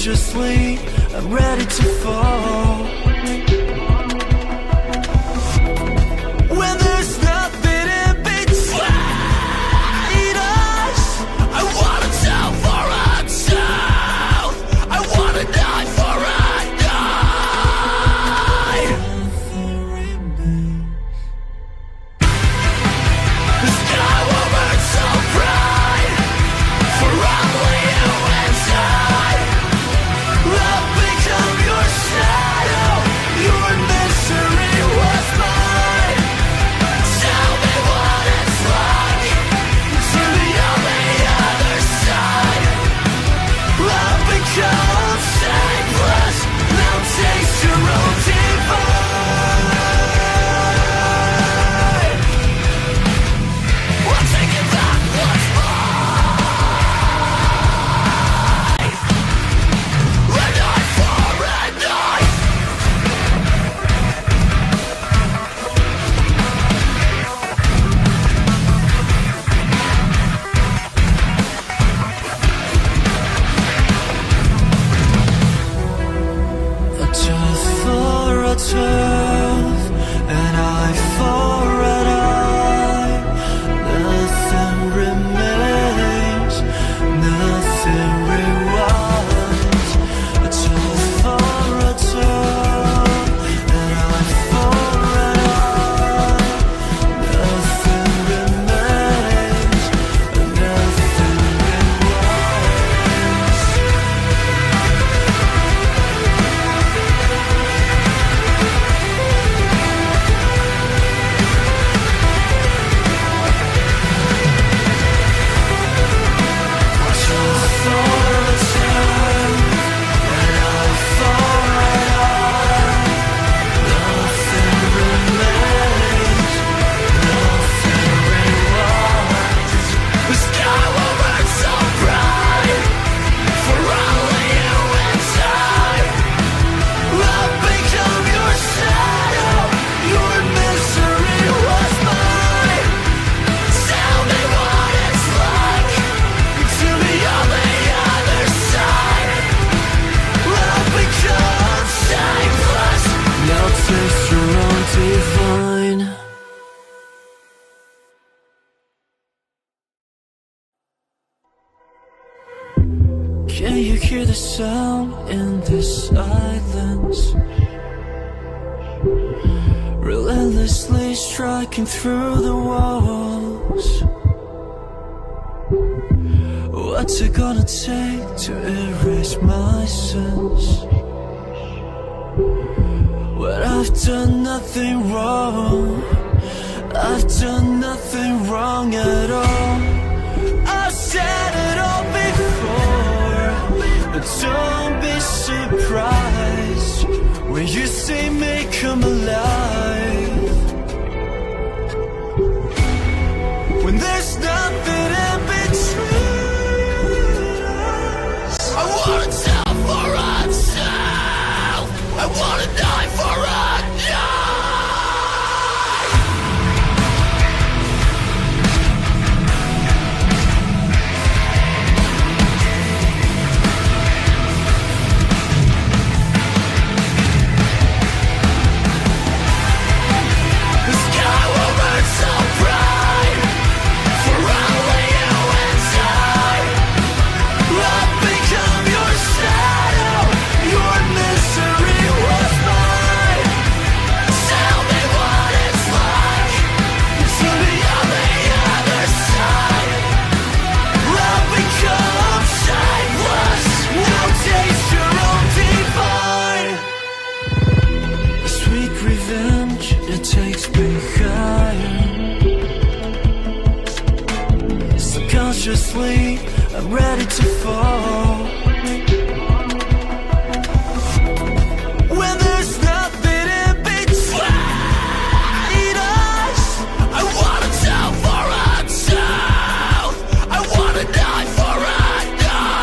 Subconsciously, I'm ready to fall. When there's nothing in between us, I wanna tell for a tell. I wanna die for a die. The sky will burn so bright for only you and I. I'll become your shadow. Your misery was mine. Tell me what it's like to be on the other side. I've become shameless. Now taste your own divine. We'll take it back once more. And I for and I. A tooth for a tooth, an eye for an eye. Nothing remains, nothing rewinds. A tooth for a tooth, an eye for an eye. Nothing remains, nothing rewinds. Divine. Can you hear the sound in this silence? Relentlessly striking through the walls. What's it gonna take to erase my sense? When I've done nothing wrong, I've done nothing wrong at all. I've said it all before, but don't be surprised when you see me come alive. When there's nothing in between us, I wanna tell for a tell. I wanna die for a die. The sky will burn so bright for only you and I. I've become your shadow. Your misery was mine. Tell me what it's like to be on the other side. I've become shameless. Now taste your own divine. A sweet revenge, it takes me higher. Subconsciously, I'm ready to fall. When there's nothing in between us, I wanna tell for a tell. I wanna die for a die.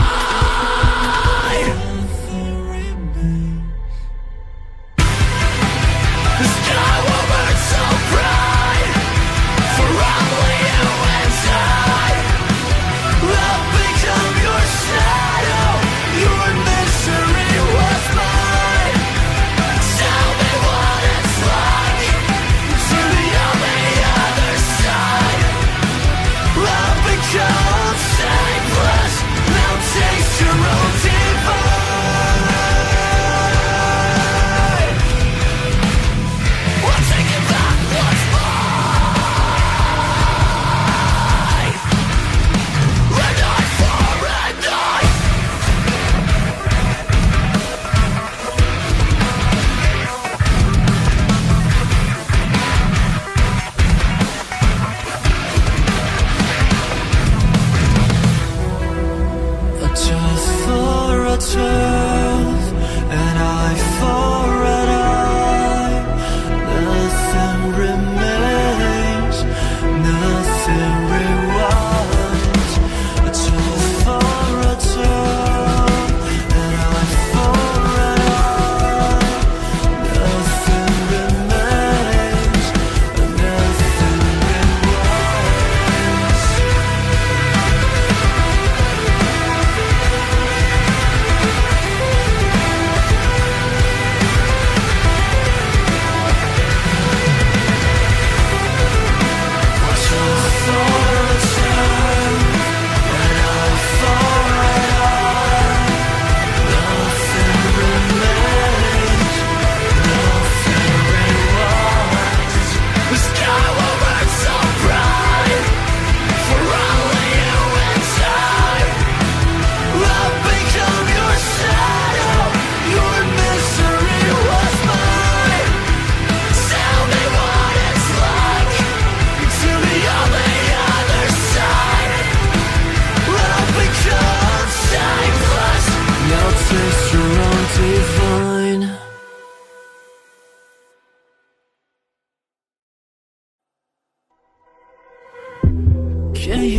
The sky will burn so bright for only you and I. I've become your shadow.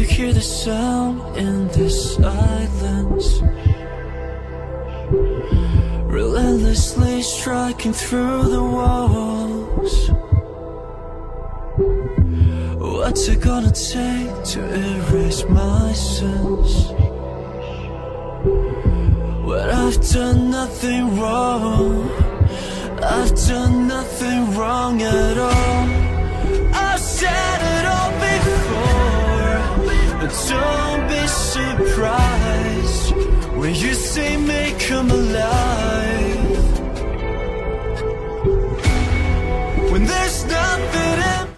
hear the sound in this silence, relentlessly striking through the walls. What's it gonna take to erase my sins when I've done nothing wrong? I've done nothing wrong at all. I've said it all before, but don't be surprised when you see me come alive. When there's nothing in.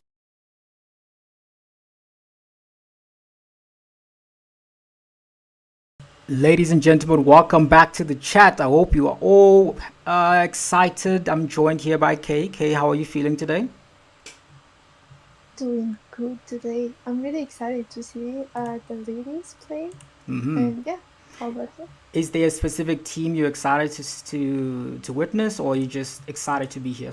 Ladies and gentlemen, welcome back to the chat. I hope you are all excited. I'm joined here by Kay. Kay, how are you feeling today? Doing good today. I'm really excited to see the ladies play. Mm-hmm. And yeah, how about you? Is there a specific team you're excited to witness, or are you just excited to be here?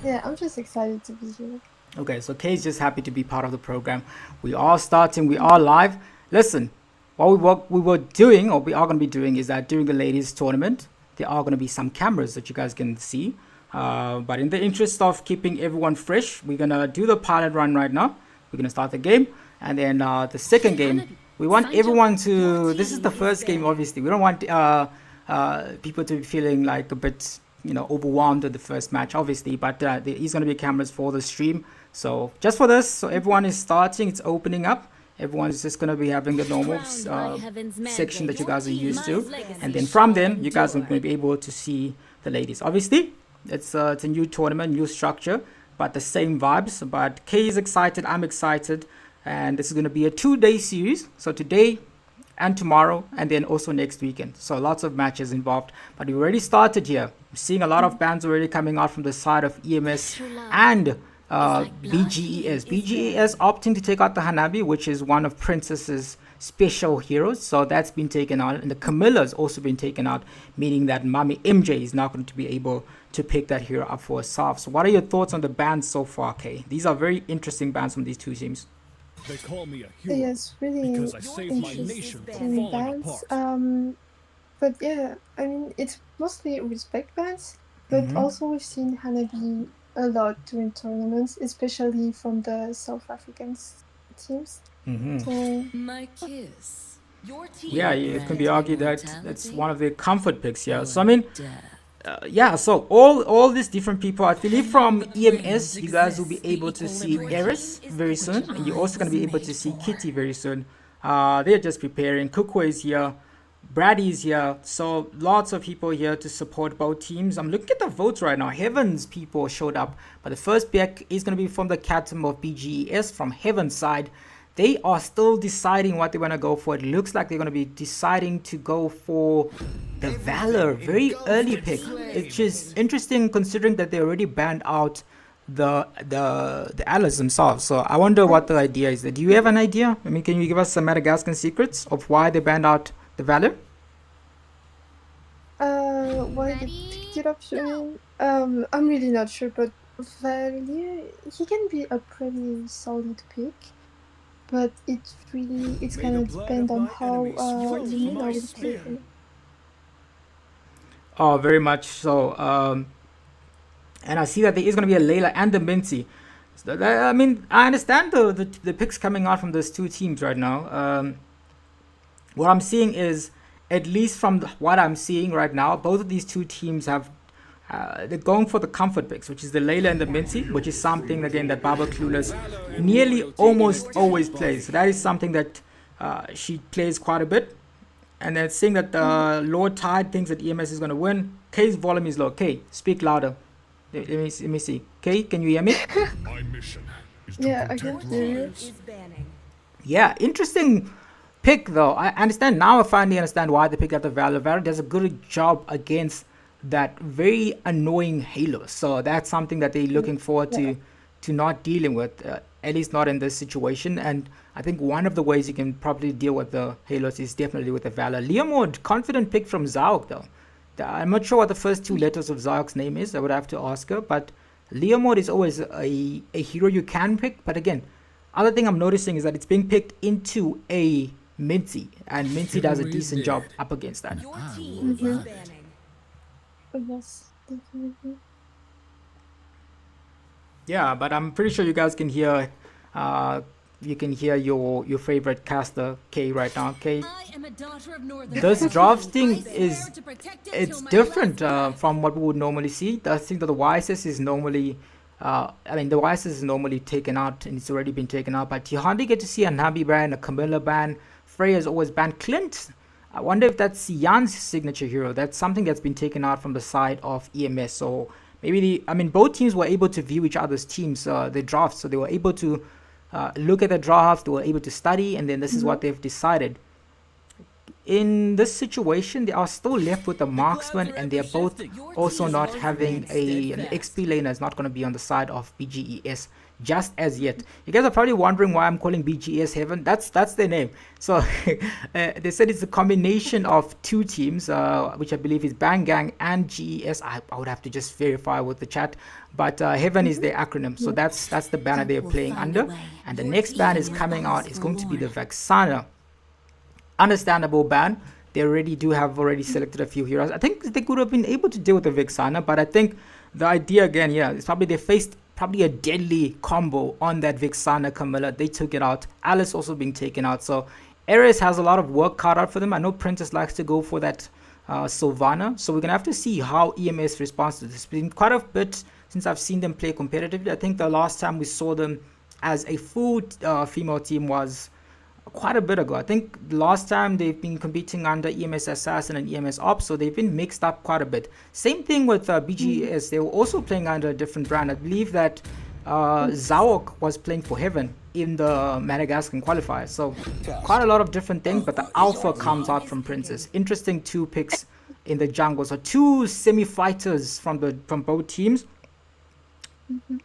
Yeah, I'm just excited to be here. Okay, so Kay's just happy to be part of the program. We are starting, we are live. Listen, what we were doing, or we are going to be doing, is that during the ladies tournament, there are going to be some cameras that you guys can see. But in the interest of keeping everyone fresh, we're going to do the pilot run right now. We're going to start the game. And then the second game, we want everyone to... This is the first game, obviously. We don't want people to be feeling like a bit, overwhelmed at the first match, obviously. But there is going to be cameras for the stream. So just for this, so everyone is starting. It's opening up. Everyone's just going to be having the normal section that you guys are used to. And then from then, you guys are going to be able to see the ladies. Obviously, it's a new tournament, new structure, but the same vibes. But Kay is excited, I'm excited. And this is going to be a 2-day series. So today and tomorrow, and then also next weekend. So lots of matches involved. But we already started here. I'm seeing a lot of bands already coming out from the side of EMS and BGES. BGES opting to take out the Hanabi, which is one of Princess's special heroes. So that's been taken out. And the Camilla's also been taken out, meaning that Mami MJ is not going to be able to pick that hero up for herself. So what are your thoughts on the bands so far, Kay? These are very interesting bands from these two teams. They call me a hero Yes, really because I saved my nation from falling bands. apart. But yeah, I mean, it's mostly respect bands, but also we've seen Hanabi a lot during tournaments, especially from the South African teams. So, My kiss. Your team Yeah, it can be argued that that's one of the comfort picks here. So I mean, so all these different people, I believe from EMS, you guys will be able to see Eris very soon, and you're also going to be able to see Kitty very soon. They're just preparing. Kukwe is here, Brady is here, so lots of people here to support both teams. I'm looking at the votes right now. Heaven's people showed up, but the first pick is going to be from the captain of BGES from Heaven's side. They are still deciding what they want to go for. It looks like they're going to be deciding to go for the Valor. Very early pick. It's just interesting considering that they already banned out the allies themselves. So I wonder what the idea is. Do you have an idea? I mean, can you give us some Madagascan secrets of why they banned out the Valor? why they picked it up, you mean? I'm really not sure, but Valier, he can be a pretty solid pick. But it's kind of depend on how Lumina will play him. Oh, very much so. And I see that there is going to be a Layla and a Mincy. So I mean, I understand the picks coming out from those two teams right now. What I'm seeing is, at least from what I'm seeing right now, both of these two teams have they're going for the comfort picks, which is the Layla and the Mincy, which is something again that Baba Clueless nearly almost always plays. So that is something that she plays quite a bit. And then seeing that Lord Tide thinks that EMS is going to win. K's volume is low. K, speak louder. Let me see. K, can you hear me? My mission is to Yeah, I can protect hear you. lives. Yeah, interesting pick though. I understand now. I finally understand why they picked up the Valor. Valor does a good job against that very annoying Halo. So that's something that they're looking forward to not dealing with, at least not in this situation. And I think one of the ways you can probably deal with the Halos is definitely with the Valor. Leomord, confident pick from Zauk though. I'm not sure what the first two letters of Zauk's name is. I would have to ask her. But Leomord is always a hero you can pick. But again, Other thing I'm noticing is that it's being picked into a Minty, and Minty does a decent job up against that. Your team is banning. Yes, definitely. Yeah, but I'm pretty sure you guys can hear, your favorite caster K right now. K, I am a daughter of Northern. this drafting I swear is to protect it it's till my different last from what we would normally see. I think that the YSS is normally, the YSS is normally taken out, and it's already been taken out. But you hardly get to see a Nabi ban, a Camilla ban. Freya's always banned. Clint, I wonder if that's Jan's signature hero. That's something that's been taken out from the side of EMS. So maybe both teams were able to view each other's teams, their drafts. So they were able to look at the drafts, they were able to study, and then this is what they've decided. In this situation, they are still left with the marksman, and they're both also not having an XP laner is not going to be on the side of BGES just as yet. You guys are probably wondering why I'm calling BGES Heaven. That's their name. So they said it's a combination of two teams, which I believe is Bang Gang and GES. I would have to just verify with the chat, but Heaven is their acronym. So that's the banner they're playing under. And the next ban is coming out. It's going to be the Vexana. Understandable ban. They already selected a few heroes. I think they could have been able to deal with the Vexana, but I think the idea again, is probably they faced a deadly combo on that Vexana Camilla. They took it out. Alice also being taken out. So Ares has a lot of work cut out for them. I know Princess likes to go for that Sylvana. So we're gonna have to see how EMS responds to this. It's been quite a bit since I've seen them play competitively. I think the last time we saw them as a full female team was quite a bit ago. I think last time they've been competing under EMS Assassin and EMS Ops, so they've been mixed up quite a bit. Same thing with BGS. They were also playing under a different brand. I believe that Zawok was playing for Heaven in the Madagascar qualifier. So quite a lot of different things, but the alpha comes out from Princess. Interesting two picks in the jungle. So two semi-fighters from both teams.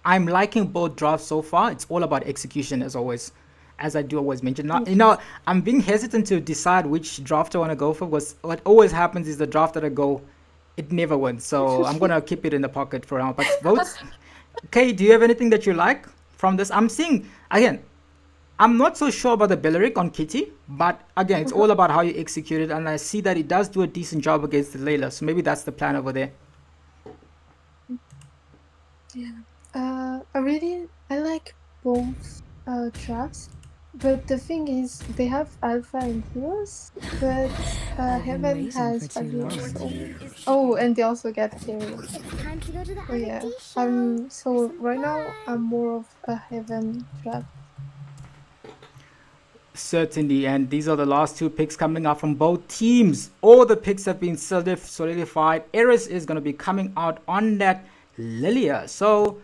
I'm liking both drafts so far. It's all about execution as always. As I do always mention. Now, I'm being hesitant to decide which draft I want to go for, because what always happens is the draft that I go, it never wins. So I'm going to keep it in the pocket for now. But votes. Okay, do you have anything that you like from this? I'm seeing, again, I'm not so sure about the Belleric on Kitty, but again, it's all about how you execute it. And I see that it does do a decent job against the Layla. So maybe that's the plan over there. Yeah. I like both drafts. But the thing is, they have Alpha and Heroes, but Heaven has Valkyriaa. Oh, and they also get Carry. Time to go to the So yeah, holiday show. so right now I'm more of a Heaven draft. Certainly, and these are the last two picks coming out from both teams. All the picks have been solidified. Eris is going to be coming out on that Lilia. So,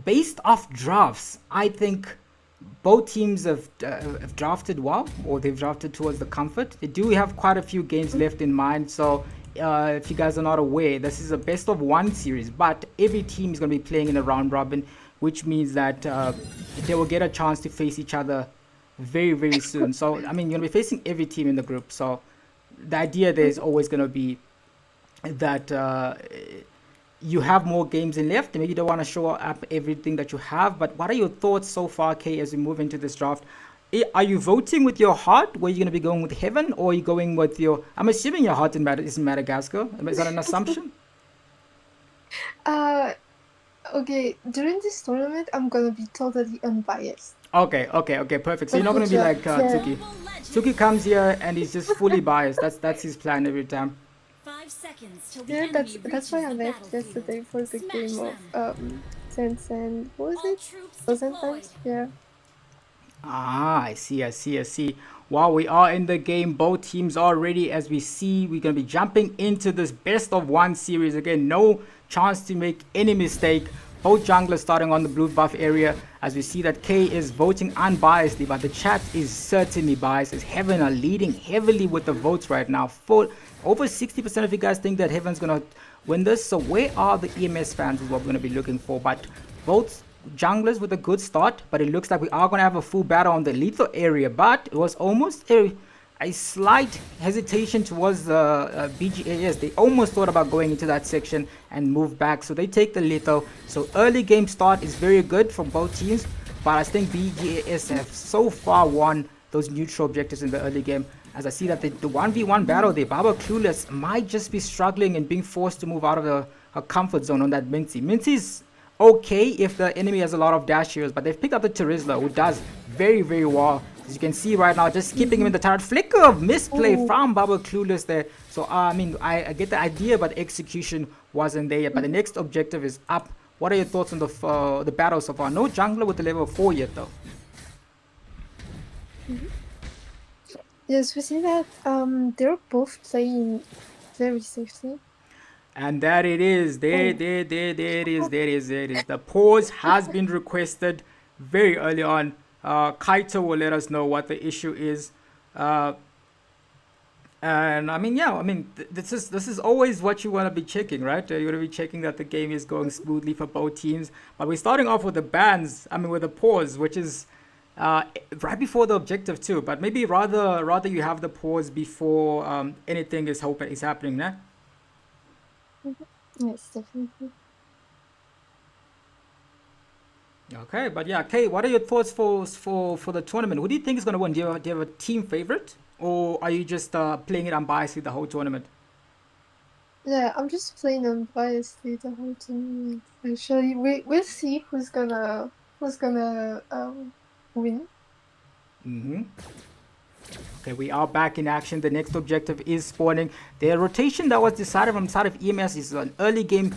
based off drafts, I think both teams have drafted well, or they've drafted towards the comfort. They do have quite a few games left in mind. So, if you guys are not aware, this is a best of one series, but every team is going to be playing in a round robin, which means that they will get a chance to face each other very, very soon. So, I mean, you're going to be facing every team in the group. So, the idea there is always going to be that you have more games in left. Maybe you don't want to show up everything that you have. But what are your thoughts so far, Kay, as we move into this draft? Are you voting with your heart? Where you're going to be going with Heaven, or are you going with your... I'm assuming your heart is in Madagascar. Is that an assumption? Okay, during this tournament, I'm gonna be totally unbiased. Okay, perfect. So you're not going to be like Tuki. Tuki comes here and he's just fully biased. That's his plan every time. 5 seconds till the Yeah, enemy that's why I reaches the left battlefield. yesterday for the Smash game them. of Sense and what was All it? troops Thousand deployed. times? Yeah. Ah, I see. While we are in the game, both teams are ready. As we see, we're going to be jumping into this best of one series. Again, no chance to make any mistake. Both junglers starting on the blue buff area, as we see that K is voting unbiasedly, but the chat is certainly biased, as Heaven are leading heavily with the votes right now. For over 60% of you guys think that Heaven's going to win this. So where are the EMS fans is what we're going to be looking for. But both junglers with a good start, but it looks like we are going to have a full battle on the lethal area. But it was almost a slight hesitation towards the BGAS. They almost thought about going into that section and move back, so they take the lethal. So early game start is very good for both teams. but I think BGS have so far won those neutral objectives in the early game. As I see that the 1v1 battle, the Baba Clueless might just be struggling and being forced to move out of her comfort zone on that Minty. Minty's okay if the enemy has a lot of dash heroes, but they've picked up the Terizla, who does very, very well. As you can see right now, just keeping him in the turret. Flicker of misplay from Baba Clueless there. So, I mean, I get the idea, but execution wasn't there yet. But the next objective is up. What are your thoughts on the battle so far? No jungler with the level 4 yet, though. Yes, we see that they're both playing very safely. And that it is. There it is. The pause has been requested very early on. Kaito will let us know what the issue is. And I mean, this is always what you want to be checking, right? You want to be checking that the game is going smoothly for both teams. But we're starting off with the bans. I mean, with the pause, which is right before the objective too. But maybe rather you have the pause before anything is happening, nah? Yes, definitely. Okay, but yeah, Kay, what are your thoughts for the tournament? Who do you think is going to win? Do you have a team favorite, or are you just playing it unbiasedly the whole tournament? Yeah, I'm just playing unbiasedly the whole tournament. Actually, we'll see who's gonna win. Okay, we are back in action. The next objective is spawning. The rotation that was decided from the side of EMS is an early game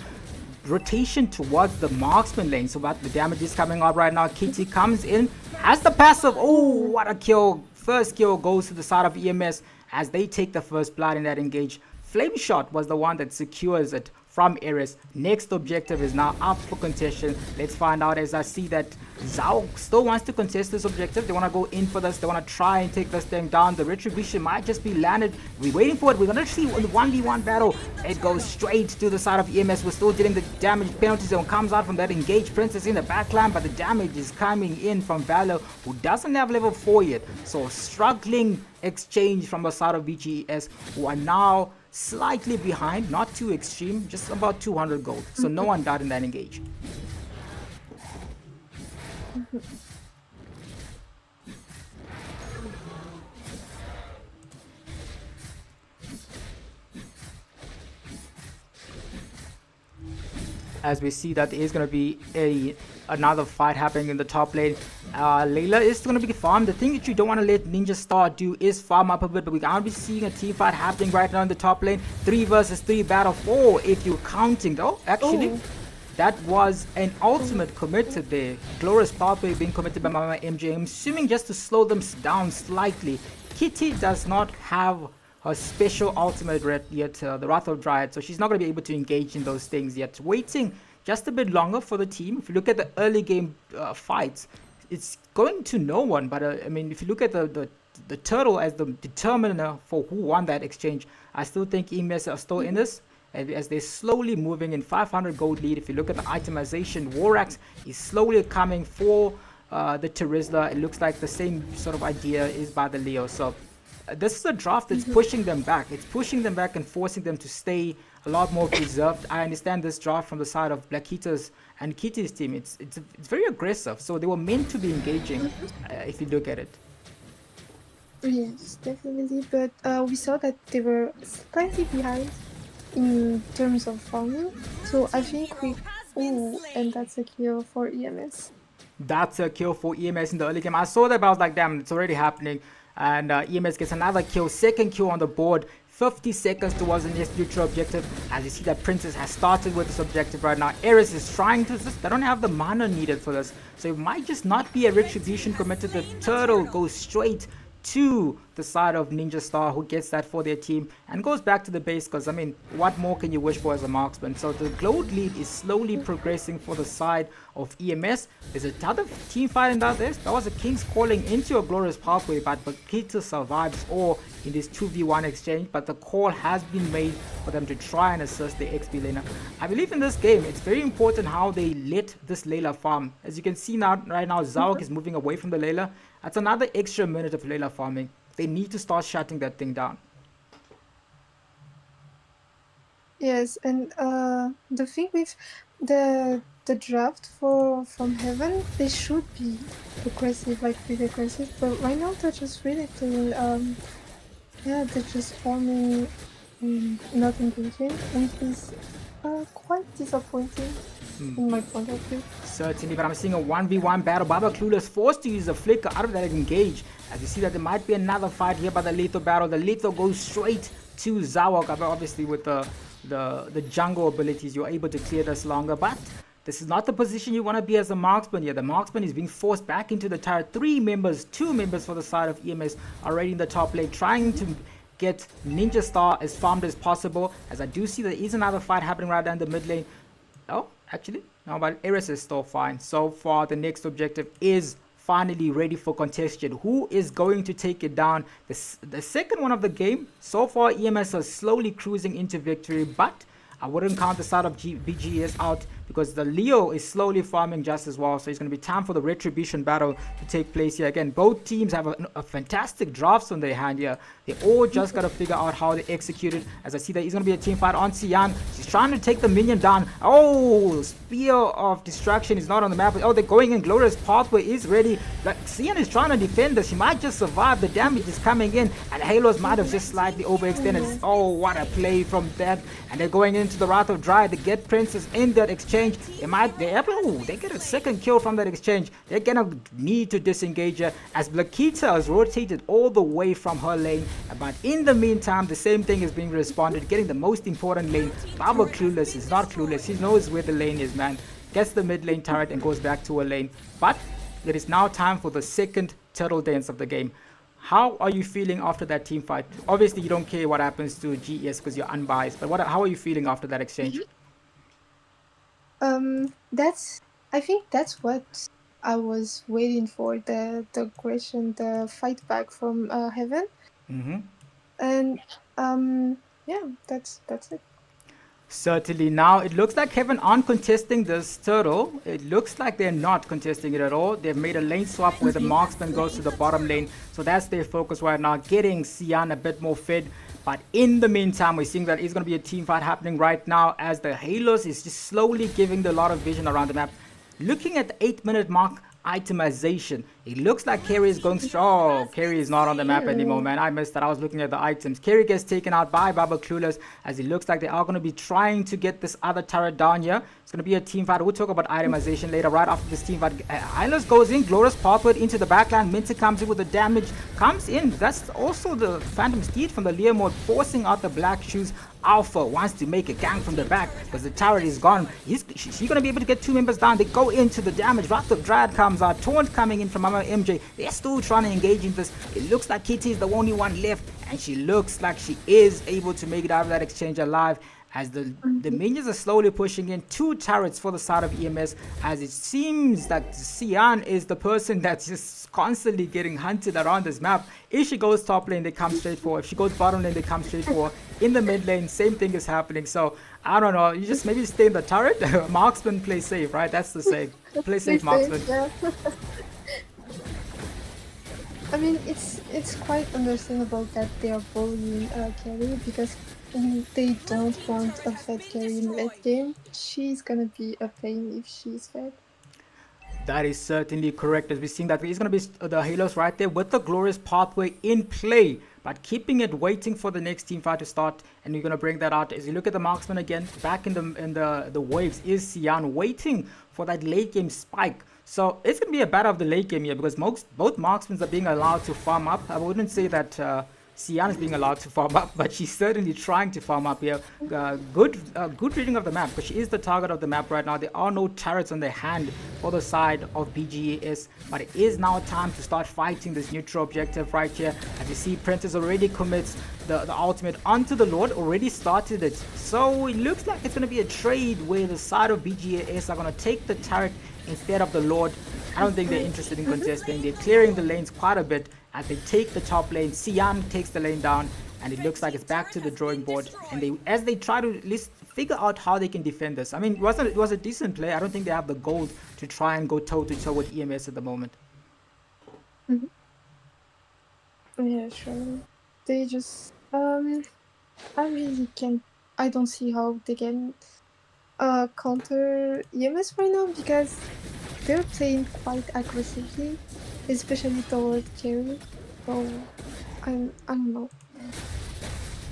rotation towards the marksman lane. So what the damage is coming up right now. Kitty comes in, has the passive. Oh, what a kill. First kill goes to the side of EMS as they take the first blood in that engage. Flame Shot was the one that secures it from Eris. Next objective is now up for contention. Let's find out, as I see that Zhao still wants to contest this objective. They want to go in for this. They want to try and take this thing down. The retribution might just be landed. We're waiting for it. We're going to see the 1v1 battle. It goes straight to the side of EMS. We're still dealing the damage penalty zone. Comes out from that engaged princess in the backline, but the damage is coming in from Valor, who doesn't have level 4 yet. So struggling exchange from the side of BGS, who are now slightly behind, not too extreme, just about 200 gold. So no one died in that engage. As we see that there is going to be another fight happening in the top lane. Layla is going to be farmed. The thing that you don't want to let Ninja Star do is farm up a bit, but we're going to be seeing a team fight happening right now in the top lane. 3 versus 3 battle 4 if you're counting though. Actually, that was an ultimate committed there. Glorious Pathway being committed by Mama MJ. I'm assuming just to slow them down slightly. Kitty does not have her special ultimate yet, the Wrath of Dryad, so she's not going to be able to engage in those things yet. Waiting just a bit longer for the team. If you look at the early game fights, it's going to no one, but I mean, if you look at the turtle as the determiner for who won that exchange, I still think EMS are still in this, as they're slowly moving in 500 gold lead. If you look at the itemization, Oryx is slowly coming for the Terizla. It looks like the same sort of idea is by the Leo. So this is a draft that's pushing them back. It's pushing them back and forcing them to stay a lot more preserved. I understand this draft from the side of Blackita's and Kitty's team. It's very aggressive. So they were meant to be engaging if you look at it. Yes, definitely. But we saw that they were slightly behind in terms of farming. So I think we... Oh, and that's a kill for EMS. That's a kill for EMS in the early game. I saw that, but I was like, damn, it's already happening. And EMS gets another kill, second kill on the board. 50 seconds towards the next neutral objective. As you see that Princess has started with this objective right now. Eris is trying to... They don't have the mana needed for this. So it might just not be a retribution committed. The turtle goes straight to the side of Ninja Star, who gets that for their team and goes back to the base, because I mean, what more can you wish for as a marksman? So the gold lead is slowly progressing for the side of EMS. There's another team fight in that. That was a King's Calling into a Glorious Pathway, but Bakita survives all in this 2v1 exchange, but the call has been made for them to try and assist the XP laner. I believe in this game, it's very important how they let this Layla farm. As you can see now, right now, Zawak is moving away from the Layla. That's another extra minute of Layla farming. They need to start shutting that thing down. Yes, and the thing with the the draft from Heaven, they should be aggressive, like really aggressive. But right now they're just really playing. Yeah, they're just farming and not engaging, which is quite disappointing in my point of view. Certainly, but I'm seeing a 1v1 battle. Baba Clueless forced to use a flicker out of that engage. As you see that there might be another fight here by the lethal battle. The lethal goes straight to Zawok. But obviously with the jungle abilities, you're able to clear this longer. But this is not the position you want to be as a marksman here. The marksman is being forced back into the turret. 2 members for the side of EMS already in the top lane, trying to get Ninja Star as farmed as possible. As I do see there is another fight happening right down the mid lane. Oh, actually, no, but Eris is still fine. So far, the next objective is finally ready for contention. Who is going to take it down? The second one of the game. So far, EMS are slowly cruising into victory, but I wouldn't count the side of BGS out because the Leo is slowly farming just as well. So it's going to be time for the retribution battle to take place here. Again, both teams have a fantastic drafts on their hand here. They all just got to figure out how they execute it. As I see that it's going to be a team fight on Xian. She's trying to take the minion down. Oh, Spear of Destruction is not on the map. Oh, they're going in. Glorious Pathway is ready. Like, Xian is trying to defend this. She might just survive. The damage is coming in. And Halos might have just slightly overextended. Oh, what a play from that. And they're going into the Wrath of Dry. They get Princess in that exchange. They get a second kill from that exchange. They're gonna need to disengage her as Blakita has rotated all the way from her lane. But in the meantime, the same thing is being responded, getting the most important lane. Baba Clueless is not clueless. He knows where the lane is, man. Gets the mid lane turret and goes back to her lane. But it is now time for the second turtle dance of the game. How are you feeling after that team fight? Obviously, you don't care what happens to GES because you're unbiased. But how are you feeling after that exchange? I think that's what I was waiting for, the aggression, the fight back from Heaven. And yeah, that's it. Certainly. Now it looks like Heaven aren't contesting this turtle. It looks like they're not contesting it at all. They've made a lane swap where the marksman goes to the bottom lane. So that's their focus right now, getting Xian a bit more fed. But in the meantime, we're seeing that it's going to be a team fight happening right now as the Halos is just slowly giving a lot of vision around the map. Looking at the 8-minute mark, itemization. It looks like Carry is going strong. Oh, Carry is not on the map anymore, man. I missed that. I was looking at the items. Carry gets taken out by Baba Clueless as it looks like they are going to be trying to get this other turret down here. It's going to be a team fight. We'll talk about itemization later, right after this team fight. Islas goes in. Glorious Pathway into the backline. Minter comes in with the damage. Comes in. That's also the Phantom Steed from the Leo mode forcing out the black shoes. Alpha wants to make a gang from the back because the turret is gone. She's going to be able to get 2 members down. They go into the damage. Wrath of Dryad comes out. Taunt coming in from Mama MJ. They're still trying to engage in this. It looks like Kitty is the only one left, and she looks like she is able to make it out of that exchange alive. As the minions are slowly pushing in 2 turrets for the side of EMS, as it seems that Xian is the person that's just constantly getting hunted around this map. If she goes top lane, they come straight for her. If she goes bottom lane, they come straight for her. In the mid lane, same thing is happening. So I don't know, you just maybe stay in the turret. Marksman play safe, right? That's the saying. Play safe, marksman. Yeah. I mean, it's quite understandable that they are bullying Carry because they don't want a fed Carry in late game. She's gonna be a pain if she's fed. That is certainly correct, as we're seeing that it's going to be the Halos right there with the Glorious Pathway in play, but keeping it waiting for the next team fight to start. And we're going to bring that out as you look at the marksman again. Back in the waves is Xian waiting for that late game spike. So it's going to be a battle of the late game here because both marksmen are being allowed to farm up. I wouldn't say that Xian is being allowed to farm up, but she's certainly trying to farm up here. Good reading of the map, but she is the target of the map right now. There are no turrets on their hand for the side of BGAS, but it is now time to start fighting this neutral objective right here. As you see, Princess already commits the ultimate onto the Lord, already started it. So it looks like it's going to be a trade where the side of BGAS are going to take the turret instead of the Lord. I don't think they're interested in contesting. They're clearing the lanes quite a bit as they take the top lane. Xian takes the lane down, and it looks like it's back to the drawing board. And as they try to at least figure out how they can defend this. I mean, it was a decent play. I don't think they have the gold to try and go toe to toe with EMS at the moment. Yeah, sure. They just I really can't. I don't see how they can counter EMS right now because they're playing quite aggressively, especially toward carry. So I don't know.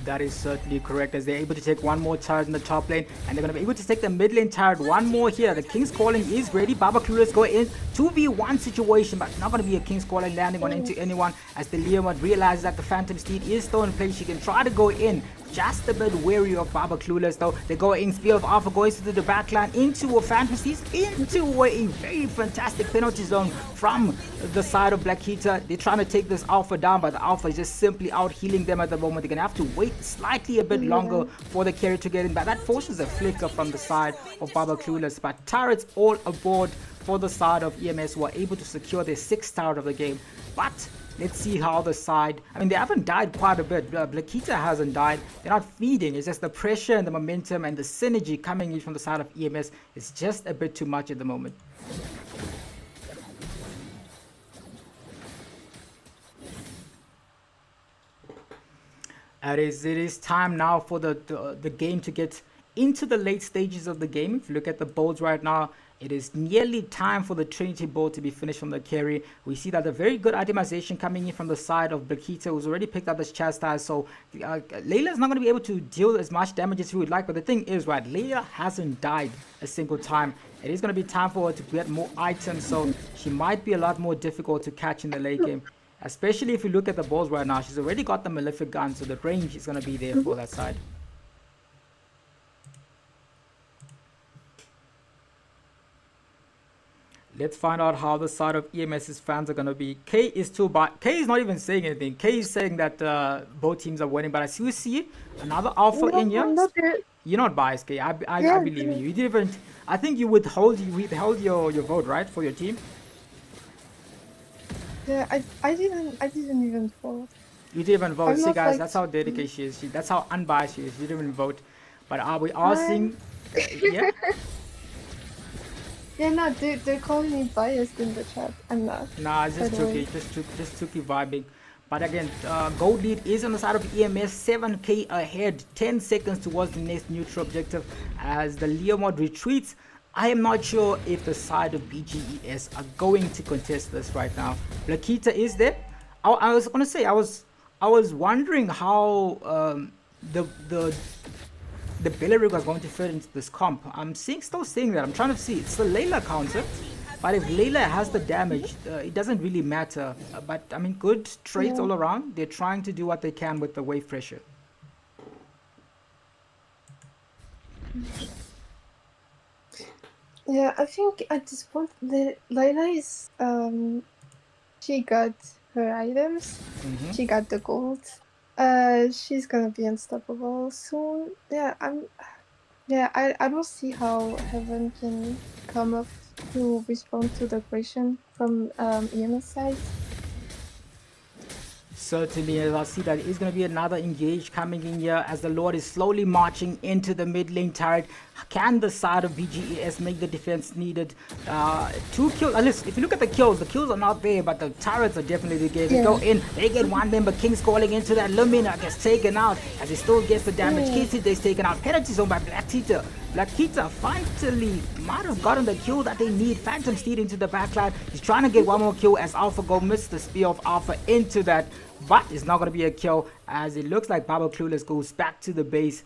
That is certainly correct, as they're able to take one more turret in the top lane, and they're going to be able to take the mid lane turret one more here. The King's Calling is ready. Valkyriaa go in 2v1 situation, but not going to be a King's Calling landing on into anyone, as the Leomod realizes that the Phantom Steed is still in place. She can try to go in. Just a bit wary of Clueless though. They go in, Spear of Alpha goes into the backline, into a Phantom Steed, into a very fantastic penalty zone from the side of Blackheater. They're trying to take this Alpha down, but the Alpha is just simply out healing them at the moment. They're going to have to wait slightly a bit longer for the carry to get in, but that forces a flicker from the side of Clueless. But turrets all aboard for the side of EMS, who are able to secure their 6th turret of the game. But let's see how the side, I mean, they haven't died quite a bit. Blackheater hasn't died. They're not feeding. It's just the pressure and the momentum and the synergy coming in from the side of EMS is just a bit too much at the moment. It is time now for the game to get into the late stages of the game. If you look at the builds right now, it is nearly time for the Trinity build to be finished from the carry. We see that a very good itemization coming in from the side of Blackheater, who's already picked up this chastise. So Layla is not going to be able to deal as much damage as we would like. But the thing is, right, Layla hasn't died a single time. It is going to be time for her to get more items. So she might be a lot more difficult to catch in the late game. Especially if you look at the balls right now. She's already got the Malefic gun, so the range is going to be there for that side. Let's find out how the side of EMS's fans are going to be. K is not even saying anything. K is saying that both teams are winning, but I still see another alpha in here. You're not biased, K. I believe you. You didn't. I think you withheld your vote, right, for your team. Yeah, I didn't even vote. You didn't even vote. I'm See, not guys, like- that's how dedicated she is. That's how unbiased she is. You didn't even vote. But we are seeing. Yeah. Yeah, no, they're calling me biased in the chat. I'm not. Nah, it's just Tuki. Just Tuki vibing. But again, gold lead is on the side of EMS, 7k ahead, 10 seconds towards the next neutral objective as the Leomod retreats. I am not sure if the side of BGES are going to contest this right now. Blackheater is there. I was gonna say I was wondering how the Belleric was going to fit into this comp. I'm still seeing that. I'm trying to see. It's the Layla counter. But if Layla has the damage, it doesn't really matter. But I mean, good trades all around. They're trying to do what they can with the wave pressure. Yeah, I think at this point, Layla is she got her items. She got the gold. She's gonna be unstoppable soon. Yeah, I don't see how Heaven can come up to respond to the aggression from EMS side. Certainly, as I see that is going to be another engage coming in here as the Lord is slowly marching into the mid lane turret. Can the side of BGES make the defense needed? 2 kills. Listen, if you look at the kills are not there, but the turrets are definitely there. They go in, they get one member. King's calling into that. Lumina gets taken out as he still gets the damage. Casey is taken out. Penalty zone by Blackheater. Blackheater finally might have gotten the kill that they need. Phantom Steed into the backline. He's trying to get one more kill as Alpha Go missed the Spear of Alpha into that. But it's not going to be a kill as it looks like Baba Clueless goes back to the base.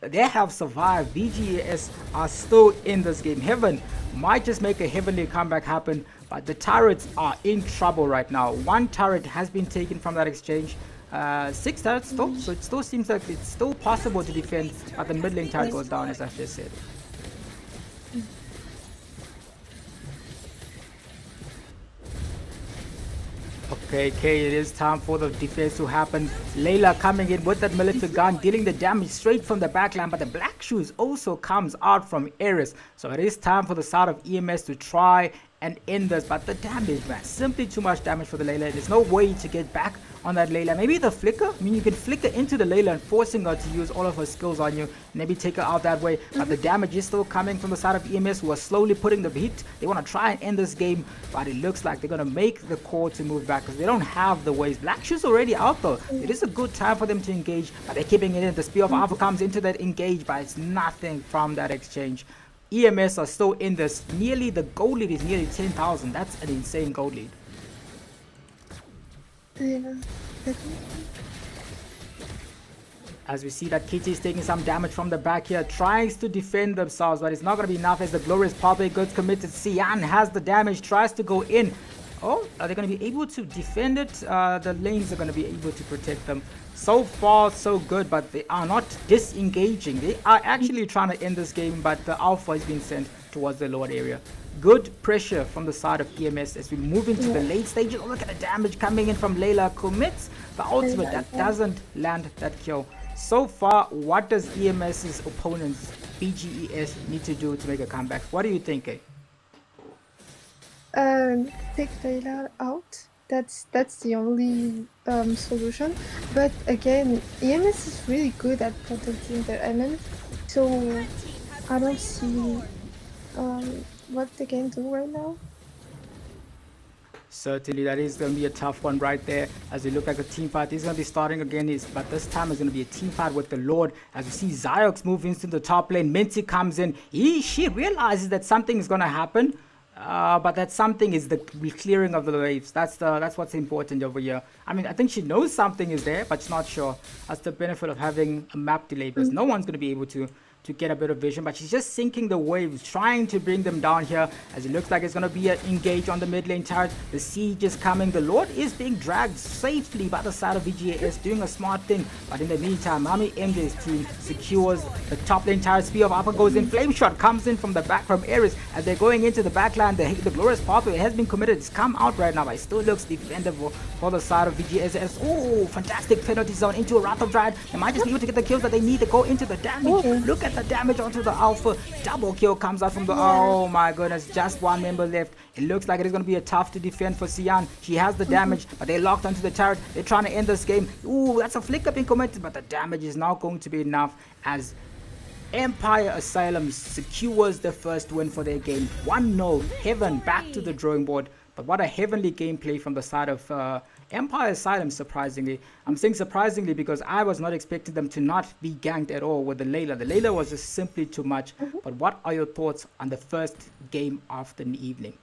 They have survived. BGS are still in this game. Heaven might just make a heavenly comeback happen, but the turrets are in trouble right now. 1 turret has been taken from that exchange. 6 turrets still, so it still seems like it's still possible to defend, but the mid lane turret goes down, as I just said. Okay, it is time for the defense to happen. Layla coming in with that Malefic gun, dealing the damage straight from the backline, but the Black Shoes also comes out from Ares. So it is time for the side of EMS to try and end this, but the damage, man, simply too much damage for the Layla. There's no way to get back on that Layla. Maybe the flicker, I mean, you can flicker into the Layla and forcing her to use all of her skills on you, maybe take her out that way. But the damage is still coming from the side of EMS, who are slowly putting the heat. They want to try and end this game, but it looks like they're going to make the call to move back because they don't have the waves. Black Shoe's already out though. It is a good time for them to engage, but they're keeping it in. The Spear of Alpha comes into that engage, but it's nothing from that exchange. EMS are still in this. Nearly the gold lead is nearly 10,000. That's an insane gold lead. Yeah. As we see that Kitty is taking some damage from the back here, tries to defend themselves, but it's not going to be enough as the Glorious Poppy gets committed. Cyan has the damage, tries to go in. Oh, are they going to be able to defend it? The lanes are going to be able to protect them. So far, so good, but they are not disengaging. They are actually trying to end this game, but the Alpha is being sent towards the Lord area. Good pressure from the side of EMS as we move into the late stages. Oh, look at the damage coming in from Layla. Commits the ultimate. That doesn't land that kill. So far, what does EMS's opponents, BGES, need to do to make a comeback? What do you think, eh? Take Layla out. That's the only solution. But again, EMS is really good at protecting their element, so I don't see what they can do right now. Certainly, that is going to be a tough one right there. As we look like a team fight, he's going to be starting again, but this time it's going to be a team fight with the Lord. As we see Ziox move into the top lane, Minty comes in. She realizes that something is going to happen. But that something is the clearing of the waves. That's what's important over here. I mean, I think she knows something is there, but she's not sure. That's the benefit of having a map delay, because no one's going to be able to get a bit of vision, but she's just sinking the waves, trying to bring them down here, as it looks like it's going to be an engage on the mid lane turret. The siege is coming. The Lord is being dragged safely by the side of VGAS, doing a smart thing, but in the meantime, Mami MJ's team secures the top lane turret. Spear of Alpha goes in. Flame shot comes in from the back from Ares as they're going into the backline. The Glorious Poppy has been committed. It's come out right now, but it still looks defendable for the side of VGAS. Oh, fantastic penalty zone into a Wrath of Dryad. They might just be able to get the kills that they need to go into the damage. Look at the damage onto the Alpha. Double kill comes out from the oh my goodness, just one member left. It looks like it is going to be a tough to defend for Cyan. She has the damage, but they locked onto the turret. They're trying to end this game. Ooh, that's a flicker being committed, but the damage is not going to be enough as Empire aSylum secures the first win for their game. 1-0. Heaven back to the drawing board. But what a heavenly gameplay from the side of Empire aSylum, surprisingly. I'm saying surprisingly because I was not expecting them to not be ganked at all with the Layla. The Layla was just simply too much. But what are your thoughts on the first game of the evening?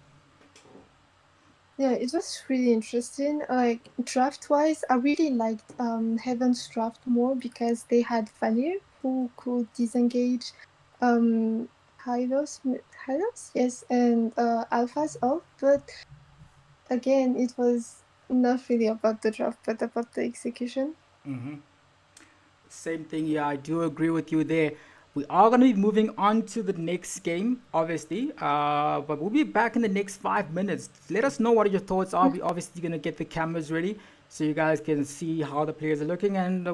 Yeah, it was really interesting. Like, draft-wise, I really liked Heaven's draft more because they had Valir who could disengage Hylos, yes, and Alpha's ult. But again, it was not really about the draft, but about the execution. Same thing, yeah, I do agree with you there. We are going to be moving on to the next game, obviously, but we'll be back in the next 5 minutes. Let us know what your thoughts are. We're obviously going to get the cameras ready so you guys can see how the players are looking and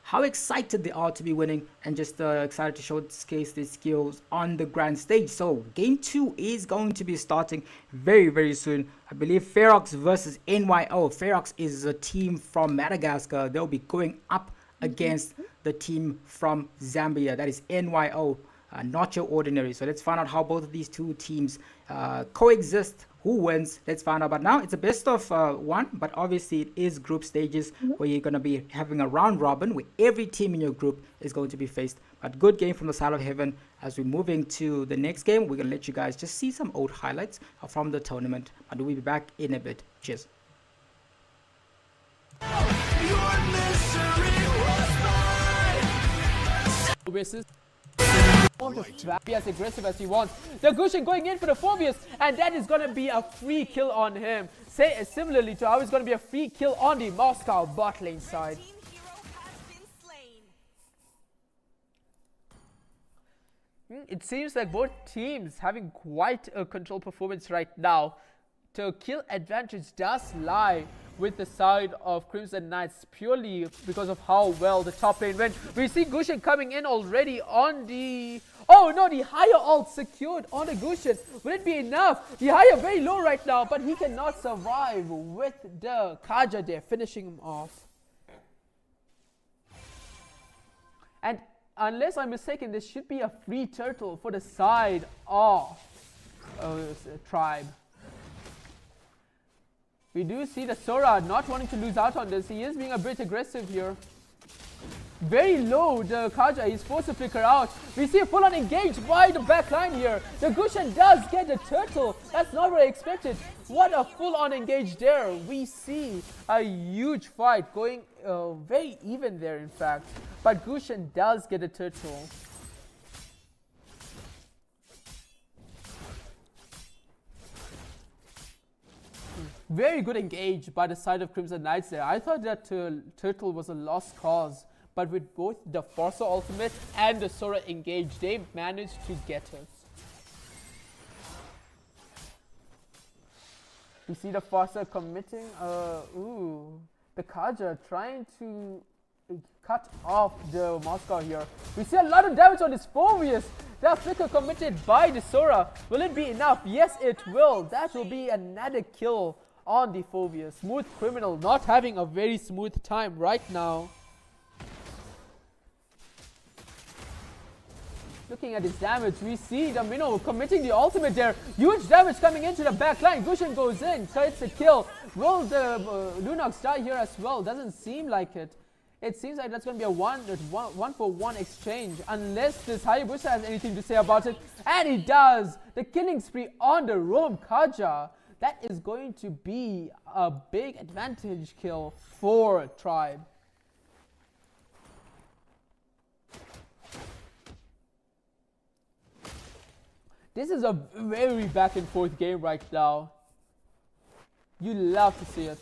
how excited they are to be winning, and just excited to showcase their skills on the grand stage. So game 2 is going to be starting very, very soon. I believe FEROX versus NYO. FEROX is a team from Madagascar. They'll be going up against the team from Zambia. That is NYO, not your ordinary. So let's find out how both of these two teams coexist. Who wins? Let's find out. But now it's a best of one, but obviously it is group stages where you're going to be having a round robin where every team in your group is going to be faced. But good game from the side of Heaven. As we're moving to the next game, we're going to let you guys just see some old highlights from the tournament. But we'll be back in a bit. Cheers. Be as aggressive as he wants. The Gushin going in for the Phobius, and that is going to be a free kill on him. Similarly to how it's going to be a free kill on the Moscow bot lane side. It seems like both teams having quite a control performance right now. The kill advantage does lie with the side of Crimson Knights purely because of how well the top lane went. We see Gusion coming in already on the... Oh no, the higher ult secured on the Gusion. Will it be enough? The higher very low right now, but he cannot survive with the Kaja there, finishing him off. And unless I'm mistaken, this should be a free turtle for the side of Tribe. We do see the Sora not wanting to lose out on this. He is being a bit aggressive here. Very low, the Kaja is forced to flicker out. We see a full-on engage by the back line here. The Gusion does get the turtle. That's not what I expected. What a full-on engage there. We see a huge fight going very even there, in fact. But Gusion does get a turtle. Very good engage by the side of Crimson Knights there. I thought that turtle was a lost cause. But with both the Forcer ultimate and the Sora engage, they managed to get us. We see the Forcer committing, the Kaja trying to cut off the Moscow here. We see a lot of damage on this Phobius. The flicker committed by the Sora. Will it be enough? Yes, it will. That will be another kill on the Phobius. Smooth Criminal not having a very smooth time right now. Looking at his damage, we see the Minnow committing the ultimate there. Huge damage coming into the back line. Gusion goes in, gets a kill. Will the Lunox die here as well? Doesn't seem like it. It seems like that's going to be a one-for-one exchange. Unless this Hayabusa has anything to say about it. And he does. The killing spree on the Rome Kaja. That is going to be a big advantage kill for Tribe. This is a very back and forth game right now. You love to see it.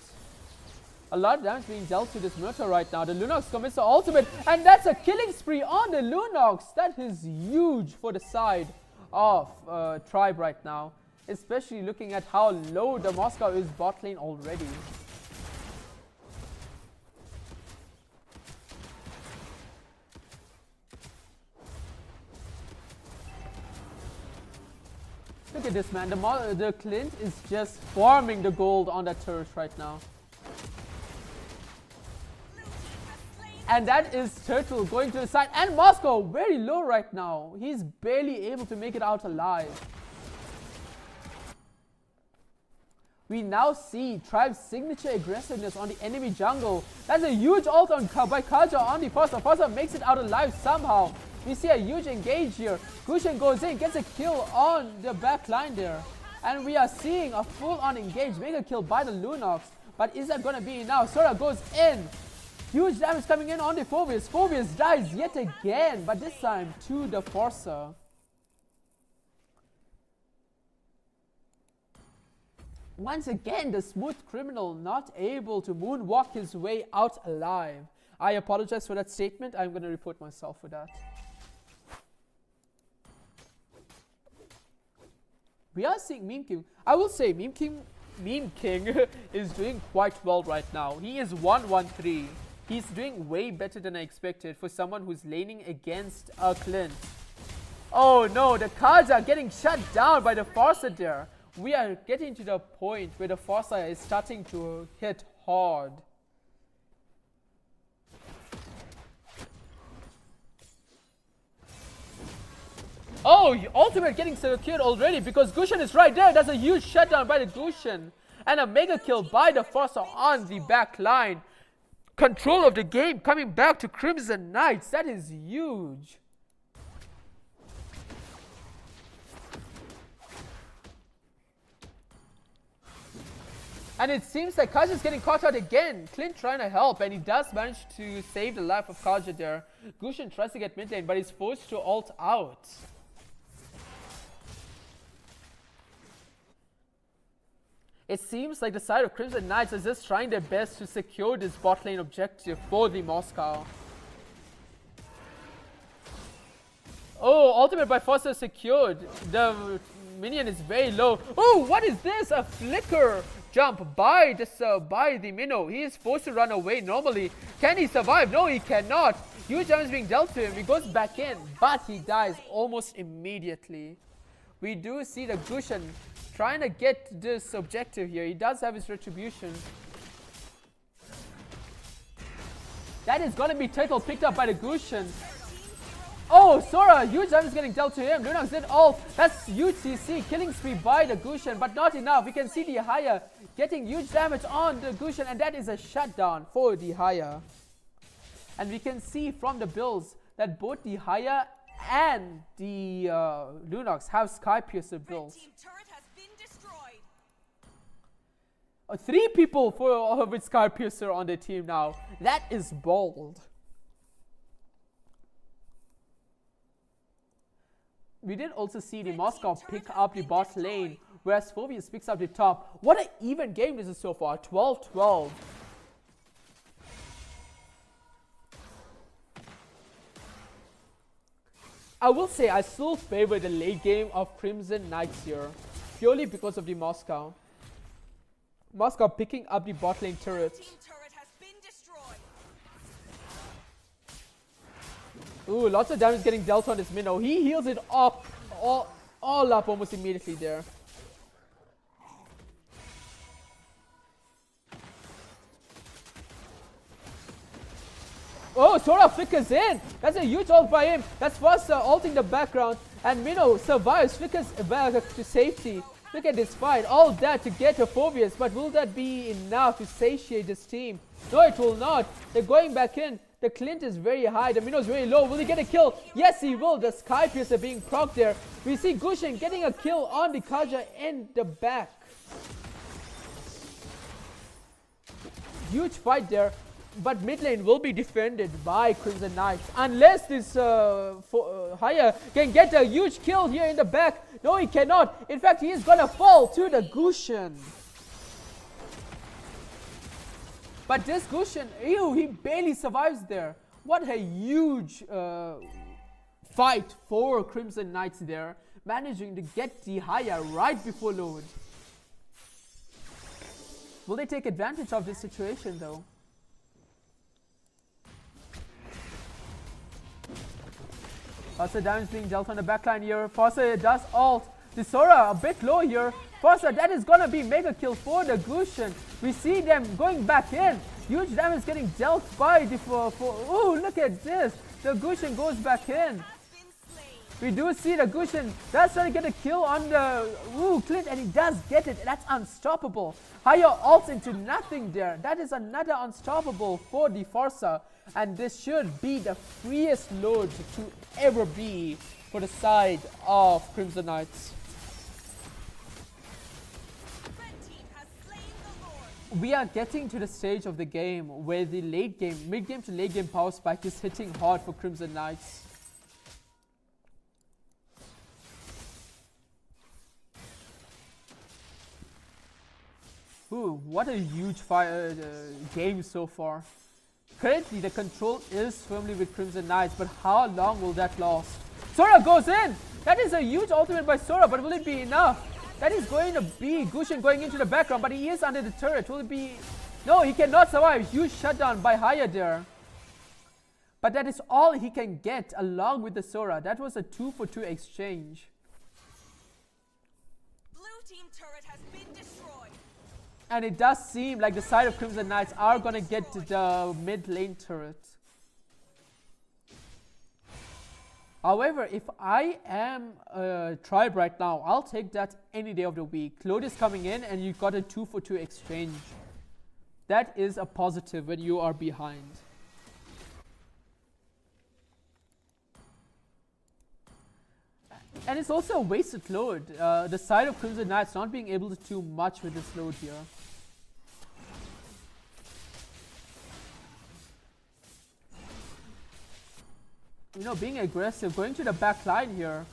A lot of damage being dealt to this Murta right now. The Lunox commits the ultimate, and that's a killing spree on the Lunox. That is huge for the side of Tribe right now. Especially looking at how low the Moscow is bot lane already. Look at this, man. The Clint is just farming the gold on that turret right now. And that is Turtle going to the side. And Moscow very low right now. He's barely able to make it out alive. We now see Tribe's signature aggressiveness on the enemy jungle. That's a huge ult on by Kaja on the Fossa. Fossa makes it out alive somehow. We see a huge engage here. Gusion goes in, gets a kill on the back line there. And we are seeing a full-on engage, mega kill by the Lunox. But is that going to be enough? Sora goes in. Huge damage coming in on the Phobius. Phobius dies yet again, but this time to the Forcer. Once again, the Smooth Criminal not able to moonwalk his way out alive. I apologize for that statement. I'm going to report myself for that. We are seeing Meme King. I will say Meme King is doing quite well right now. He is 1-1-3. He's doing way better than I expected for someone who's laning against a Clint. Oh no, the cards are getting shut down by the Forcer there. We are getting to the point where the Forcer is starting to hit hard. Oh, ultimate getting secured already because Gusion is right there. That's a huge shutdown by the Gusion. And a mega kill by the Forcer on the back line. Control of the game coming back to Crimson Knights. That is huge. And it seems like Kaja is getting caught out again. Clint trying to help, and he does manage to save the life of Kaja there. Gusion tries to get mid lane, but he's forced to ult out. It seems like the side of Crimson Knights is just trying their best to secure this bot lane objective for the Moscow. Oh, ultimate by Foster secured. The minion is very low. Oh, what is this? A flicker jump by the Minnow. He is forced to run away normally. Can he survive? No, he cannot. Huge damage being dealt to him. He goes back in, but he dies almost immediately. We do see the Gushan trying to get this objective here. He does have his retribution. That is going to be turtle picked up by the Gushan. Oh, Sora, huge damage getting dealt to him. Lunox did ult. That's huge CC, killing spree by the Gushan, but not enough. We can see the Haya getting huge damage on the Gushan, and that is a shutdown for the Haya. And we can see from the builds that both the Haya and the Lunox have Sky Piercer builds. 3 people with Sky Piercer on their team now. That is bold. We did also see the Moscow pick up the bot lane, whereas Phoveus picks up the top. What an even game this is so far, 12-12. I will say I still favor the late game of Crimson Knights here, purely because of the Moscow. Moscow picking up the bot lane turret. Ooh, lots of damage getting dealt on this Minnow. He heals it up, all up almost immediately there. Oh, Sora flickers in. That's a huge ult by him. That's Foster ulting the background. And Minnow survives, flickers back to safety. Look at this fight. All that to get to Phoveus. But will that be enough to satiate this team? No, it will not. They're going back in. The Clint is very high. The Minnow is very low. Will he get a kill? Yes, he will. The Sky Piercer being procced there. We see Gushan getting a kill on the Kaja in the back. Huge fight there. But mid lane will be defended by Crimson Knights. Unless this Haya can get a huge kill here in the back. No, he cannot. In fact, he is going to fall to the Gushan. But this Gushan, ew, he barely survives there. What a huge fight for Crimson Knights there. Managing to get the Haya right before load. Will they take advantage of this situation though? Also damage being dealt on the backline here. Foster does ult. The Sora a bit low here. Foster, that is gonna be mega kill for the Gushan. We see them going back in. Huge damage getting dealt by the oh, look at this. The Gushan goes back in. We do see the Gushan does try to get a kill on the Clint, and he does get it. That's unstoppable. Haya ults into nothing there. That is another unstoppable for the Forza. And this should be the freest load to ever be for the side of Crimson Knights. We are getting to the stage of the game where the late game, mid game to late game power spike is hitting hard for Crimson Knights. Ooh, what a huge game so far. Currently, the control is firmly with Crimson Knights, but how long will that last? Sora goes in! That is a huge ultimate by Sora, but will it be enough? That is going to be Gushan going into the background, but he is under the turret. Will it be... No, he cannot survive. Huge shutdown by Haya there. But that is all he can get along with the Sora. That was a 2-for-2 exchange. Blue team turret has been destroyed. And it does seem like the side of Crimson Knights are going to get the mid lane turret. However, if I am a tribe right now, I'll take that any day of the week. Load is coming in and you got a 2-for-2 exchange. That is a positive when you are behind. And it's also a wasted load. The side of Crimson Knights not being able to do much with this load here. You know, being aggressive, going to the back line here.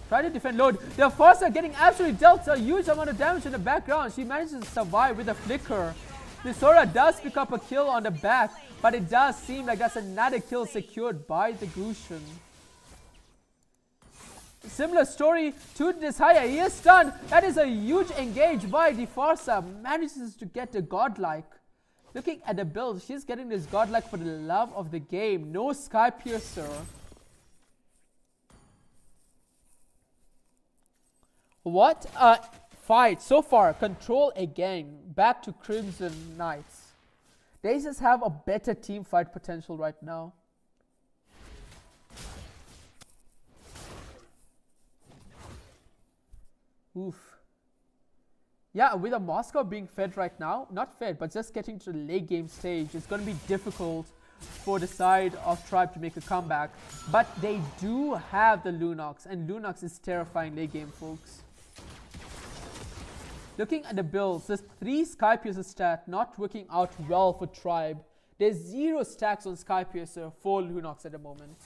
Try to defend load. The Force are getting absolutely dealt a huge amount of damage in the background. She manages to survive with a flicker. The Sora does pick up a kill on the back, but it does seem like that's another kill secured by the Gushan. Similar story to Desire. He is stunned. That is a huge engage by the Farsa. Manages to get the godlike. Looking at the build, she's getting this godlike for the love of the game. No Sky Piercer. What a fight so far. Control again. Back to Crimson Knights. They just have a better team fight potential right now. Oof. Yeah, with a Moscow being fed right now, not fed, but just getting to the late game stage, it's going to be difficult for the side of Tribe to make a comeback. But they do have the Lunox, and Lunox is terrifying late game, folks. Looking at the builds, this 3 Sky Piercer stat not working out well for Tribe. There's 0 stacks on Sky Piercer for Lunox at the moment.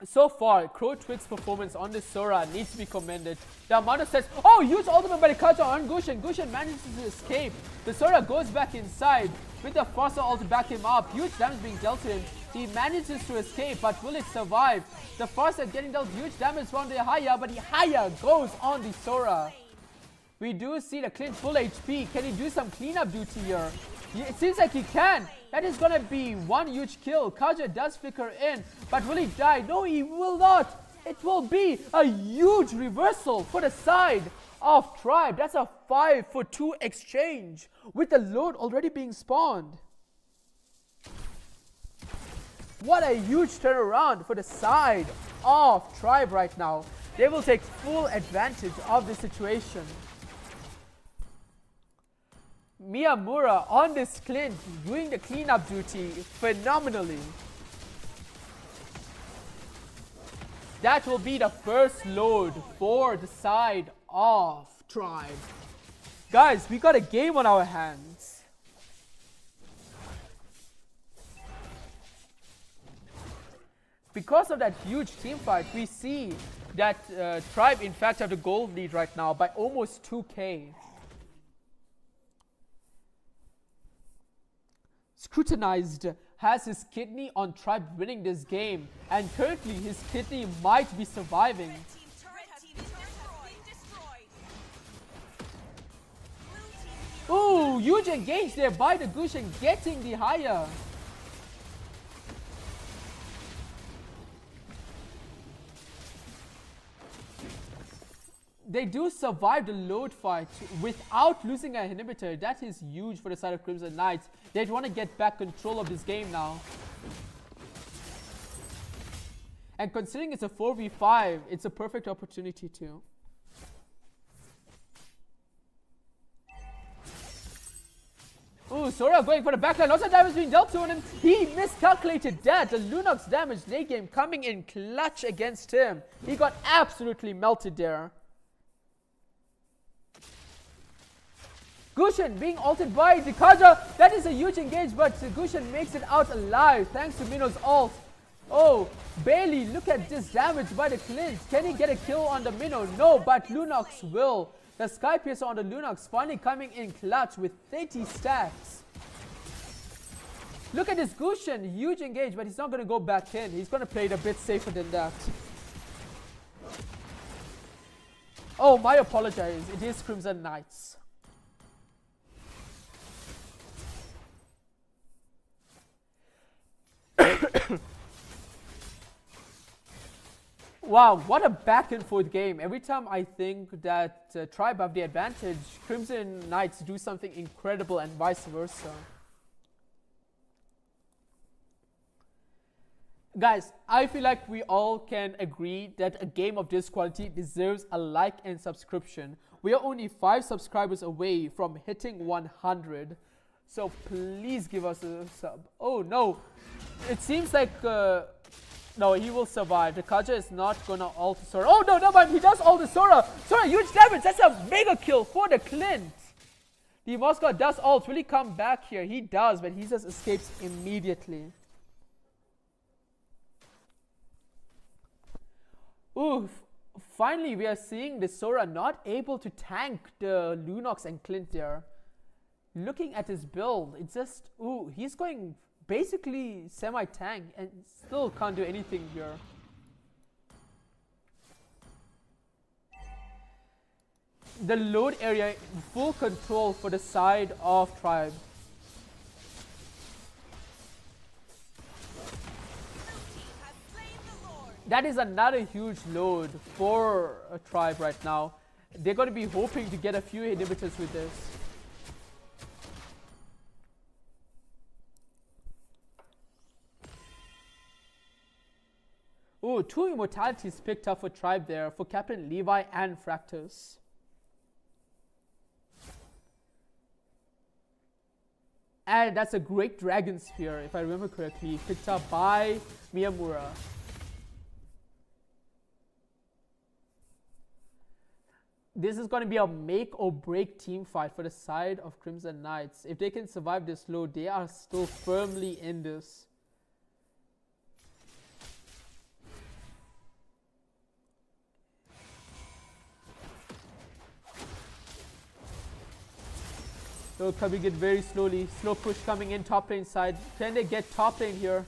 So far, Crow Twig's performance on this Sora needs to be commended. The amount of sets. Oh, huge ultimate by the Kaja on Gushin. Gushin manages to escape. The Sora goes back inside with the Fossa ult to back him up. Huge damage being dealt to him. He manages to escape, but will it survive? The Fossa getting dealt huge damage from the Haya, but the Haya goes on the Sora. We do see the Clint full HP. Can he do some cleanup duty here? It seems like he can. That is going to be one huge kill. Kaja does flicker in, but will he die? No, he will not. It will be a huge reversal for the side of Tribe. That's a 5-for-2 exchange with the load already being spawned. What a huge turnaround for the side of Tribe right now. They will take full advantage of the situation. Miyamura on this Clint doing the cleanup duty phenomenally. That will be the first load for the side of Tribe. Guys, we got a game on our hands. Because of that huge team fight, we see that Tribe in fact have the gold lead right now by almost 2k. Scrutinized has his kidney on Tribe winning this game, and currently his kidney might be surviving. Team turret has been destroyed. Ooh, huge engage there by the Gushin getting the higher. They do survive the load fight without losing an inhibitor. That is huge for the side of Crimson Knights. They want to get back control of this game now. And considering it's a 4v5, it's a perfect opportunity too. Ooh, Sora going for the backline. Lots of damage being dealt to him. He miscalculated that. The Lunox damage late game coming in clutch against him. He got absolutely melted there. Gushin being ulted by the Kaja. That is a huge engage, but Gushin makes it out alive thanks to Mino's ult. Oh, Bailey, look at this damage by the Clint. Can he get a kill on the Mino? No, but Lunox will. The Sky Piercer on the Lunox finally coming in clutch with 30 stacks. Look at this Gushin, huge engage, but he's not going to go back in. He's going to play it a bit safer than that. Oh, my apologies. It is Crimson Knights. Wow, what a back and forth game. Every time I think that Tribe have the advantage, Crimson Knights do something incredible and vice versa. Guys, I feel like we all can agree that a game of this quality deserves a like and subscription. We are only 5 subscribers away from hitting 100. So please give us a sub. Oh no, it seems like no, he will survive. The Kaja is not gonna ult Sora. Oh no, no, but he does ult the Sora. Sora, huge damage. That's a mega kill for the Clint. The Moscow does ult. Will he come back here? He does, but he just escapes immediately. Ooh, finally we are seeing the Sora not able to tank the Lunox and Clint there. Looking at his build, it's just, ooh, he's going basically semi-tank and still can't do anything here. The load area full control for the side of Tribe. That is another huge load for a Tribe right now. They're going to be hoping to get a few inhibitors with this. Ooh, 2 immortalities picked up for Tribe there, for Captain Levi and Fractus. And that's a great Dragon Spear, if I remember correctly, picked up by Miyamura. This is going to be a make or break team fight for the side of Crimson Knights. If they can survive this load, they are still firmly in this. So coming in very slowly, slow push coming in top lane side. Can they get top lane here?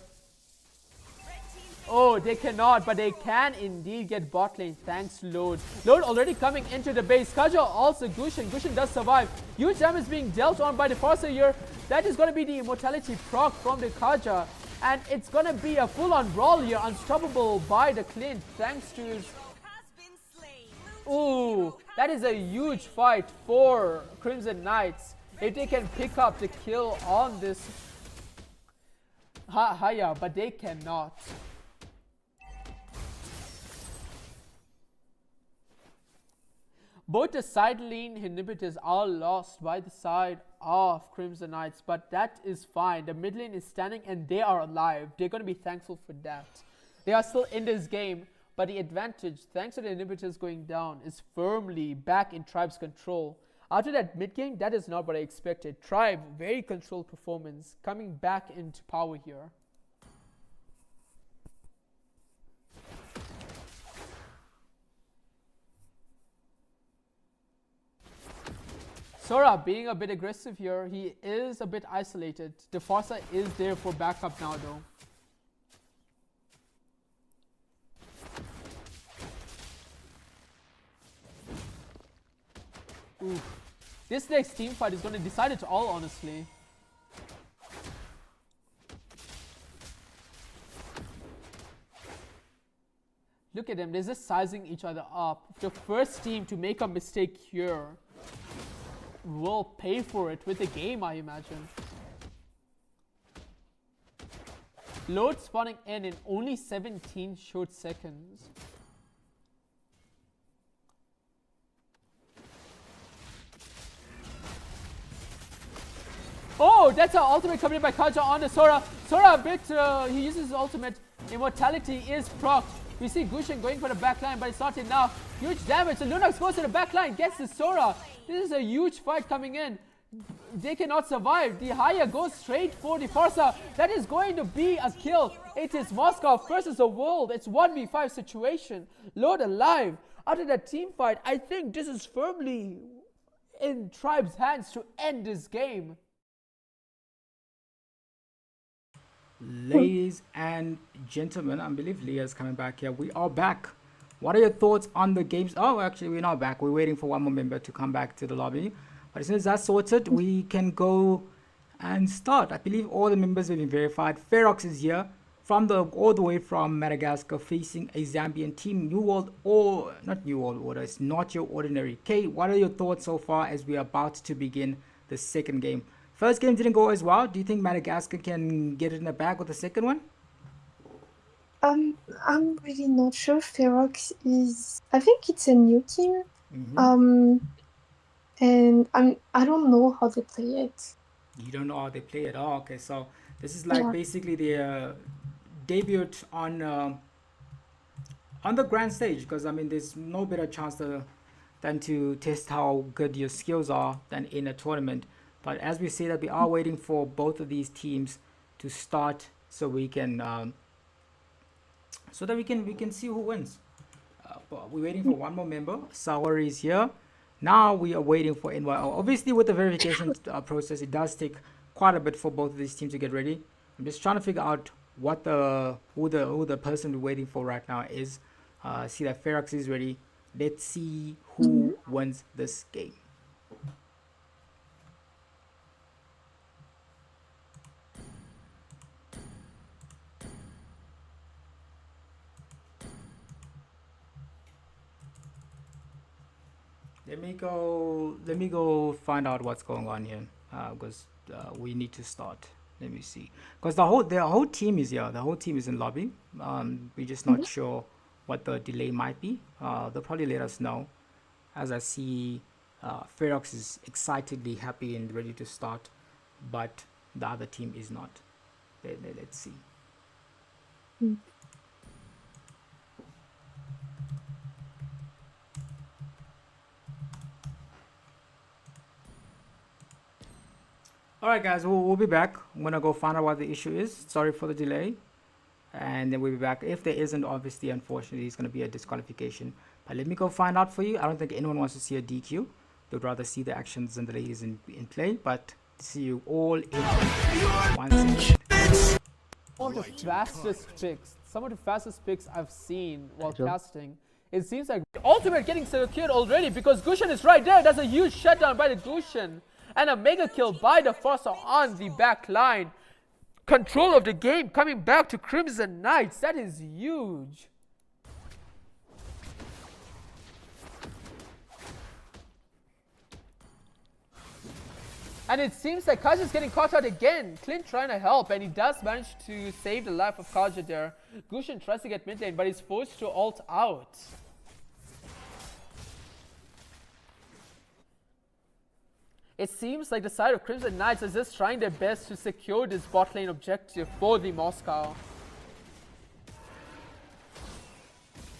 Oh, they cannot, but they can indeed get bot lane thanks to Load. Load already coming into the base. Kaja also Gushin. Gushin does survive. Huge damage being dealt on by the Forcer here. That is going to be the immortality proc from the Kaja. And it's going to be a full-on brawl here. Unstoppable by the Clint thanks to his... Ooh, that is a huge fight for Crimson Knights. If they can pick up the kill on this Haya, but they cannot. Both the side lane inhibitors are lost by the side of Crimson Knights, but that is fine. The mid lane is standing and they are alive. They're going to be thankful for that. They are still in this game, but the advantage, thanks to the inhibitors going down, is firmly back in Tribe's control. After that mid game, that is not what I expected. Tribe, very controlled performance, coming back into power here. Sora being a bit aggressive here. He is a bit isolated. The Forza is there for backup now though. Ooh. This next team fight is going to decide it all, honestly. Look at them, they're just sizing each other up. The first team to make a mistake here will pay for it with the game, I imagine. Load spawning in only 17 short seconds. Oh, that's an ultimate coming in by Kaja on the Sora. Sora a bit, he uses his ultimate. Immortality is procced. We see Gushin going for the backline, but it's not enough. Huge damage. So Lunox goes to the backline, gets the Sora. This is a huge fight coming in. They cannot survive. The Haya goes straight for the Forza. That is going to be a kill. It is Moscow versus the world. It's 1v5 situation. Load alive. After that team fight, I think this is firmly in Tribe's hands to end this game. Ladies and gentlemen, I believe Leah's coming back here. We are back. What are your thoughts on the games? Oh, actually, we're not back. We're waiting for one more member to come back to the lobby. But as soon as that's sorted, we can go and start. I believe all the members have been verified. FEROX is here from all the way from Madagascar, facing a Zambian team. New World, or not New World Order. It's not your ordinary. Kay, what are your thoughts so far as we are about to begin the second game? First game didn't go as well. Do you think Madagascar can get it in the bag with the second one? I'm really not sure. FEROX is, I think it's a new team. And I don't know how they play it. You don't know how they play it. Oh, okay. So this is like basically their debut on the grand stage, because I mean there's no better chance than to test how good your skills are than in a tournament. But as we say that, we are waiting for both of these teams to start so we can so that we can see who wins. but we're waiting for one more member. Sour is here. Now we are waiting for NYO. Obviously, with the verification process, it does take quite a bit for both of these teams to get ready. I'm just trying to figure out what who the person we're waiting for right now is. See that FEROX is ready. Let's see who wins this game. Let me go find out what's going on here, because we need to start. Let me see, because the whole team is here. The whole team is in lobby. We're just not sure what the delay might be. They'll probably let us know. As I see, FEROX is excitedly happy and ready to start, but the other team is not. Let's see. Alright guys, we'll be back. I'm gonna go find out what the issue is. Sorry for the delay. And then we'll be back. If there isn't, obviously, unfortunately, it's gonna be a disqualification. But let me go find out for you. I don't think anyone wants to see a DQ. They'd rather see the actions and the ladies in play. But see you all in 1 second. Some of the fastest picks. Some of the fastest picks I've seen while casting. It seems like ultimate getting secured already because Gushan is right there. That's a huge shutdown by the Gushan. And a mega kill by the Foster on the back line. Control of the game coming back to Crimson Knights. That is huge. And it seems like Kaja is getting caught out again. Clint trying to help, and he does manage to save the life of Kaja there. Gushan tries to get mid lane, but he's forced to ult out. It seems like the side of Crimson Knights is just trying their best to secure this bot lane objective for the Moscow.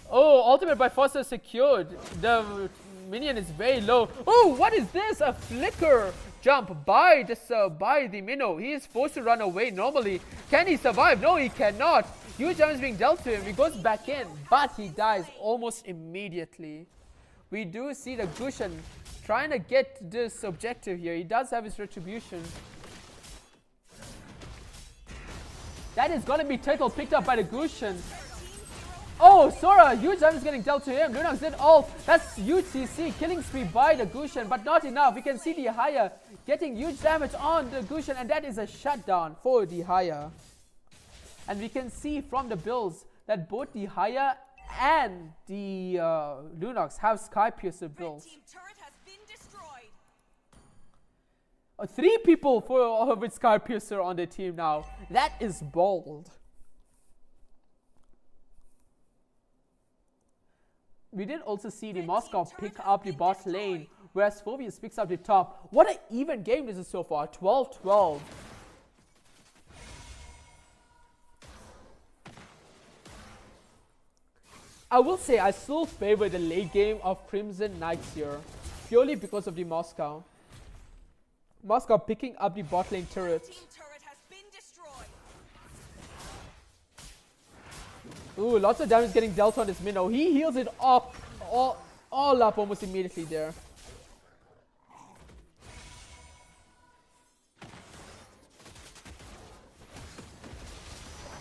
Oh, ultimate by Foster secured. The minion is very low. Oh, what is this? A flicker jump by the Minnow. He is forced to run away normally. Can he survive? No, he cannot. Huge damage being dealt to him. He goes back in, but he dies almost immediately. We do see the Gushan trying to get this objective here. He does have his retribution. That is going to be turtle picked up by the Gushan. Oh, Sora, huge damage getting dealt to him. Lunox did all. That's huge CC. Killing spree by the Gushan, but not enough. We can see the Haya getting huge damage on the Gushan, and that is a shutdown for the Haya. And we can see from the builds that both the Haya and the Lunox have Skypiercer builds. 3 people with Skypiercer on the team now. That is bold. We did also see the Moscow pick up the bot lane, whereas Phobius picks up the top. What an even game this is so far. 12-12. I will say I still favor the late game of Crimson Knights here, purely because of the Moscow. Moscow picking up the bot lane turret. Ooh, lots of damage getting dealt on this Minnow. He heals it up, all up almost immediately there.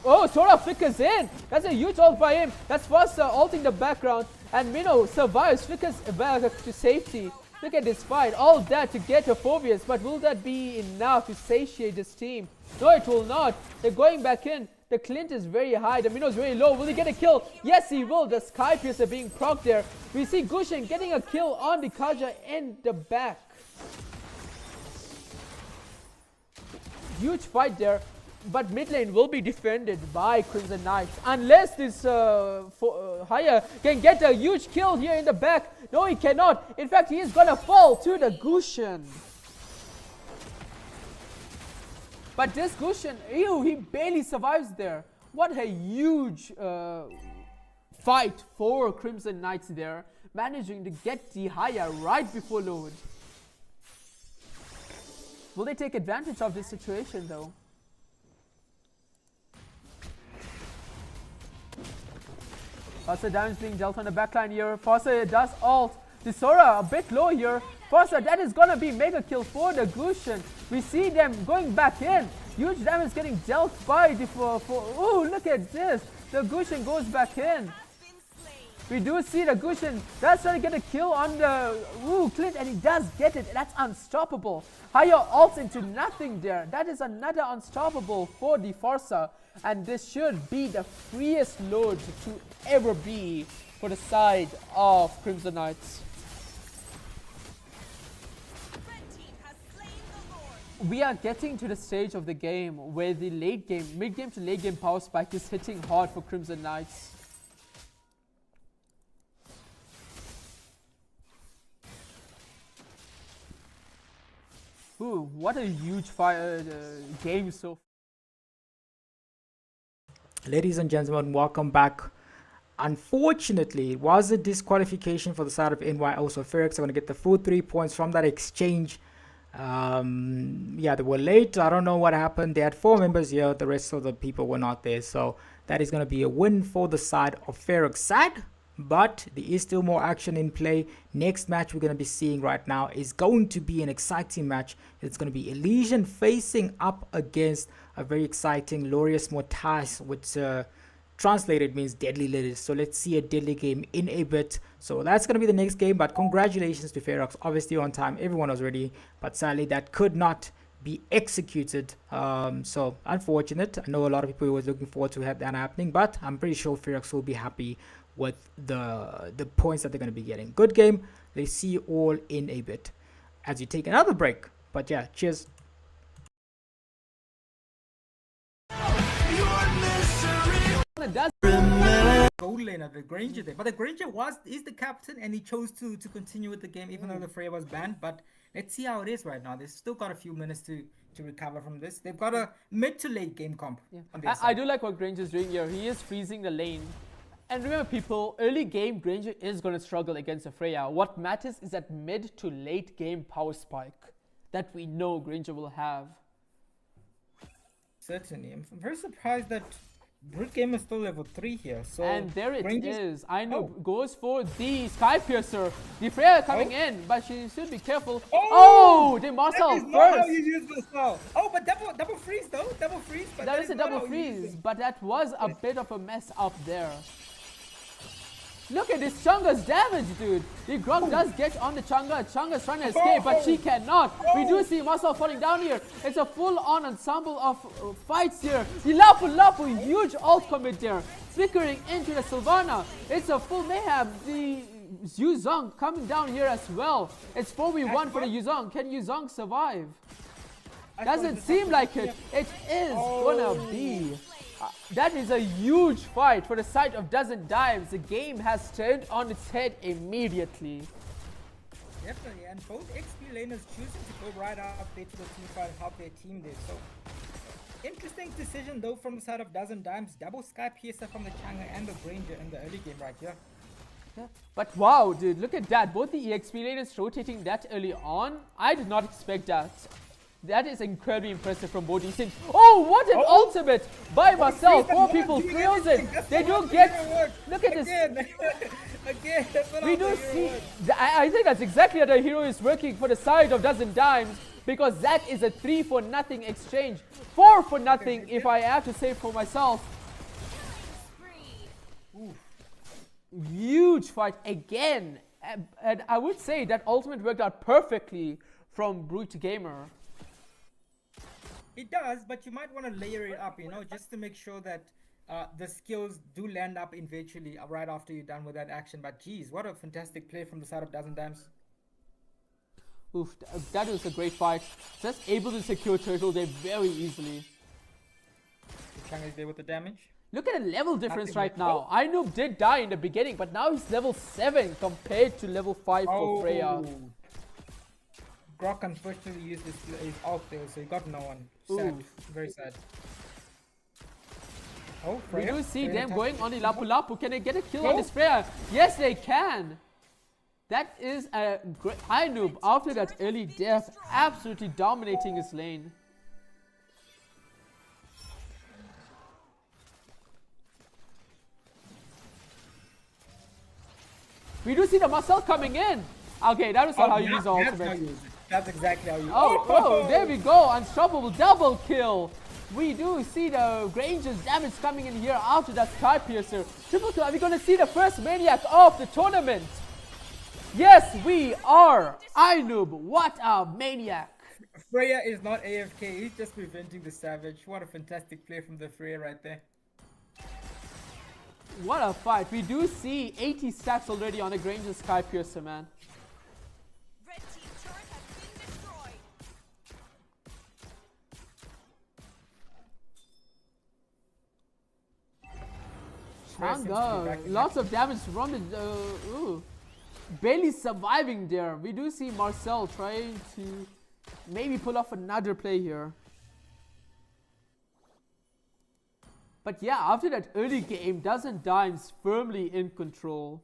Oh, Sora flickers in. That's a huge ult by him. That's first ulting the background. And Minnow survives, flickers back to safety. Look at this fight. All that to get to Phobius. But will that be enough to satiate this team? No, it will not. They're going back in. The Clint is very high. The Minnow is very low. Will he get a kill? Yes, he will. The Skypiercer being procced there. We see Gushan getting a kill on the Kaja in the back. Huge fight there. But mid lane will be defended by Crimson Knights. Unless this Haya can get a huge kill here in the back. No, he cannot. In fact, he is going to fall to the Gushan. But this Gushan, ew, he barely survives there. What a huge fight for Crimson Knights there. Managing to get the Haya right before load. Will they take advantage of this situation though? Foster damage being dealt on the backline here. Foster does ult. The Sora a bit low here. Foster, that is gonna be mega kill for the Gusion. We see them going back in. Huge damage getting dealt by the oh, look at this. The Gusion goes back in. We do see the Gusion does try to get a kill on the Clint, and he does get it. That's unstoppable. Higher ults into nothing there. That is another unstoppable for the Forza. And this should be the freest load to ever be for the side of Crimson Knights. We are getting to the stage of the game where the late game, mid game to late game power spike is hitting hard for Crimson Knights. Ooh, what a huge game so far. Ladies and gentlemen, welcome back. Unfortunately, it was a disqualification for the side of NYO. So FEROX are going to get the full 3 points from that exchange. Yeah, they were late. I don't know what happened. They had 4 members here. The rest of the people were not there. So that is going to be a win for the side of FEROX. Sad, but there is still more action in play. Next match we're going to be seeing right now is going to be an exciting match. It's going to be Elysian facing up against a very exciting Lírios mortais, which translated means deadly Lírios. So let's see a deadly game in a bit. So that's going to be the next game, but congratulations to FEROX. Obviously on time, everyone was ready, but sadly that could not be executed. So unfortunate. I know a lot of people were looking forward to have that happening, but I'm pretty sure FEROX will be happy with the points that they're going to be getting. Good game. Let's see you all in a bit as you take another break. But yeah, cheers. Gold laner, the Granger there, but the Granger is the captain, and he chose to continue with the game even though the Freya was banned. But let's see how it is right now. They've still got a few minutes to recover from this. They've got a mid to late game comp. Yeah. I do like what Granger's doing here. He is freezing the lane. And remember people, early game Granger is going to struggle against a Freya. What matters is that mid to late game power spike that we know Granger will have. Certainly. I'm very surprised that Brute Game is still level 3 here. So and there it Granger's is. I know goes for the Sky Piercer. The Freya coming in, but she should be careful. Oh, the Marcel first. Not how you use the spell. Oh, but double freeze though. Double freeze. But that is a double freeze, but that was a bit of a mess up there. Look at this Chunga's damage, dude. The Grog does get on the Chunga. Chunga's trying to escape, but she cannot. We do see Marcel falling down here. It's a full-on ensemble of fights here. The Lapu, huge ult commit there. Flickering into the Sylvana. It's a full mayhem. The Yuzong coming down here as well. It's 4v1 for the Yuzong. Can Yuzong survive? Doesn't seem like it. It is gonna be. That is a huge fight for the side of Dozen Dimes. The game has turned on its head immediately. Definitely, and both XP laners choosing to go right up there to the team fight and help their team there. So, interesting decision though from the side of Dozen Dimes. Double Sky Piercer from the Changa and the Granger in the early game right here. Yeah. But wow, dude, look at that. Both the EXP laners rotating that early on. I did not expect that. That is incredibly impressive from both these teams. Oh, what an ultimate by Marcel. 4 people fails it. They do get. Look at this. Again, we do see. I think that's exactly how the hero is working for the side of Dozen Dimes, because that is a 3 for nothing exchange. 4 for nothing, if I have to say for myself. Huge fight again. And I would say that ultimate worked out perfectly from Brute Gamer. It does, but you might want to layer it up, you know, just to make sure that the skills do land up eventually right after you're done with that action. But geez, what a fantastic play from the side of Dozen Dimes. Oof, that was a great fight. Just able to secure Turtle there very easily. Chang is there with the damage. Look at the level difference right now. INoob did die in the beginning, but now he's level 7 compared to level 5 for Freya. Grok unfortunately used his ult there, so he got no one. Sad. Very sad. Oh, Freya. We do see them going on the Lapu. Can they get a kill on this Freya? Yes, they can. That is a great INoob after that early death, absolutely dominating his lane. We do see the Marcel coming in. Okay, that was not how you use the ultimate. That's exactly how you use it. Oh, there we go. Unstoppable double kill. We do see the Granger's damage coming in here after that Sky Piercer. Triple kill. Are we going to see the first Maniac of the tournament? Yes, we are. iNoob, what a Maniac. Freya is not AFK. He's just preventing the Savage. What a fantastic play from the Freya right there. What a fight. We do see 80 stacks already on the Granger's Sky Piercer, man. Red team turret has been destroyed. Changa, lots of damage from the barely surviving there. We do see Marcel trying to maybe pull off another play here. But yeah, after that early game, Dozen Dimes firmly in control.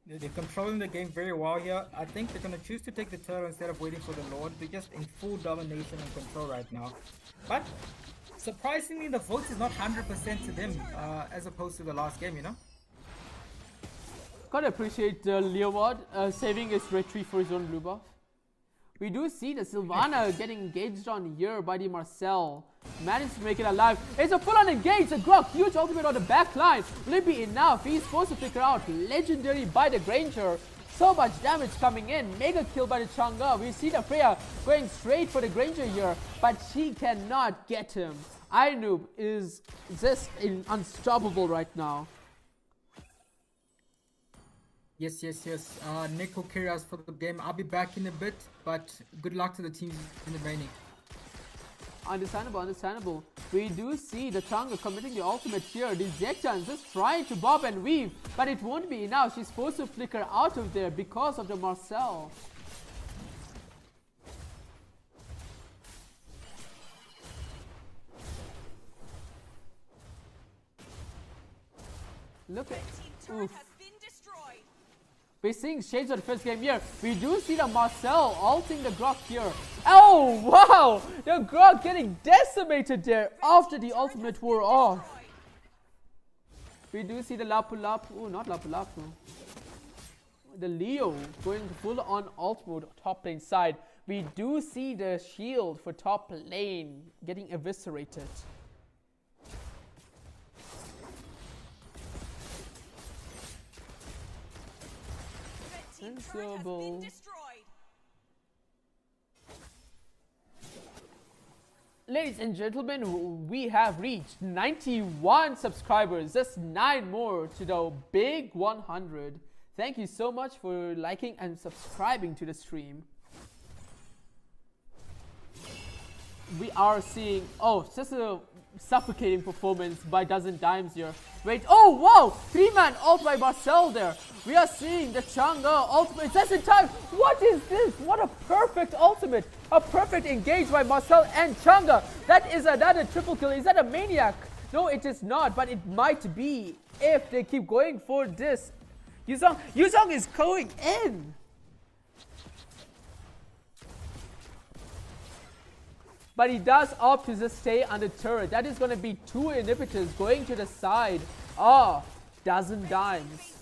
They're controlling the game very well here. I think they're going to choose to take the turtle instead of waiting for the Lord. They're just in full domination and control right now. But surprisingly, the vote is not 100% to them as opposed to the last game, you know? Gotta appreciate Leoward saving his retreat for his own blue buff. We do see the Sylvana getting engaged on here by the Marcel. Managed to make it alive. It's a full-on engage. The Grok, huge ultimate on the back line. Will it be enough? He's supposed to figure out. Legendary by the Granger. So much damage coming in. Mega kill by the Chang'e. We see the Freya going straight for the Granger here. But she cannot get him. iNoob is just unstoppable right now. Yes. Nico Kyrgios for the game. I'll be back in a bit, but good luck to the teams in the remaining. Understandable. We do see the Chang'e committing the ultimate here. The Zektan just trying to bob and weave, but it won't be enough. She's supposed to flicker out of there because of the Marcel. Look at oof. We're seeing shades of the first game here. We do see the Marcel ulting the Grok here. Oh, wow! The Grok getting decimated there after the ultimate wore off. We do see the Lapu Lapu. Oh, not Lapu Lapu. The Leo going full on ult mode top lane side. We do see the shield for top lane getting eviscerated. Sensible. Ladies and gentlemen, we have reached 91 subscribers. Just 9 more to the big 100. Thank you so much for liking and subscribing to the stream. We are seeing, oh, just a suffocating performance by Dozen Dimes here. Wait, oh wow, 3-man ult by Marcel there. We are seeing the Chang'e ultimate just in time. What is this? What a perfect ultimate. A perfect engage by Marcel and Chang'e. That is another triple kill. Is that a Maniac? No, it is not, but it might be if they keep going for this. Yuzong is going in. But he does opt to just stay on the turret. That is going to be 2 inhibitors going to the side. Ah, Dozen Dimes.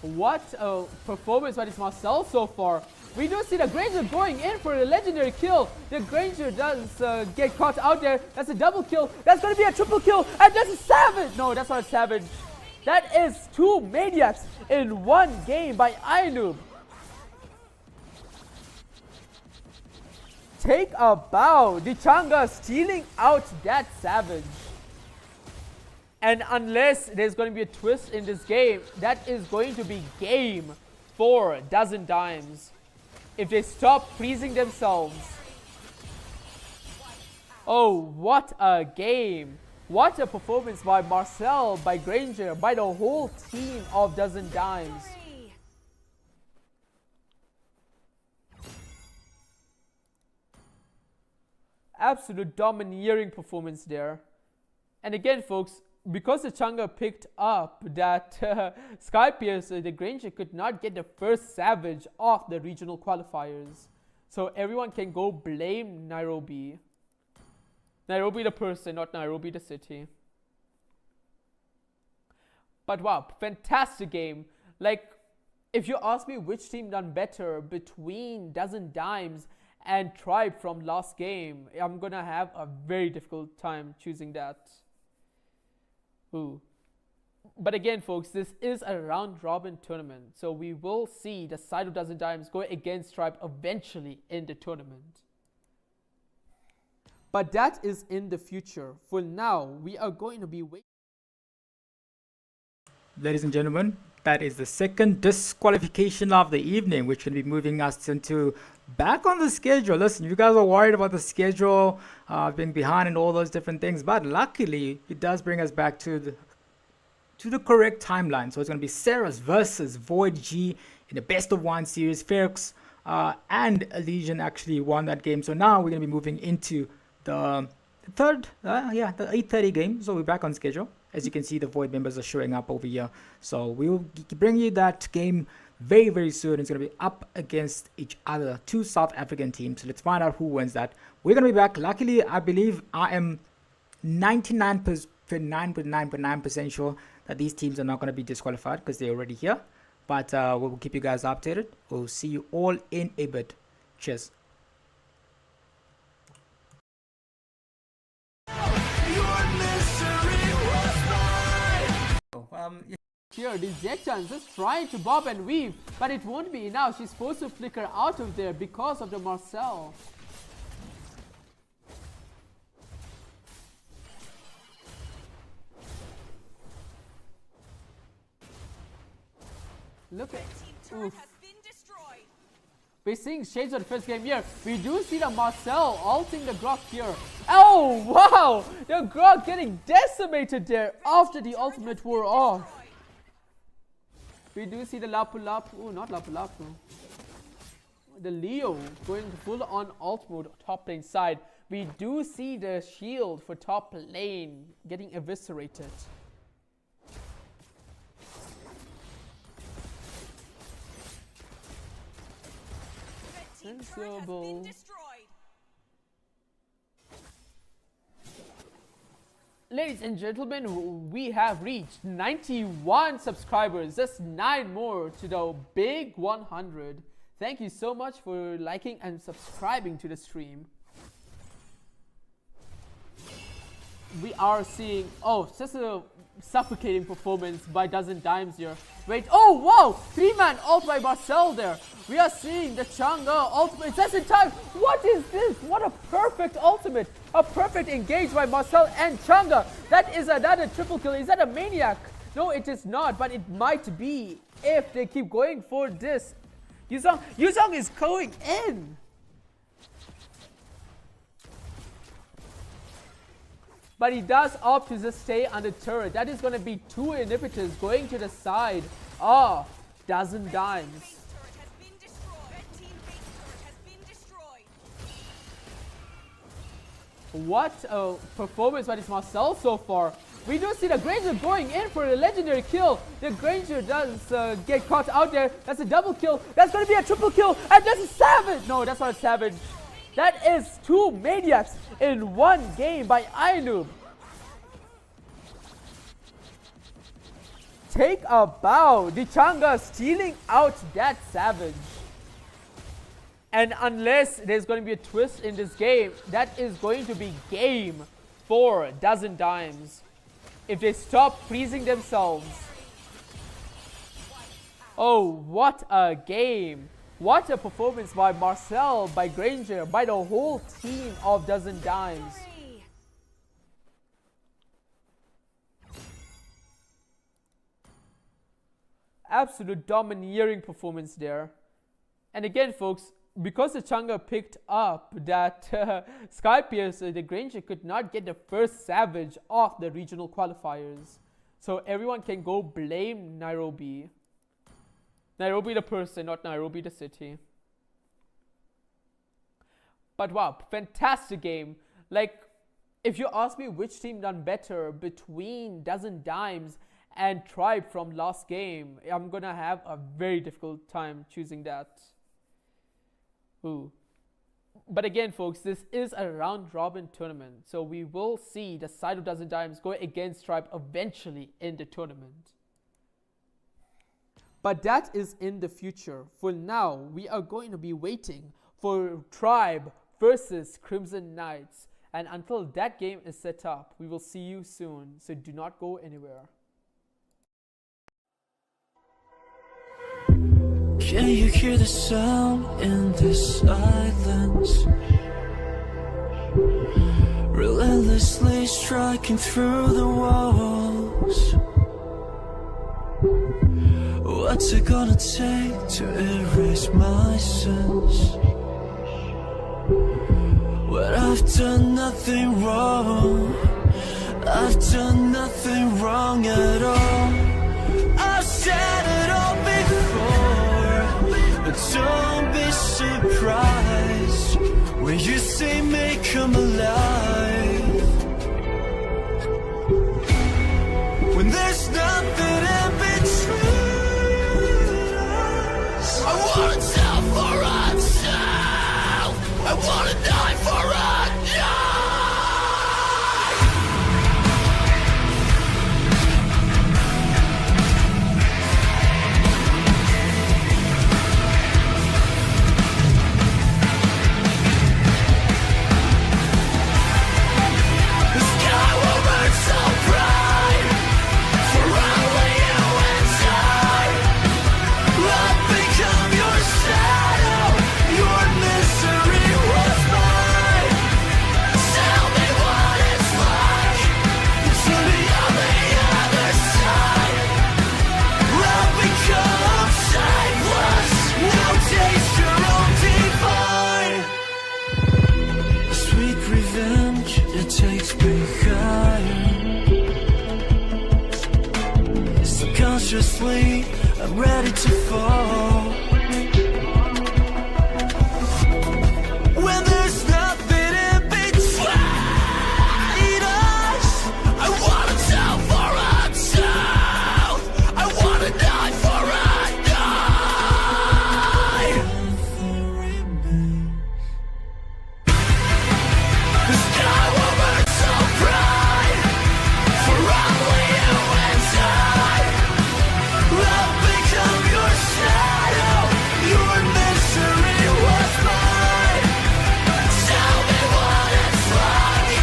What a performance by this Marcel so far. We do see the Granger going in for a legendary kill. The Granger does get caught out there. That's a double kill. That's going to be a triple kill. And that's a Savage. No, that's not a Savage. That is 2 Maniacs in 1 game by iNoob. Take a bow. The Chang'e stealing out that Savage. And unless there's going to be a twist in this game, that is going to be game for Dozen Dimes. If they stop freezing themselves. Oh, what a game. What a performance by Marcel, by Granger, by the whole team of Dozen Dimes. Absolute domineering performance there. And again, folks, because the Chang'e picked up that Sky Piercer, the Granger could not get the first Savage off the regional qualifiers. So everyone can go blame Nairobi. Nairobi the person, not Nairobi the city. But wow, fantastic game. Like, if you ask me which team done better between Dozen Dimes and Tribe from last game, I'm gonna have a very difficult time choosing that. Ooh. But again, folks, this is a round robin tournament, so we will see the side of Dozen Dimes go against Tribe eventually in the tournament. But that is in the future. For now, we are going to be waiting. Ladies and gentlemen, that is the second disqualification of the evening, which will be moving us into back on the schedule. Listen, you guys are worried about the schedule being behind and all those different things, but luckily it does bring us back to the correct timeline. So it's going to be SERAPHS versus Void G in the best of one series. FEROX and Elysian actually won that game. So now we're going to be moving into the third, the 8:30 game. So we're back on schedule. As you can see, the Void members are showing up over here. So we will bring you that game very, very soon. It's going to be up against each other, two South African teams. So let's find out who wins that. We're going to be back. Luckily, I believe I am 99.9% sure that these teams are not going to be disqualified because they're already here. But we'll keep you guys updated. We'll see you all in a bit. Cheers. Here, the Zetan just trying to bob and weave, but it won't be enough. She's supposed to flicker out of there because of the Marcel. Look at oof. We're seeing shades of the first game here. We do see the Marcel ulting the Grok here. Oh, wow! The Grok getting decimated there after the ultimate wore off. We do see the Lapu Lapu. Oh, not Lapu Lapu. The Leo going full on ult mode top lane side. We do see the shield for top lane getting eviscerated. Sensible. Ladies and gentlemen, we have reached 91 subscribers, just 9 more to the big 100. Thank you so much for liking and subscribing to the stream. We are seeing, oh, just a suffocating performance by Dozen Dimes here. Wait, oh wow, 3-man ult by Marcel there. We are seeing the Chang'e ultimate just in time. What is this? What a perfect ultimate. A perfect engage by Marcel and Chang'e. That is another triple kill. Is that a maniac? No, it is not, but it might be if they keep going for this. Yuzong is going in. But he does opt to just stay on the turret. That is going to be 2 inhibitors going to the side. Ah, Dozen Dimes. What a performance by this Marcel so far. We do see the Granger going in for a legendary kill. The Granger does get caught out there. That's a double kill. That's going to be a triple kill. And that's a savage. No, that's not a savage. That is 2 maniacs in 1 game by INVITATIONAL. Take a bow. The Chang'e stealing out that savage. And unless there's going to be a twist in this game, that is going to be game for Dozen Dimes. If they stop freezing themselves. Oh, what a game. What a performance by Marcel, by Granger, by the whole team of Dozen Dimes. Absolute domineering performance there. And again, folks, because the Chang'e picked up that Skypiercer, the Granger could not get the first savage of the regional qualifiers. So everyone can go blame Nairobi. Nairobi the person, not Nairobi the city. But wow, fantastic game. Like, if you ask me which team done better between Dozen Dimes and Tribe from last game, I'm gonna have a very difficult time choosing that. Ooh. But again, folks, this is a round-robin tournament, so we will see the side who doesn't dimes go against Tribe eventually in the tournament. But that is in the future. For now, we are going to be waiting for Tribe versus Crimson Knights. And until that game is set up, we will see you soon. So do not go anywhere. Can you hear the sound in the silence? Relentlessly striking through the walls. What's it gonna take to erase my sins? When I've done nothing wrong, I've done nothing wrong at all. I've said it all before, but don't be surprised when you see me come alive. When there's nothing in between us, I wanna tell for myself, I wanna die for a subconsciously, I'm ready to fall. When there's nothing in between us, I wanna tell for myself, I wanna die for a die. Nothing remains. The sky will burn so bright for only you and I. I've become your shadow, your misery was mine. Tell me what it's like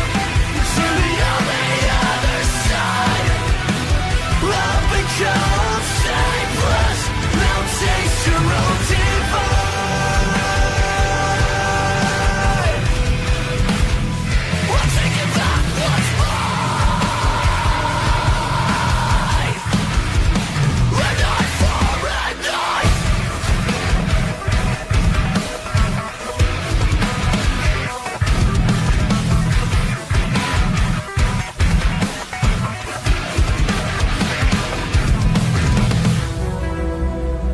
to be on the other side. I've become shapeless, now taste your own divine. We're taking back what's mine. Red eye for red eye.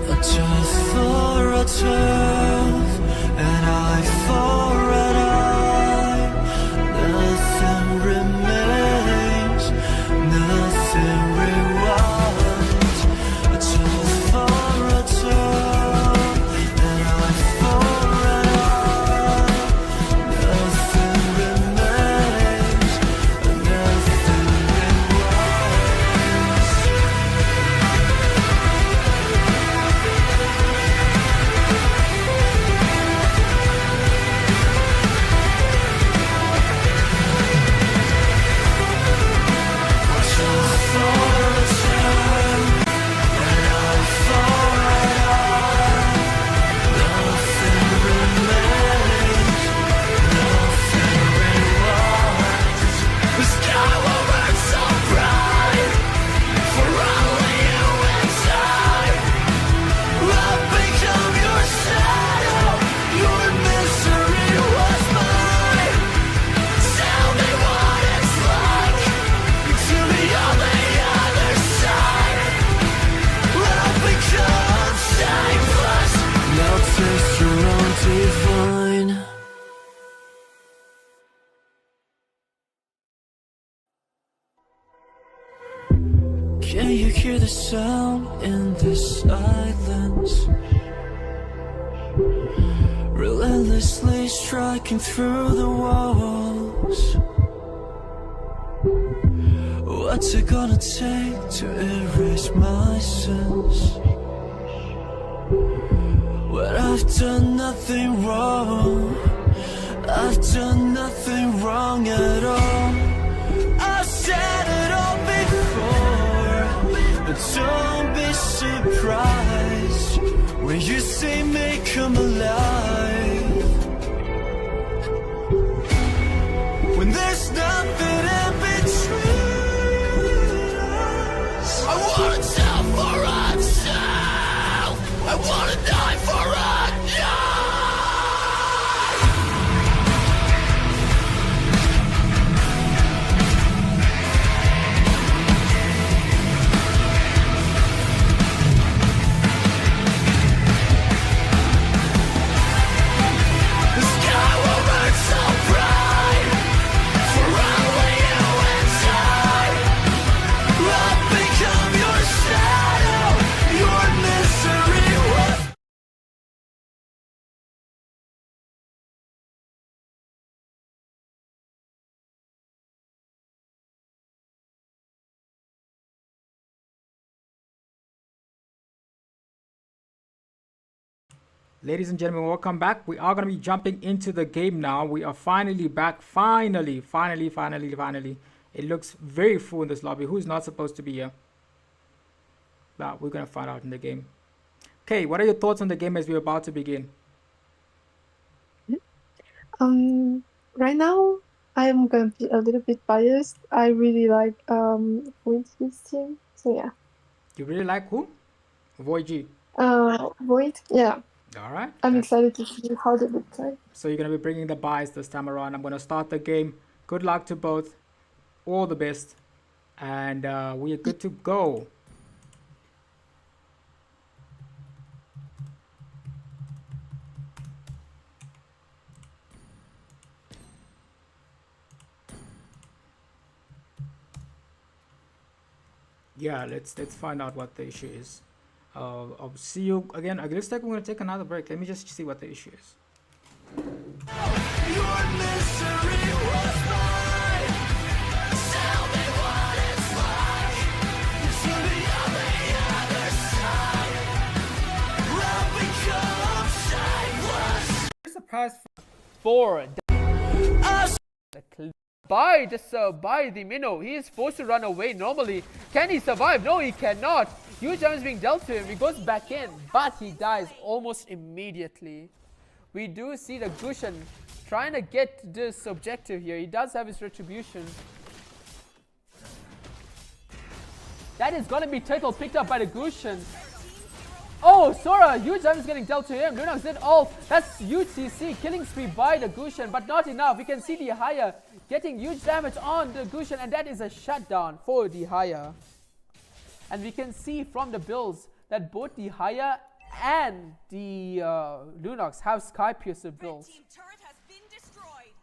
A tooth for a tooth, an eye for an eye. Nothing remains, nothing rewinds. A tooth for a tooth, an eye for an eye. Nothing remains, nothing rewinds. Taste your own divine. Can you hear the sound in the silence? relentlessly striking through the walls. What's it gonna take to erase my sins? When I've done nothing wrong, I've done nothing wrong at all. I've said it all before, but don't be surprised when you see me come alive. When there's nothing in between us, I wanna tell for a tell, I wanna die for a die. Ladies and gentlemen, welcome back. We are going to be jumping into the game now. We are finally back. Finally. It looks very full in this lobby. Who's not supposed to be here? But we're going to find out in the game. Okay, what are your thoughts on the game as we're about to begin? Right now, I'm gonna be a little bit biased. I really like Void's team. So yeah. You really like who? Void G. Void, yeah. All right. I'm excited to see how they would play. So you're going to be bringing the buys this time around. I'm going to start the game. Good luck to both. All the best. And we are good to go. Yeah, let's find out what the issue is. I'll see you again. It looks like we're going to take another break. Let me just see what the issue is. Your misery was mine. Tell me what it's like to be on the other side. I'll become shameless. Surprise for by the minnow. He is forced to run away normally. Can he survive? No, he cannot. Huge damage being dealt to him. He goes back in, but he dies almost immediately. We do see the Gushan trying to get this objective here. He does have his retribution. That is going to be turtle picked up by the Gushan. Oh, Sora, huge damage getting dealt to him. Lunox did all. That's huge CC, killing spree by the Gushan, but not enough. We can see the Haya getting huge damage on the Gushan, and that is a shutdown for the Haya. And we can see from the builds that both the Haya and the Lunox have Sky Piercer builds. Team turret has been destroyed.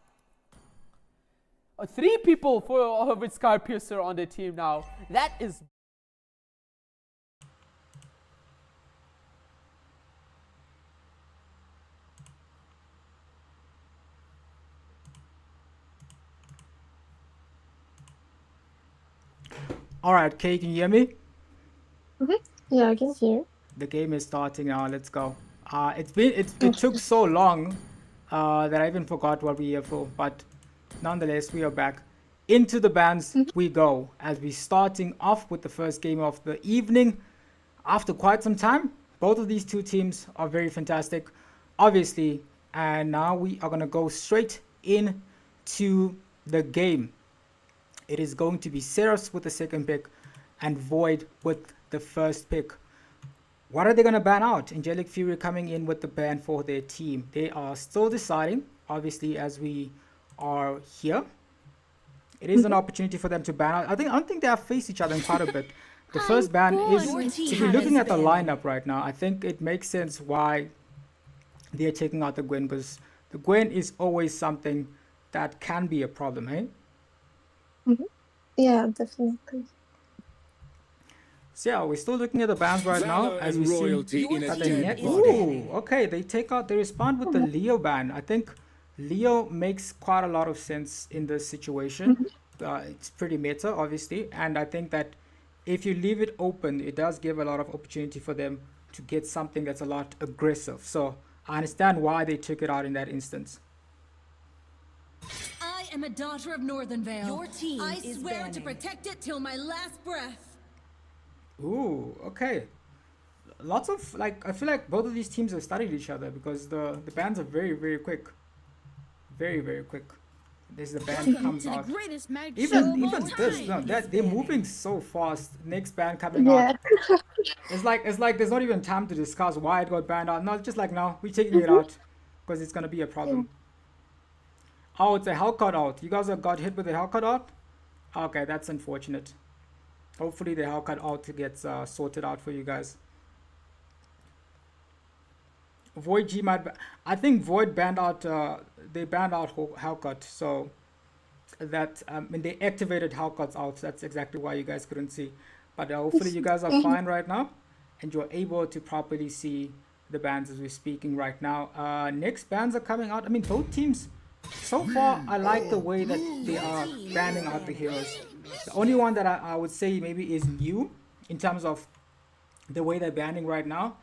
3 people for with Sky Piercer on the team now. That is. All right, Kay, can you hear me? Yeah, I can hear. The game is starting now. Let's go. It took so long that I even forgot what we're here for. But nonetheless, we are back. Into the bans we go as we're starting off with the first game of the evening. After quite some time, both of these two teams are very fantastic, obviously. And now we are going to go straight into the game. It is going to be SERAPHS with the second pick and Void with the first pick. What are they going to ban out? Angelic Fury coming in with the ban for their team. They are still deciding, obviously, as we are here. It is an opportunity for them to ban out. I don't think they have faced each other in quite a bit. The first ban is, if you're looking at the lineup right now, I think it makes sense why they're taking out the Gwen, because the Gwen is always something that can be a problem, eh? Yeah, definitely. So yeah, we're still looking at the bans right now Valor as and we royalty see in a that they dead next. body. Ooh, okay, they respond with the Leo ban. I think Leo makes quite a lot of sense in this situation. It's pretty meta, obviously, and I think that if you leave it open, it does give a lot of opportunity for them to get something that's a lot aggressive. So I understand why they took it out in that instance. I am a daughter of Northern Vale. Your team I is swear to banning. protect it till my last breath. Ooh, okay. Lots of like I feel like both of these teams have studied each other because the bans are very quick. Very quick. There's the ban comes out. greatest magic Even this, no, that they're moving so fast. Next ban coming out. Yeah. It's like there's not even time to discuss why it got banned out. No, it's just like no, we're taking it out because it's gonna be a problem. Oh, it's a Hellcat out. You guys have got hit with a Hellcat out? Okay, that's unfortunate. Hopefully the Hellcat out gets sorted out for you guys. Void G might. I think Void banned out. They banned out Hellcat, so that and they activated Hellcat's out. So that's exactly why you guys couldn't see. But hopefully you guys are fine right now, and you're able to properly see the bans as we're speaking right now. Next bans are coming out. I mean, both teams. So far, I like the way that they are banning out the heroes. The only one that I would say maybe is new in terms of the way they're banning right now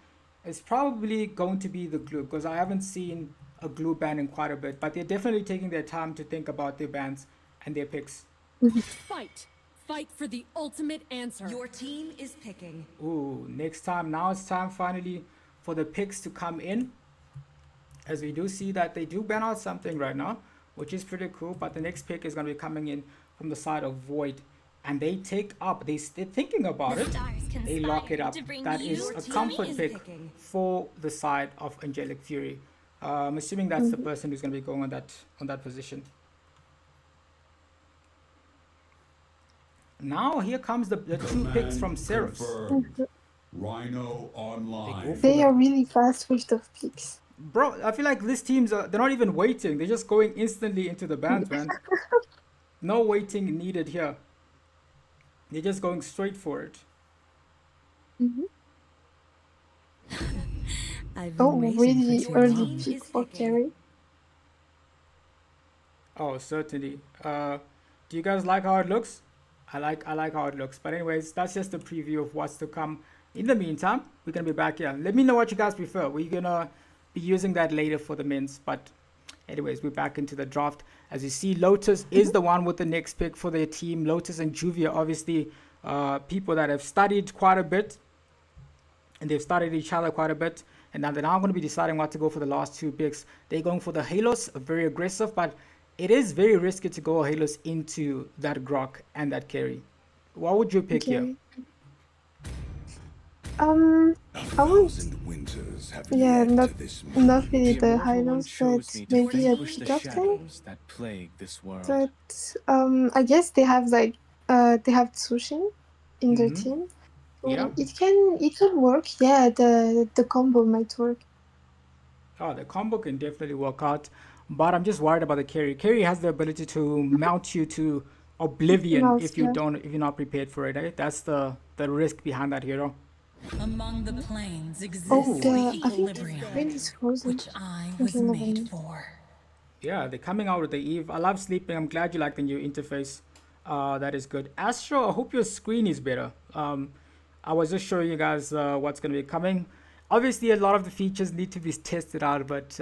is probably going to be the glue, because I haven't seen a glue ban in quite a bit, but they're definitely taking their time to think about their bans and their picks. Fight. Fight for the ultimate answer. Your team is picking. Ooh, next time. Now it's time finally for the picks to come in, as we do see that they do ban out something right now, which is pretty cool, but the next pick is going to be coming in from the side of Void, and they take up, they're thinking about it, they lock it up. That is a comfort pick for the side of Angelic Fury. I'm assuming that's the person who's going to be going on that position. Now here comes the two picks from SERAPHS. Rhino online. They go for They the- are really fast with the picks. Bro, I feel like these teams they're not even waiting. They're just going instantly into the bans, man. No waiting needed here. They're just going straight for it. I've Oh, really early pick for carry. Oh, certainly. Do you guys like how it looks? I like how it looks. But anyways, that's just a preview of what's to come. In the meantime, we're gonna be back here. Let me know what you guys prefer. We're gonna be using that later for the men's. But anyways, we're back into the draft. As you see, Lotus is the one with the next pick for their team. Lotus and Juvia, obviously, people that have studied quite a bit, and they've studied each other quite a bit. And now they're now going to be deciding what to go for the last two picks. They're going for the Halos, very aggressive, but it is very risky to go Halos into that Grok and that carry. What would you pick here? I would, Winters have yeah, led not to this not really the Immortal One highlights, chose but me to maybe a vanquish the pick of them. shadows that plague this world. But I guess they have like they have Tsushin in their team. So Yeah. it can work. Yeah, the combo might work. Oh, the combo can definitely work out, but I'm just worried about the carry. Carry has the ability to mount you to oblivion Mouse, if you yeah. don't, if you're not prepared for it. Eh? That's the risk behind that hero. Among the planes exists Oh, the the I think the equilibrium, screen is frozen. which I Okay, was never made mind. for. Yeah, they're coming out with the Eve. I love sleeping. I'm glad you like the new interface. That is good. Astro, I hope your screen is better. I was just showing you guys what's going to be coming. Obviously, a lot of the features need to be tested out, but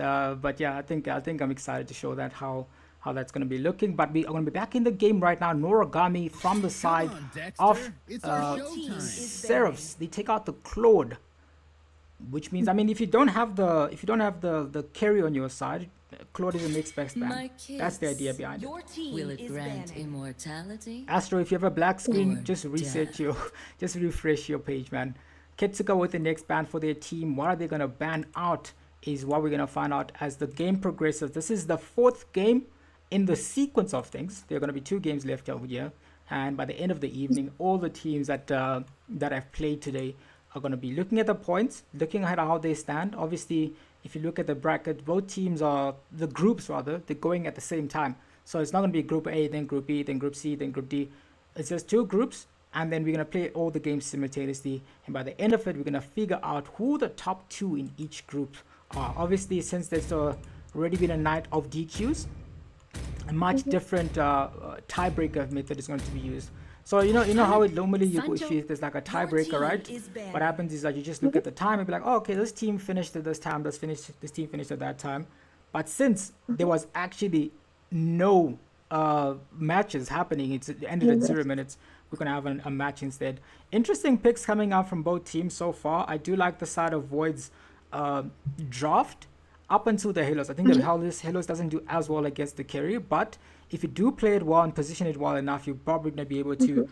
yeah, I think I'm excited to show that how that's going to be looking. But we are going to be back in the game right now. Noragami from the side of SERAPHS. They take out the Claude, which means, I mean, if you don't have the carry on your side, Claude is a mixed best ban. My That's the kiss. idea behind it. Your team Will it is grant banning. immortality? Astro, if you have a black screen, Or just reset death. your, just refresh your page, man. Ketsuka with the next ban for their team. What are they gonna ban out is what we're gonna find out as the game progresses. This is the fourth game in the sequence of things. There are gonna be 2 games left over here, and by the end of the evening, all the teams that have played today are gonna be looking at the points, looking at how they stand. Obviously, if you look at the bracket, both teams are, the groups rather, they're going at the same time. So it's not going to be Group A, then Group B, then Group C, then Group D. It's just 2 groups, and then we're going to play all the games simultaneously, and by the end of it we're going to figure out who the top 2 in each group are. Obviously, since there's already been a night of DQs, a much different tiebreaker method is going to be used. So you know how it normally if there's like a tiebreaker, right? What happens is that you just look at the time and be like, oh, okay, this team finished at this time, this team finished at that time. But since there was actually no matches happening, it ended at 0 minutes, we're gonna have a match instead. Interesting picks coming out from both teams so far. I do like the side of Void's draft up until the Halos. I think the Halos doesn't do as well against the carry, but if you do play it well and position it well enough, you're probably going to be able to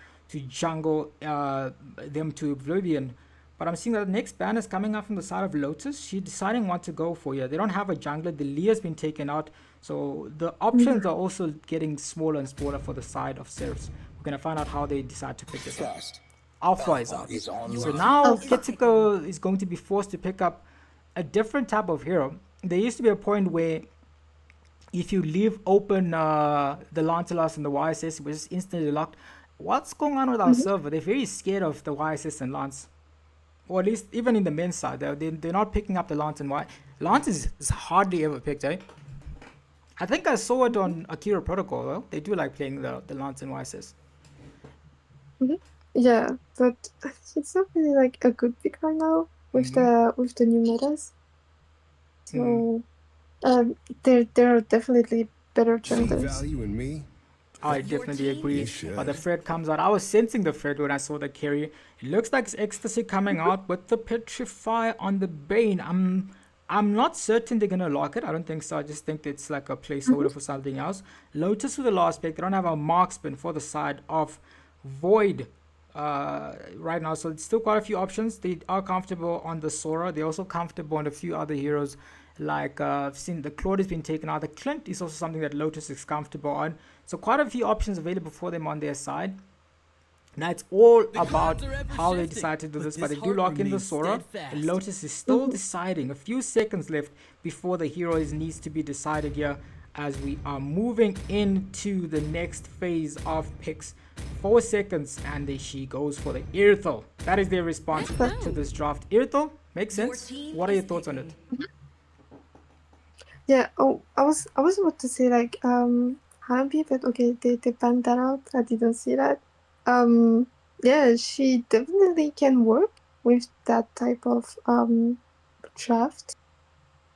jungle them to Oblivion. But I'm seeing that the next ban is coming up from the side of Lotus. She's deciding what to go for here. They don't have a jungler. The Leah's been taken out, so the options are also getting smaller and smaller for the side of SERAPHS. We're going to find out how they decide to pick this up. Alpha is out. So now Kitsuko is going to be forced to pick up a different type of hero. There used to be a point where if you leave open the Lancelas and the YSS, it was just instantly locked. What's going on with our server? They're very scared of the YSS and Lance. Or at least even in the men's side, they're not picking up the Lance and Y. Lance is hardly ever picked, eh? I think I saw it on Akira Protocol, though. They do like playing the Lance and YSS. Yeah, but it's not really like a good pick right now with the new metas. So there are definitely better junglers. in me? I definitely agree. But the Fred comes out. I was sensing the Fred when I saw the carry. It looks like it's Ecstasy coming out with the Petrify on the Bane. I'm not certain they're gonna lock it. I don't think so. I just think it's like a placeholder for something else. Lotus with the last pick. They don't have a marksman for the side of Void right now, so it's still quite a few options. They are comfortable on the Sora. They're also comfortable on a few other heroes, like I've seen the Claude has been taken out. The Clint is also something that Lotus is comfortable on. So quite a few options available for them on their side. Now it's all about how they decide to do this, but they do lock in the Sora. And Lotus is still deciding. A few seconds left before the heroes needs to be decided here, as we are moving into the next phase of picks. 4 seconds, and she goes for the Irithel. That is their response to this draft. Irithel, makes sense. What are your thoughts on it? Yeah. Oh, I was about to say like Hamby, but okay, they banned that out. I didn't see that. Yeah, she definitely can work with that type of draft,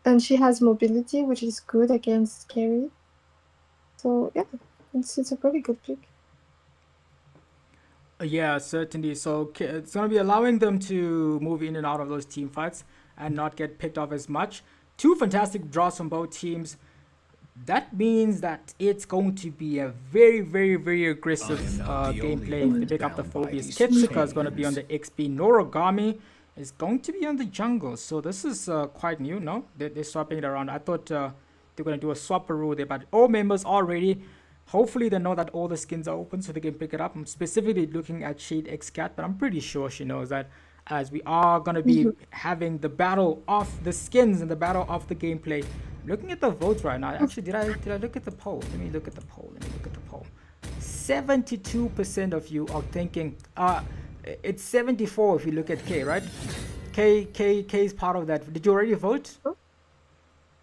and she has mobility, which is good against carry. So yeah, it's a pretty good pick. Yeah, certainly. So it's going to be allowing them to move in and out of those team fights and not get picked off as much. 2 fantastic draws from both teams. That means that it's going to be a very, very, very aggressive gameplay to pick up the Phobius. Ketsuka is going to be on the XP. Noragami is going to be on the jungle. So this is quite new, no? They're swapping it around. I thought they're going to do a swapperoo there, but all members are ready. Hopefully they know that all the skins are open so they can pick it up. I'm specifically looking at Shade X Cat, but I'm pretty sure she knows that, as we are going to be having the battle of the skins and the battle of the gameplay. Looking at the votes right now, actually, did I look at the poll? Let me look at the poll. 72% of you are thinking, it's 74 if you look at K, right? K is part of that. Did you already vote?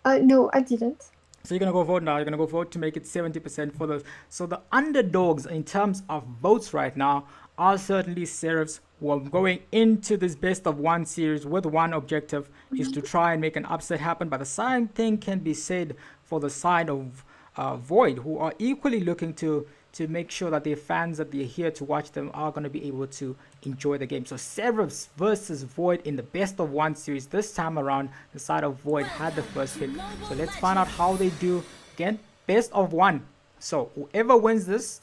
No, I didn't. So you're going to go vote now. You're going to go vote to make it 70% for those. So the underdogs in terms of votes right now are certainly SERAPHS, who are going into this best of 1 series with one objective, is to try and make an upset happen. But the same thing can be said for the side of Void, who are equally looking to make sure that their fans that they're here to watch them are going to be able to enjoy the game. So SERAPHS versus Void in the best of 1 series. This time around, the side of Void had the first pick. So let's find out how they do. Again, best of 1. So whoever wins this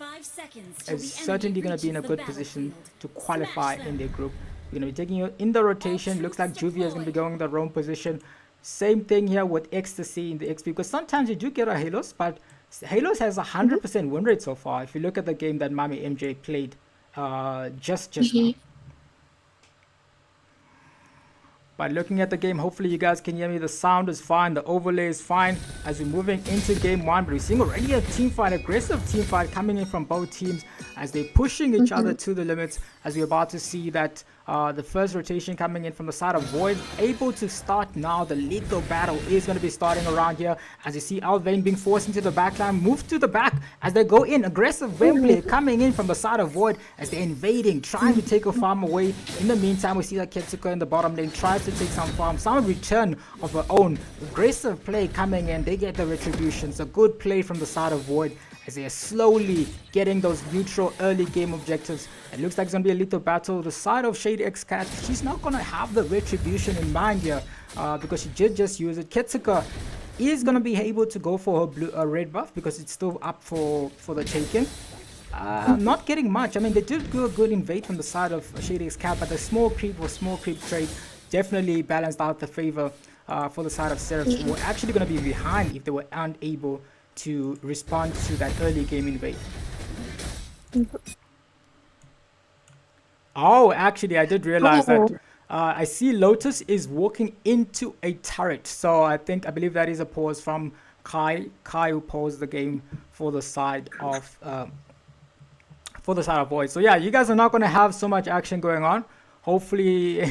is certainly going to be in a good position to qualify in their group. You're going to be taking you in the rotation. Looks like Juvia is going to be going the wrong position. Same thing here with Ecstasy in the XP, because sometimes you do get a Halos, but Halos has 100% win rate so far. If you look at the game that Mami MJ played just now. But looking at the game, hopefully you guys can hear me. The sound is fine, the overlay is fine as we're moving into game one. But we're seeing already a team fight, aggressive team fight coming in from both teams as they're pushing each other to the limits. As we're about to see that the first rotation coming in from the side of Void, able to start now. The lethal battle is going to be starting around here as you see Alvain being forced into the backline, move to the back as they go in. Aggressive gameplay coming in from the side of Void as they're invading, trying to take a farm away. In the meantime, we see that Ketsuka in the bottom lane tries to take some farm, some return of her own. Aggressive play coming in, they get the retributions. A good play from the side of Void as they are slowly getting those neutral early game objectives. It looks like it's going to be a lethal battle. The side of Shady X Cat, she's not going to have the retribution in mind here because she did just use it. Ketsuka is going to be able to go for her red buff because it's still up for the taking. Not getting much. I mean, they did do a good invade from the side of Shady X Cat, but the small creep trade definitely balanced out the favor for the side of SERAPHS, who were actually going to be behind if they were unable to respond to that early game invade. Oh, actually, I did realize that I see Lotus is walking into a turret. So I believe that is a pause from Kai who paused the game for the side of Void. So yeah, you guys are not going to have so much action going on. Hopefully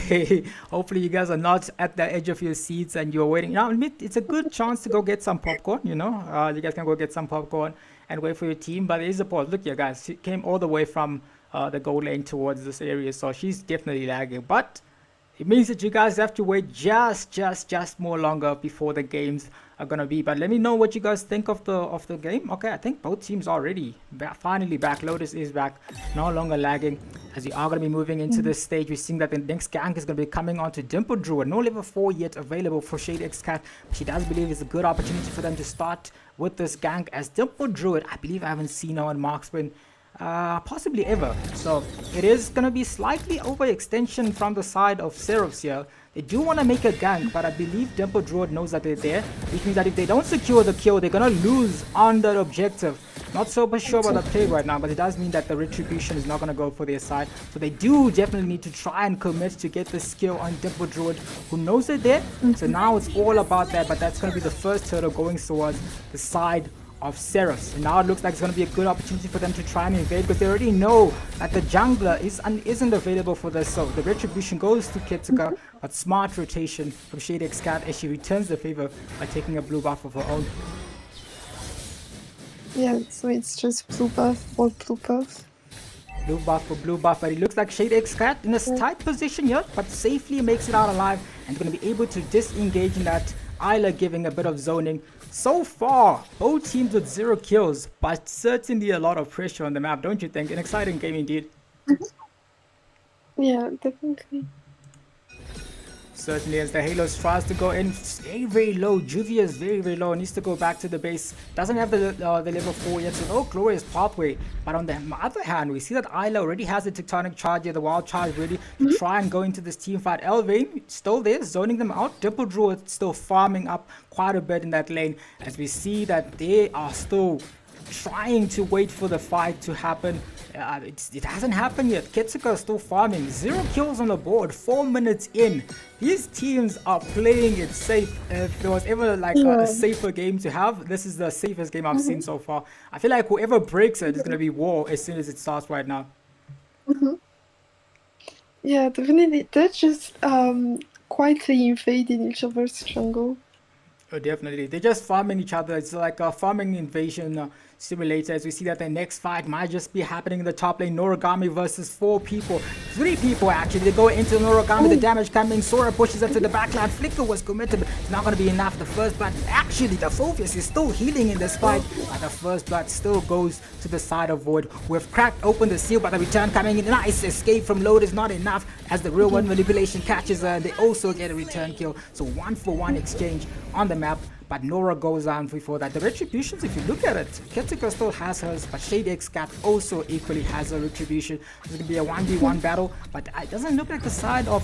you guys are not at the edge of your seats and you're waiting. Now, admit it's a good chance to go get some popcorn, you know. You guys can go get some popcorn and wait for your team. But there is a pause. Look here, guys. She came all the way from the goal lane towards this area, so she's definitely lagging. But it means that you guys have to wait just more longer before the games are gonna be. But let me know what you guys think of the game. Okay, I think both teams are already finally back. Lotus is back, no longer lagging. As we are gonna be moving into this stage, we're seeing that the next gank is gonna be coming onto Dimple Druid. No level 4 yet available for Shade X Cat. She does believe it's a good opportunity for them to start with this gank as Dimple Druid. I believe I haven't seen her on Marksman possibly ever. So it is going to be slightly overextension from the side of SERAPHS here. They do want to make a gank, but I believe Dimple Druid knows that they're there, which means that if they don't secure the kill, they're going to lose on that objective. Not super sure about the play right now, but it does mean that the retribution is not going to go for their side. So they do definitely need to try and commit to get this skill on Dimple Druid, who knows they're there. So now it's all about that, but that's going to be the first hurdle going towards the side of SERAPHS. And now it looks like it's going to be a good opportunity for them to try and invade because they already know that the jungler isn't available for this. So the retribution goes to Ketsuka, but smart rotation from Shade X Cat as she returns the favor by taking a blue buff of her own. Yeah, so it's just blue buff for blue buff. Blue buff for blue buff, but it looks like Shade X Cat in a tight position here, but safely makes it out alive and going to be able to disengage in that. Isla giving a bit of zoning. So far, both teams with 0 kills, but certainly a lot of pressure on the map, don't you think? An exciting game indeed. Yeah, definitely. Certainly, as the Halos tries to go in very low. Juvia is very low, needs to go back to the base. Doesn't have the level 4 yet, so no glorious pathway. But on the other hand, we see that Isla already has the tectonic charge here, the wild charge ready to try and go into this team fight. Elvain still there, zoning them out. Dimple Druid still farming up quite a bit in that lane, as we see that they are still trying to wait for the fight to happen. It hasn't happened yet. Ketsuka is still farming. 0 kills on the board, 4 minutes in. These teams are playing it safe. If there was ever like a safer game to have, this is the safest game I've seen so far. I feel like whoever breaks it is going to be war as soon as it starts right now. Yeah, definitely. They're just quietly invading each other's jungle. Oh, definitely. They're just farming each other. It's like a farming invasion simulator, as we see that the next fight might just be happening in the top lane. Noragami versus 4 people. 3 people actually. They go into Noragami, the damage coming. Sora pushes up to the backline. Flicker was committed, but it's not going to be enough. The first blood, actually the Phobius is still healing in this fight, but the first blood still goes to the side of Void. We've cracked open the seal, but the return coming in. Nice escape from Lotus, not enough, as the real one manipulation catches her, and they also get a return kill. So 1-for-1 exchange on the map. But Nora goes on before that. The retributions, if you look at it, Ketsuka still has hers, but Shade X Cat also equally has a retribution. It's going to be a 1v1 battle, but it doesn't look like the side of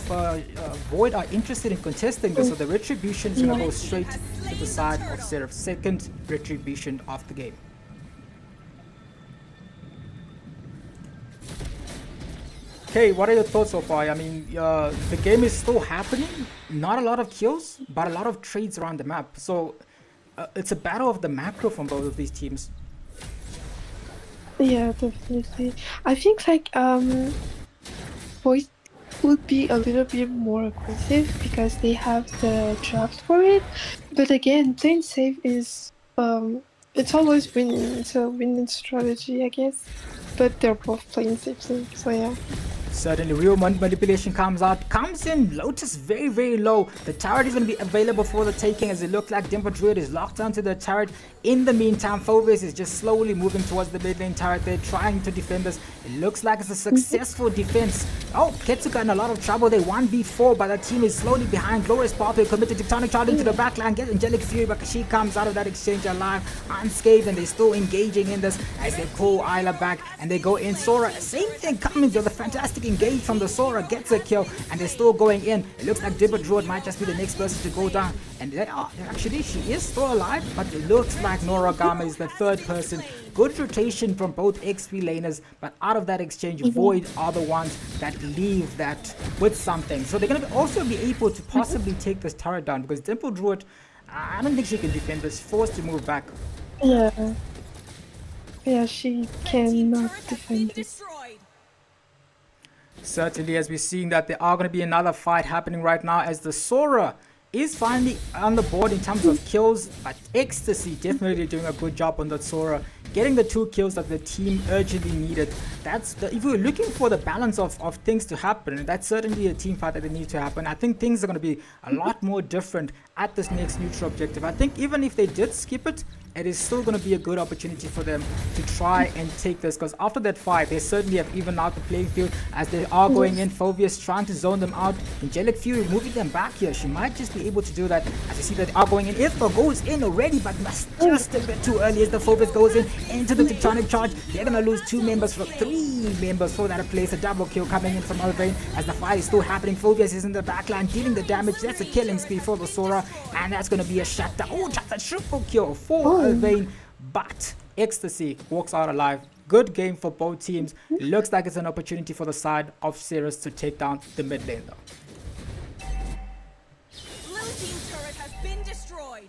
Void are interested in contesting this, so the retribution is going to go straight to the side of SERAPHS. Second retribution of the game. Kay, what are your thoughts so far? I mean, the game is still happening. Not a lot of kills, but a lot of trades around the map. So it's a battle of the macro from both of these teams. Yeah, definitely. I think like Void would be a little bit more aggressive because they have the draft for it. But again, playing safe is it's always winning. It's a winning strategy, I guess. But they're both playing safe, so yeah. Certainly, real manipulation comes out, comes in. Lotus very, very low. The turret is going to be available for the taking as it looks like Dimple Druid is locked onto the turret. In the meantime, Phovis is just slowly moving towards the mid lane turret. They're trying to defend this. It looks like it's a successful defense. Oh, Ketsuka in a lot of trouble. They 1v4, but the team is slowly behind. Glorious Pathway committed Tectonic Charge into the backline. Get Angelic Fury, but she comes out of that exchange alive, unscathed, and they're still engaging in this as they pull Isla back and they go in. Sora, same thing coming to the fantastic engage from the Sora, gets a kill, and they're still going in. It looks like Dipper Druid might just be the next person to go down. And they are, actually, she is still alive, but it looks like Noragama is the third person. Good rotation from both XP laners, but out of that exchange, Void are the ones that leave that with something. So they're going to also be able to possibly take this turret down because Dimple Druid, I don't think she can defend this, forced to move back. Yeah. Yeah, she cannot defend it. Certainly, as we're seeing that there are going to be another fight happening right now as the Sora is finally on the board in terms of kills, but Ecstasy definitely doing a good job on that Sora, getting the 2 kills that the team urgently needed. That's the, if we're looking for the balance of things to happen, that's certainly a team fight that they need to happen. I think things are going to be a lot more different at this next neutral objective. I think even if they did skip it, it is still going to be a good opportunity for them to try and take this, because after that fight they certainly have evened out the playing field as they are going in. Phoveus trying to zone them out, Angelic Fury moving them back here. She might just be able to do that as you see that they are going in. Ifra goes in already, but just a bit too early as the Phoveus goes in into the Tectonic Charge. They're going to lose 2 members for 3 members for that place. A double kill coming in from Alvain as the fight is still happening. Phoveus is in the backline dealing the damage. That's a killing spree for the Sora, and that's going to be a shutdown. Oh, just a triple kill for Alvain, but Ecstasy walks out alive. Good game for both teams. Looks like it's an opportunity for the side of SERAPHS to take down the mid lane though. Blue team turret has been destroyed.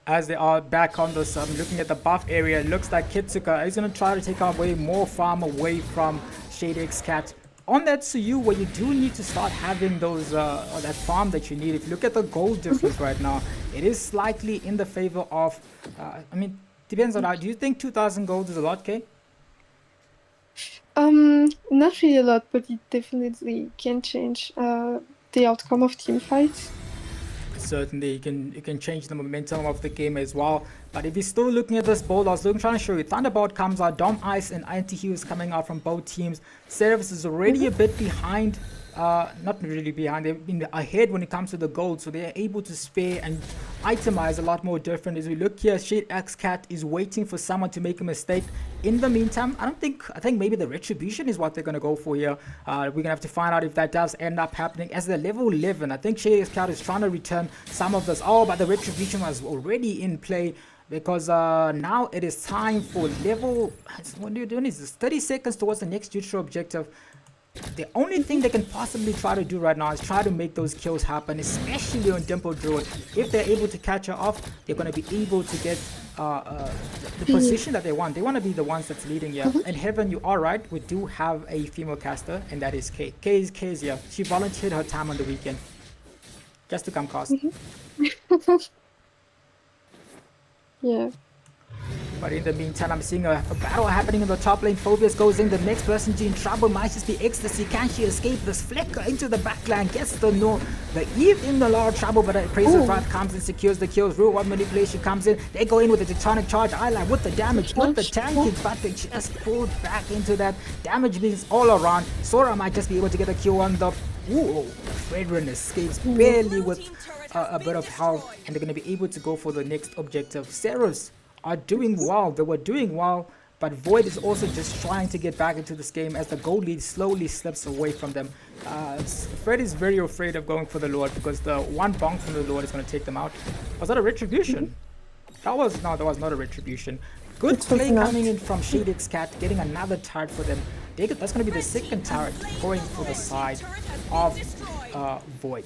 As they are back on this, looking at the buff area, it looks like Kitsuka is going to try to take away more farm away from Shadex Cat. On that Suyu, where you do need to start having those that farm that you need. If you look at the gold difference right now, it is slightly in the favor of, I mean, depends on how. Do you think 2,000 gold is a lot, Kay? Not really a lot, but it definitely can change the outcome of team fights. Certainly, you can change the momentum of the game as well. But if you're still looking at this board, I was trying to show you. Thunderbolt comes out, Dom Ice and Anti-Hue is coming out from both teams. SERAPHS is already a bit behind. Not really behind, they've been ahead when it comes to the gold, so they're able to spare and itemize a lot more different. As we look here, Shade X Cat is waiting for someone to make a mistake. In the meantime, I think maybe the Retribution is what they're going to go for here. We're going to have to find out if that does end up happening. As the level 11, I think Shade X Cat is trying to return some of this. Oh, but the Retribution was already in play, because now it is time for level, what are you doing? Is this 30 seconds towards the next neutral objective? The only thing they can possibly try to do right now is try to make those kills happen, especially on Dimple Druid. If they're able to catch her off, they're going to be able to get the position that they want. They want to be the ones that's leading here. And Heaven, you are right, we do have a female caster, and that is Kay. Kay is here. She volunteered her time on the weekend just to come cast. Yeah. But in the meantime, I'm seeing a battle happening in the top lane. Phoveus goes in. The next person in trouble might just be Ecstasy. Can she escape this flicker into the backline? Gets the no. The Eve in a lot of trouble, but Appraiser Drive comes and secures the kills. Real one manipulation comes in. They go in with the Tectonic Charge. Island with the damage, with the tanking, but they just pulled back into that. Damage being all around. Sora might just be able to get a kill on the. Ooh, Fredrin escapes barely with a bit of health, and they're going to be able to go for the next objective. SERAPHS are doing well. They were doing well, but Void is also just trying to get back into this game as the gold lead slowly slips away from them. Fred is very afraid of going for the Lord because the one bonk from the Lord is going to take them out. Was that a Retribution? That was not a retribution. Good It was play not. coming in from Shadix Cat, getting another turret for them. That's going to be the second turret going for the side of Void.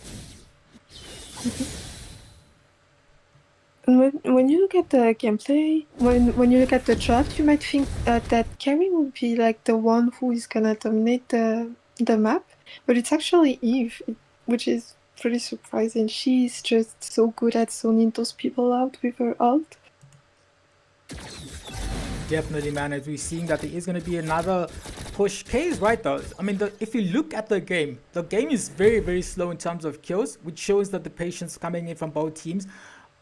And when you look at the gameplay, when you look at the draft, you might think that Carrie will be like the one who is gonna dominate the map, but it's actually Eve, which is pretty surprising. She's just so good at zoning those people out with her ult. Definitely, man, as we're seeing that there is going to be another push. K is right though. I mean, if you look at the game is very, very slow in terms of kills, which shows that the patience coming in from both teams.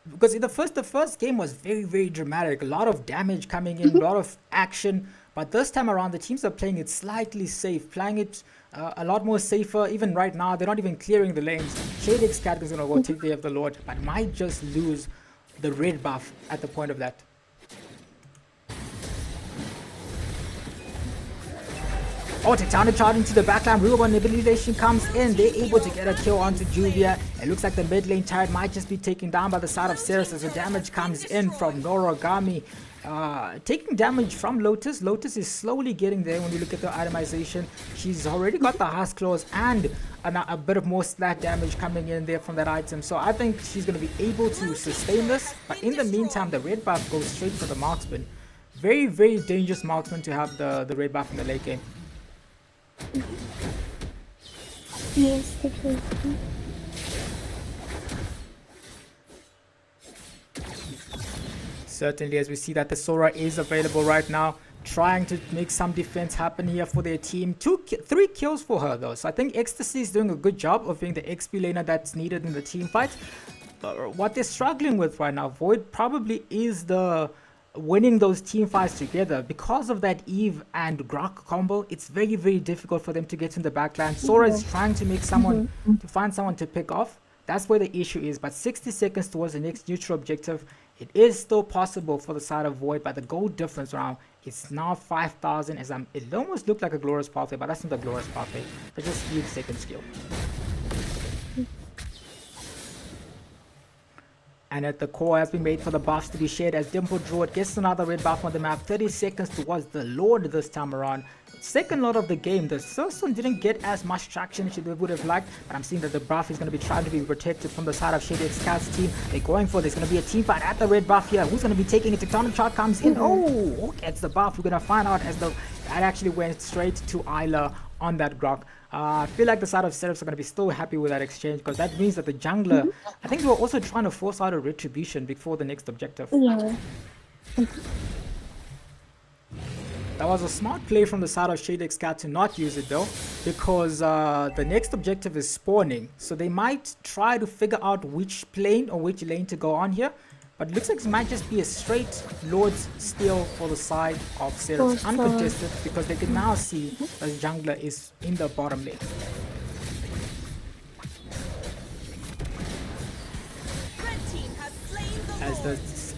Because in the first game was very, very dramatic. A lot of damage coming in, a lot of action. But this time around, the teams are playing it slightly safe, playing it a lot more safer. Even right now, they're not even clearing the lanes. Shadix Cat is going to go take the of the Lord, but might just lose the red buff at the point of that. Oh, Titanic charge into the backline. Real manipulation comes in. They're able to get a kill onto Juvia. It looks like the mid lane turret might just be taken down by the side of Seraphs as the damage comes in from Noragami. Taking damage from Lotus. Lotus is slowly getting there when you look at the itemization. She's already got the Husk Claws and a bit of more slat damage coming in there from that item. So I think she's going to be able to sustain this. But in the meantime, the red buff goes straight for the marksman. Very, very dangerous marksman to have the red buff in the late game. Yes, definitely. Certainly, as we see that the Sora is available right now, trying to make some defense happen here for their team. 3 kills for her though, so I think Ecstasy is doing a good job of being the XP laner that's needed in the team fight. But what they're struggling with right now, Void probably is the winning those team fights together. Because of that Eve and Grok combo, it's very, very difficult for them to get in the backline. Sora is trying to make someone, to find someone to pick off. That's where the issue is. But 60 seconds towards the next neutral objective, it is still possible for the side of Void, but the goal difference now is now 5,000. As it almost looked like a glorious pathway, but that's not the glorious pathway. But just Eve's second skill. And at the core has been made for the buffs to be shared as Dimple Druid gets another red buff on the map. 30 seconds towards the Lord this time around. Second Lord of the game. The first one didn't get as much traction as they would have liked, but I'm seeing that the buff is going to be trying to be protected from the side of Shadix Cat's team. They're going for this. Going to be a team fight at the red buff here. Who's going to be taking it? Tectonic Chart comes in. Oh, gets the buff. We're going to find out as that actually went straight to Isla on that Grok. I feel like the side of Seraphs are going to be still happy with that exchange, because that means that the jungler, I think they were also trying to force out a retribution before the next objective. Yeah. That was a smart play from the side of Shadix Cat to not use it though, because the next objective is spawning. So they might try to figure out which plane or which lane to go on here. But it looks like it might just be a straight Lord's steal for the side of Seraphs, uncontested, because they can now see that the jungler is in the bottom lane.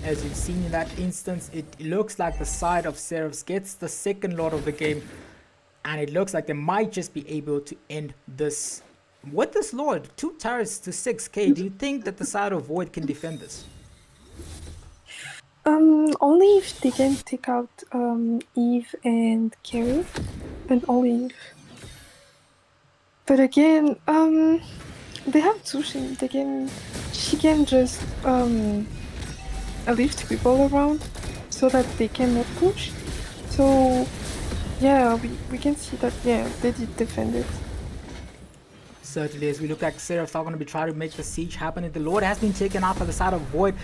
As you've seen in that instance, it looks like the side of Seraphs gets the second Lord of the game, and it looks like they might just be able to end this. With this Lord, 2 turrets to 6k, do you think that the side of Void can defend this? Only if they can take out Eve and Carrie, and only Eve. But again, they have Zushin. She can just lift people around so that they cannot push. So yeah, we can see that they did defend it. Certainly, as we look like Seraphs are going to be trying to make the siege happen. And the Lord has been taken out by the side of Void.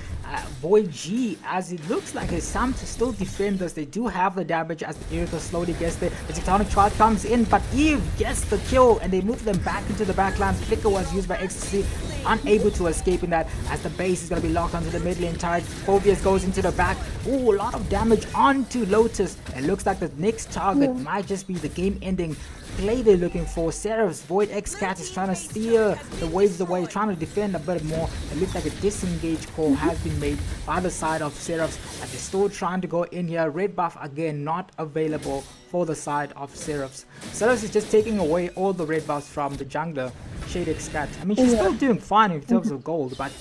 Void G, as it looks like it's some to still defend this. They do have the damage as the Earth slowly gets there. The Tectonic Charge comes in, but Eve gets the kill and they move them back into the backline. Flicker was used by Ecstasy, unable to escape in that as the base is going to be locked onto the mid lane turret. Phobius goes into the back. Ooh, a lot of damage onto Lotus. It looks like the next target might just be the game-ending play they're looking for. Seraphs, Void X Cat is trying to steer the waves away, trying to defend a bit more. It looks like a disengage call has been made by the side of Seraphs, as they're still trying to go in here. Red buff again not available for the side of Seraphs. Seraphs is just taking away all the red buffs from the jungler, Shadix Cat. I mean, she's still doing fine in terms of gold, but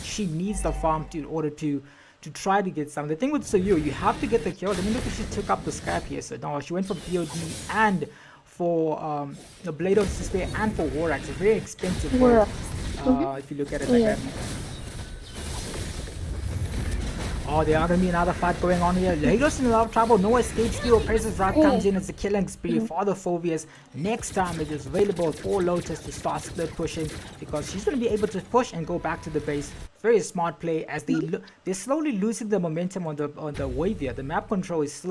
she needs the farm in order to to try to get some. The thing with Soyu, you have to get the kill. Let me look if she took up the Sky Piercer. No, she went for BOD and for the Blade of Despair and for Oryx. A very expensive build, if you look at it like that. Oh, there are going to be another fight going on here. Lírios in a lot of trouble. No escape skill. Precious Rock comes in as a killing spree for the Phobius. Next time it is available for Lotus to start split pushing, because she's going to be able to push and go back to the base. Very smart play as they're slowly losing the momentum on the wave here. The map control is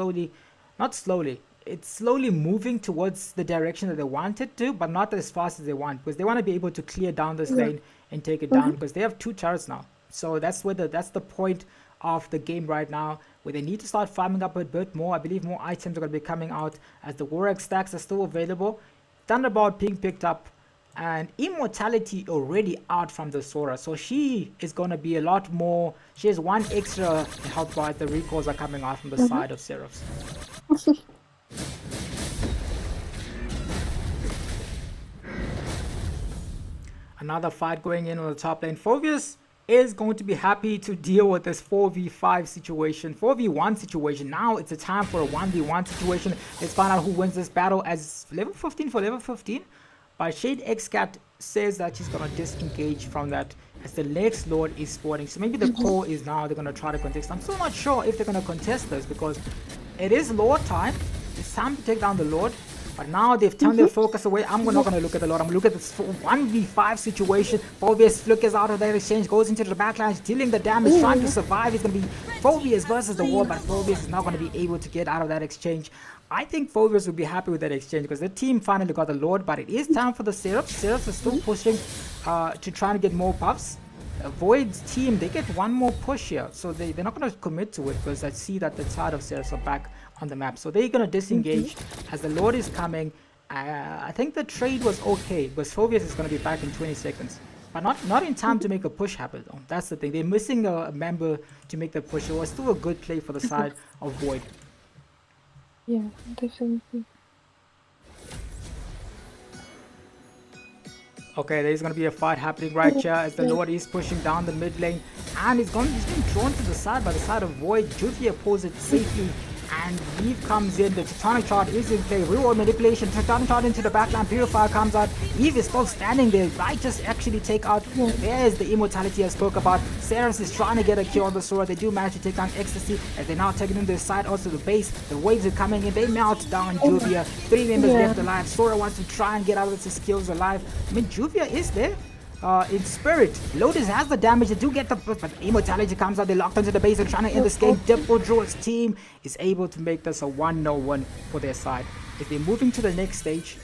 it's slowly moving towards the direction that they want it to, but not as fast as they want, because they want to be able to clear down this lane and take it down, because they have 2 turrets now. So that's the point of the game right now, where they need to start farming up a bit more. I believe more items are going to be coming out as the Oryx stacks are still available. Thunderbolt being picked up, and Immortality already out from the Sora, so she is going to be a lot more. She has 1 extra health bar. The recalls are coming out from the side of SERAPHS. Another fight going in on the top lane. Phobius is going to be happy to deal with this 4v5 situation, 4v1 situation. Now it's a time for a 1v1 situation. Let's find out who wins this battle, as level 15 for level 15. But Shade Xcat says that she's going to disengage from that as the next Lord is spawning. So maybe the call is now they're going to try to contest. I'm still not sure if they're going to contest this, because it is Lord time. It's time to take down the Lord. But now they've turned their focus away. I'm not going to look at the Lord. I'm going to look at this 1v5 situation. Phobius flickers out of that exchange, goes into the backlash, dealing the damage, trying to survive. It's going to be Phobius versus the wall, but Phobius is not going to be able to get out of that exchange. I think Phobius will be happy with that exchange, because the team finally got the Lord, but it is time for the SERAPHS. SERAPHS is still pushing to try to get more buffs. Void's team, they get 1 more push here, so they're not going to commit to it, because I see that the side of SERAPHS are back on the map, so they're going to disengage as the Lord is coming. I think the trade was okay, because Phobius is going to be back in 20 seconds, but not in time to make a push happen though. That's the thing, they're missing a member to make the push. It was still a good play for the side of Void. Yeah, definitely. Okay, there's going to be a fight happening right here as the Lord is pushing down the mid lane, and he's being drawn to the side by the side of Void. Juvia pulls it safely, and Eve comes in. The Titanic Shard is in play. Real manipulation. Titanic Shard into the backline. Purifier comes out. Eve is still standing there. Righteous actually take out. There's the Immortality I spoke about. SERAPHS is trying to get a kill on the Sora. They do manage to take down Ecstasy as they're now taking in their side, also the base. The waves are coming in. They melt down Juvia. 3 members left alive. Sora wants to try and get out of his skills alive. I mean, Juvia is there. In spirit, Lotus has the damage. They do get the push, but Immortality comes out. They locked into the base and trying to end this game. Dippledraw's team is able to make this a 1-0-1 for their side. If they're moving to the next stage,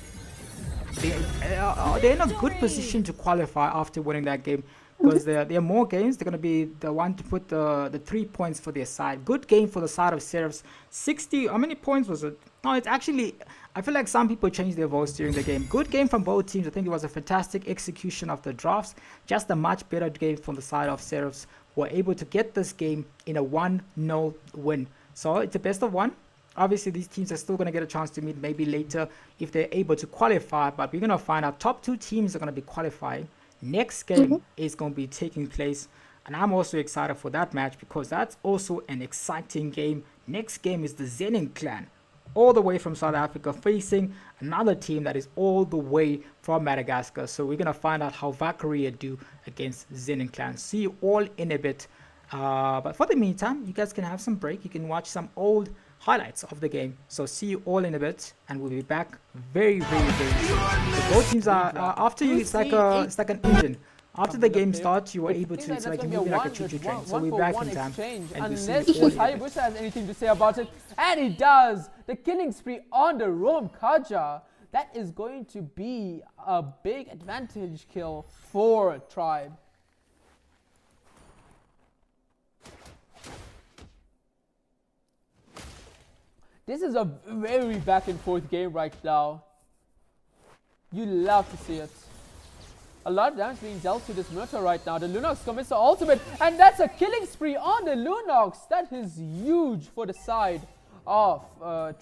they're in a good position to qualify after winning that game, because there are more games. They're going to be the one to put the 3 points for their side. Good game for the side of SERAPHS. 60, how many points was it? No, it's actually, I feel like some people changed their votes during the game. Good game from both teams. I think it was a fantastic execution of the drafts. Just a much better game from the side of SERAPHS, who were able to get this game in a 1-0 win. So it's a best of 1. Obviously, these teams are still going to get a chance to meet maybe later if they're able to qualify. But we're going to find out top 2 teams are going to be qualifying. Next game is going to be taking place. And I'm also excited for that match, because that's also an exciting game. Next game is the Zenin clan, all the way from South Africa, facing another team that is all the way from Madagascar. So we're going to find out how Valkyriaa do against Zenin clan. See you all in a bit. But for the meantime, you guys can have some break. You can watch some old highlights of the game. So see you all in a bit, and we'll be back very, very, very soon. So both teams are after you. It's like an engine. After the game starts, you are able to, it's like moving like a choo-choo train. So we're back in time, and we'll see you all in a bit. has anything to say about it, and he does. The killing spree on the Rome Kaja. That is going to be a big advantage kill for Tribe. This is a very back and forth game right now. You love to see it. A lot of damage being dealt to this Murta right now. The Lunox commits the ultimate, and that's a killing spree on the Lunox. That is huge for the side of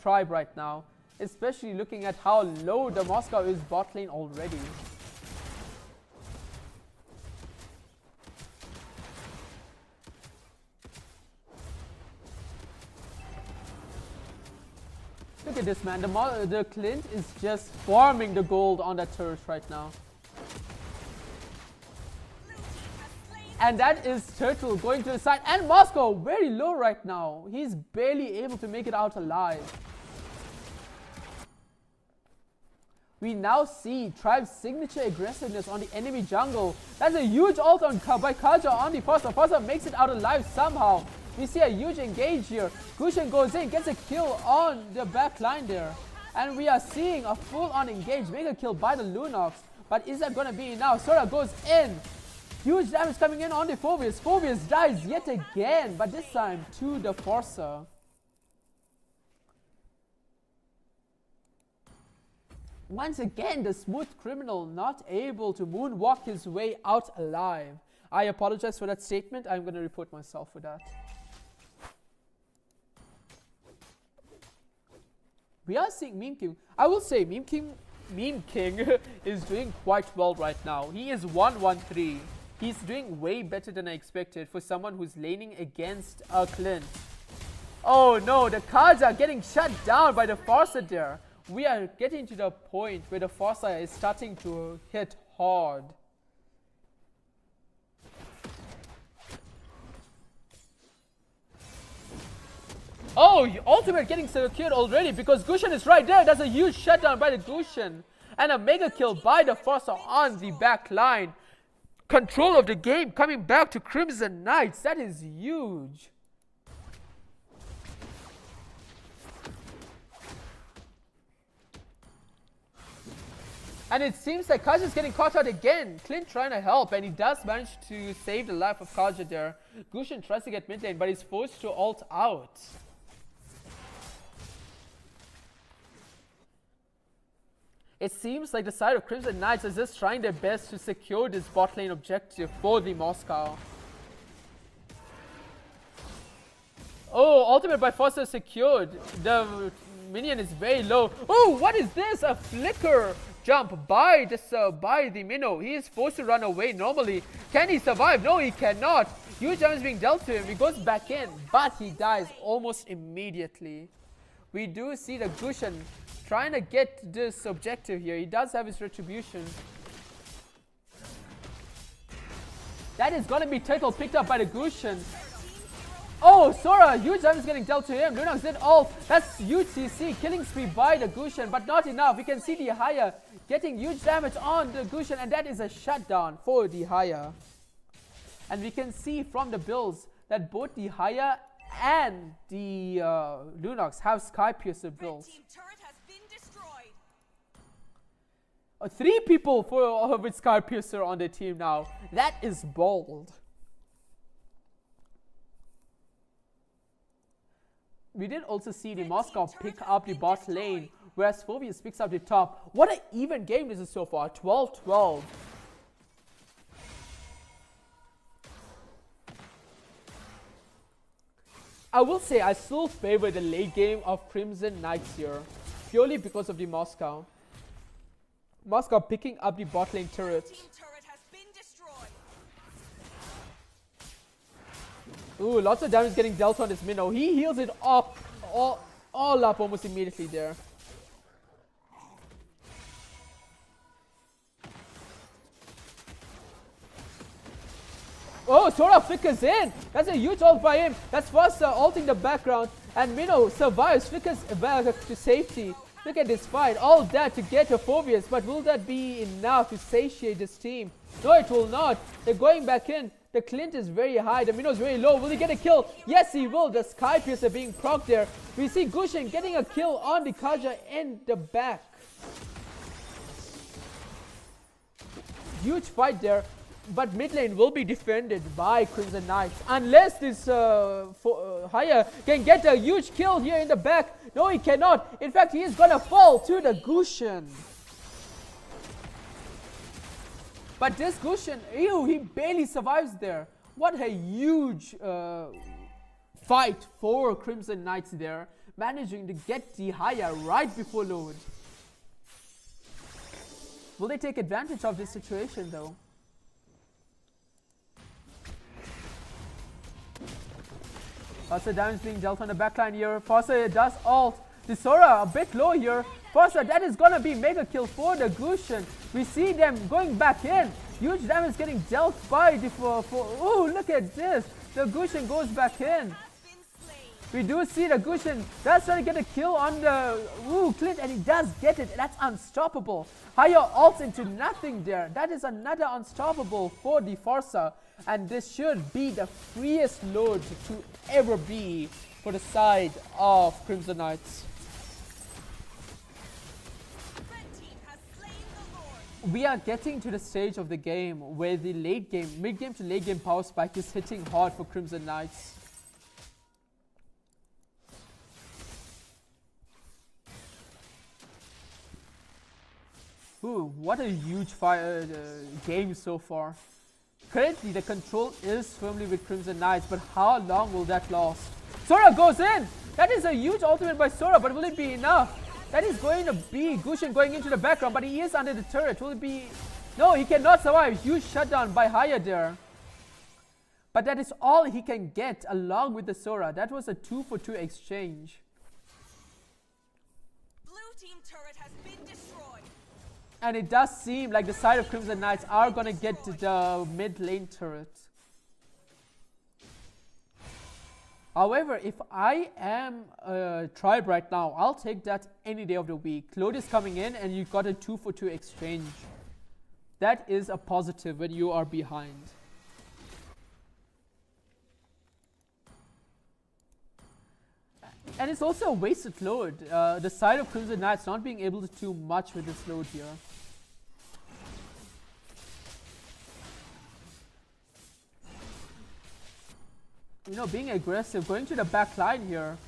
Tribe right now, especially looking at how low the Moscow is bot lane already. Look at this, man. The Clint is just farming the gold on that turret right now. And that is Turtle going to the side. And Moscow very low right now. He's barely able to make it out alive. We now see Tribe's signature aggressiveness on the enemy jungle. That's a huge ult by Kaja on the Fossa. Fossa makes it out alive somehow. We see a huge engage here. Gusion goes in, gets a kill on the back line there. And we are seeing a full-on engage, mega kill by the Lunox. But is that going to be enough? Sora goes in. Huge damage coming in on the Phobius. Phobius dies yet again, but this time to the Forcer. Once again, the smooth criminal not able to moonwalk his way out alive. I apologize for that statement. I'm going to report myself for that. We are seeing Meme King. I will say Meme King is doing quite well right now. He is 1-1-3. He's doing way better than I expected for someone who's laning against a Clint. Oh no, the cards are getting shut down by the Forcer there. We are getting to the point where the Forcer is starting to hit hard. Oh, ultimate getting secured already because Gusion is right there. That's a huge shutdown by the Gusion. And a mega kill by the Forcer on the back line. Control of the game coming back to Crimson Knights. That is huge. And it seems like Kaja is getting caught out again. Clint trying to help, and he does manage to save the life of Kaja there. Gusion tries to get mid lane, but he's forced to ult out. It seems like the side of Crimson Knights is just trying their best to secure this bot lane objective for the Moscow. Oh, ultimate by Foster secured. The minion is very low. Oh, what is this? A flicker jump by the Minnow. He is forced to run away normally. Can he survive? No, he cannot. Huge damage being dealt to him. He goes back in, but he dies almost immediately. We do see the Gusion trying to get this objective here. He does have his retribution. That is going to be Turtle picked up by the Gusion. Oh, Sora, huge damage getting dealt to him. Lunox did ult. That's huge CC, killing spree by the Gusion, but not enough. We can see the Haya getting huge damage on the Gusion, and that is a shutdown for the Haya. And we can see from the builds that both the Haya and the Lunox have Sky Piercer builds. 3 people with Sky Piercer on their team now. That is bold. We did also see the Moscow pick up the bot lane, whereas Phobius picks up the top. What an even game this is so far, 12-12. I will say I still favor the late game of Crimson Knights here, purely because of the Moscow. Moscow picking up the bot lane turret. Ooh, lots of damage getting dealt on this Minnow. He heals it up, all up almost immediately there. Oh, Sora flickers in. That's a huge ult by him. That's Foster ulting the background. And Minnow survives, flickers back to safety. Look at this fight. All that to get to Phobius. But will that be enough to satiate this team? No, it will not. They're going back in. The Clint is very high. The Minnow is very low. Will he get a kill? Yes, he will. The Sky Piercer being procced there. We see Gusion getting a kill on the Kaja in the back. Huge fight there. But mid lane will be defended by Crimson Knights. Unless this Haya can get a huge kill here in the back. No, he cannot. In fact, he is going to fall to the Gusion. But this Gusion, ew, he barely survives there. What a huge fight for Crimson Knights there. Managing to get the Haya right before load. Will they take advantage of this situation though? Lots of damage being dealt on the backline here. Foster does ult. The Sora a bit low here. Forza, that is gonna be mega kill for the Gusion. We see them going back in. Huge damage getting dealt by the oh, look at this. The Gusion goes back in. We do see the Gusion does try to get a kill on the Clint, and he does get it. That's unstoppable. Higher ults into nothing there. That is another unstoppable for the Forza. And this should be the freest load to ever be for the side of Crimson Knights. We are getting to the stage of the game where the late game, mid game to late game power spike is hitting hard for Crimson Knights. Ooh, what a huge game so far. Currently the control is firmly with Crimson Knights, but how long will that last? Sora goes in! That is a huge ultimate by Sora, but will it be enough? That is going to be Gusion going into the background, but he is under the turret. Will it be... No, he cannot survive. Huge shutdown by Haya there. But that is all he can get along with the Sora. That was a 2-for-2 exchange. Blue team turret has been destroyed. And it does seem like the side of Crimson Knights are going to get the mid lane turret. However, if I am a tribe right now, I'll take that any day of the week. Load is coming in and you got a 2-for-2 exchange. That is a positive when you are behind. And it's also a wasted load. The side of Crimson Knights not being able to do much with this load here. You know, being aggressive, going to the back line here.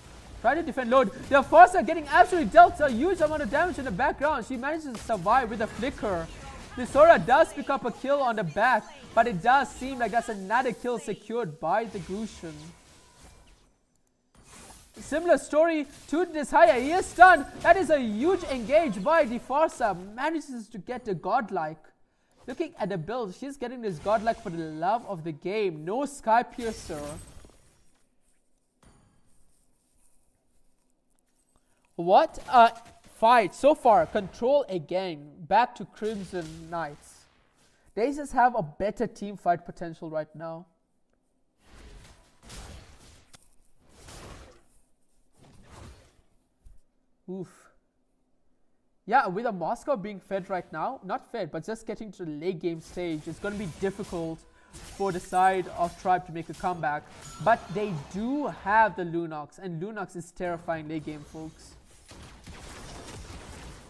Try to defend load. The Forza getting absolutely dealt a huge amount of damage in the background. She manages to survive with a flicker. The Sora does pick up a kill on the back, but it does seem like that's another kill secured by the Gusion. Similar story to this Haya. He is stunned. That is a huge engage by the Forza. Manages to get the godlike. Looking at the build, she's getting this godlike for the love of the game. No Sky Piercer. What a fight so far. Control again. Back to Crimson Knights. They just have a better team fight potential right now. Oof. Yeah, with a Moscow being fed right now, not fed, but just getting to the late game stage, it's going to be difficult for the side of Tribe to make a comeback. But they do have the Lunox, and Lunox is terrifying late game, folks.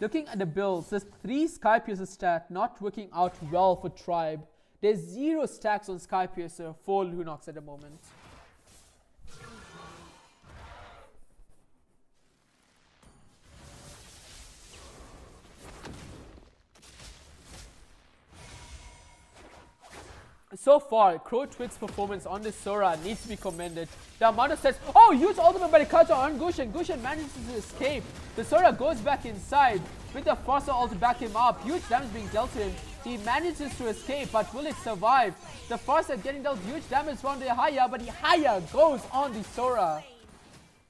Looking at the builds, there's 3 Sky Piercer stat not working out well for Tribe. There's 0 stacks on Sky Piercer for Lunox at the moment. So far, Crow Twig's performance on this Sora needs to be commended. The amount of sets. Oh, huge ultimate by the Kaja on Gusion. Gusion manages to escape. The Sora goes back inside with the Forza ult to back him up. Huge damage being dealt to him. He manages to escape, but will it survive? The Forza getting dealt huge damage from the Haya, but the Haya goes on the Sora.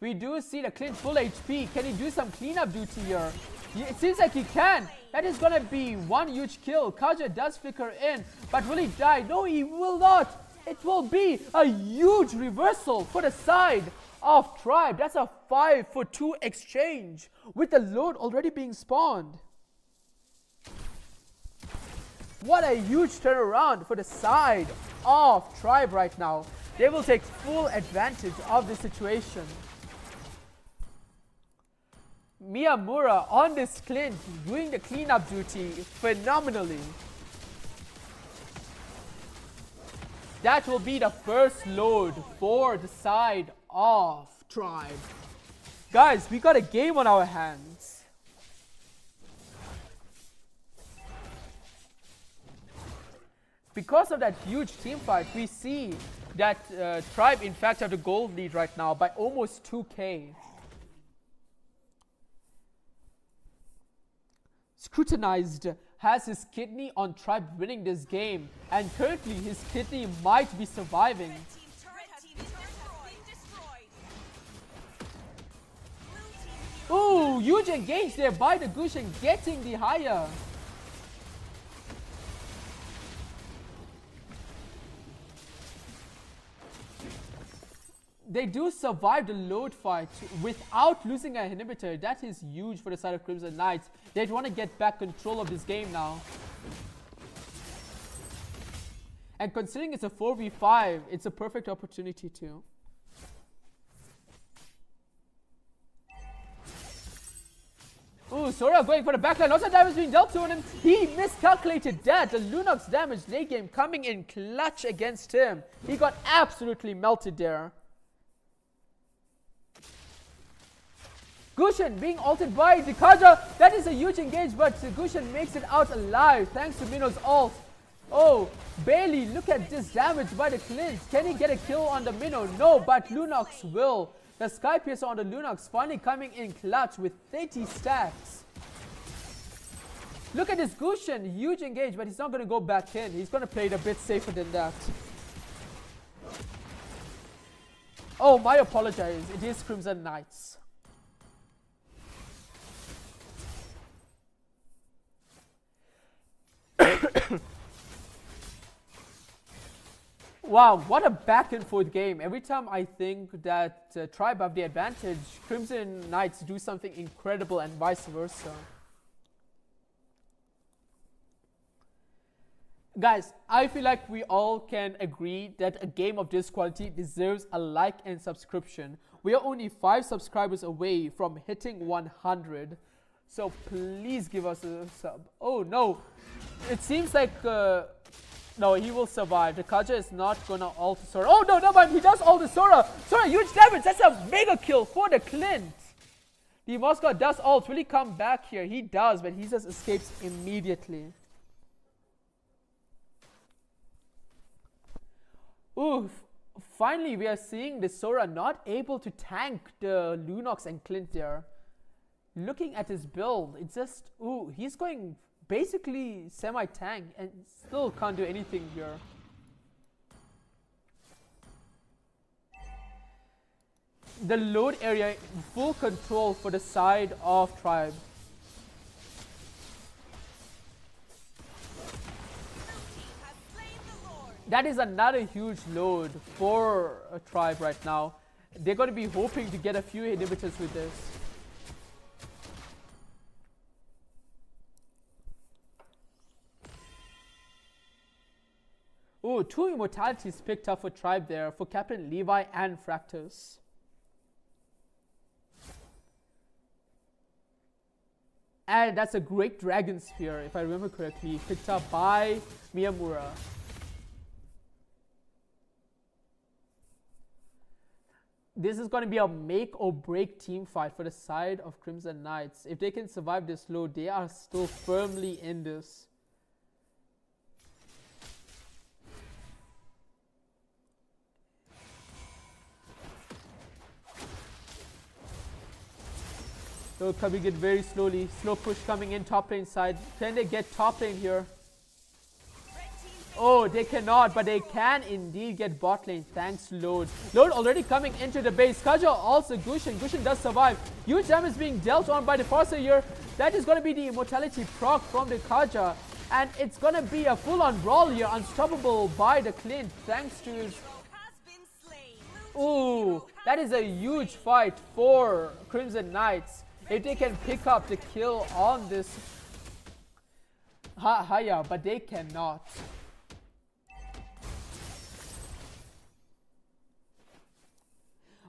We do see the Clint full HP. Can he do some cleanup duty here? It seems like he can. That is gonna be one huge kill. Kaja does flicker in, but will he die? No, he will not. It will be a huge reversal for the side of Tribe. That's a 5-for-2 exchange with the load already being spawned. What a huge turnaround for the side of Tribe right now. They will take full advantage of the situation. Miyamura on this Clint doing the cleanup duty phenomenally. That will be the first load for the side of Tribe. Guys, we got a game on our hands. Because of that huge team fight, we see that Tribe in fact have the gold lead right now by almost 2k. Scrutinized has his kidney on Tribe winning this game, and currently his kidney might be surviving. Ooh, huge engage there by the Gushin, getting the higher. They do survive the load fight without losing an inhibitor. That is huge for the side of Crimson Knights. They want to get back control of this game now. And considering it's a 4v5, it's a perfect opportunity too. Ooh, Sora going for the backline. Lots of damage being dealt to him. He miscalculated that. The Lunox damage late game coming in clutch against him. He got absolutely melted there. Gushin being ulted by Dikaja. That is a huge engage, but Gushin makes it out alive thanks to Minno's ult. Oh, Bailey, look at this damage by the Clint. Can he get a kill on the Minnow? No, but Lunox will. The Sky Piercer on the Lunox finally coming in clutch with 30 stacks. Look at this Gushin, huge engage, but he's not going to go back in. He's going to play it a bit safer than that. Oh, my apologies. It is Crimson Knights. Wow, what a back and forth game. Every time I think that Tribe have the advantage, Crimson Knights do something incredible and vice versa. Guys, I feel like we all can agree that a game of this quality deserves a like and subscription. We are only 5 subscribers away from hitting 100. So please give us a sub. Oh no, it seems like... no, he will survive. The Kaja is not gonna ult Sora. Oh no, no, but he does ult the Sora. Sora, huge damage. That's a mega kill for the Clint. The Moscow does ult. Will he come back here? He does, but he just escapes immediately. Ooh, finally we are seeing the Sora not able to tank the Lunox and Clint there. Looking at his build, it's just, ooh, he's going basically semi-tank and still can't do anything here. The load area full control for the side of Tribe. That is another huge load for a Tribe right now. They're going to be hoping to get a few inhibitors with this. Ooh, 2 immortalities picked up for Tribe there, for Captain Levi and Fractus. And that's a great Dragon Spear, if I remember correctly, picked up by Miyamura. This is going to be a make or break team fight for the side of Crimson Knights. If they can survive this load, they are still firmly in this. So coming in very slowly. Slow push coming in top lane side. Can they get top lane here? Oh, they cannot, but they can indeed get bot lane. Thanks, Load. Load already coming into the base. Kaja also Gushin. Gushin does survive. Huge damage being dealt on by the Forcer here. That is going to be the immortality proc from the Kaja. And it's going to be a full-on brawl here. Unstoppable by the Clint. Thanks to his... Ooh, that is a huge fight for Crimson Knights. If they can pick up the kill on this Haya, but they cannot.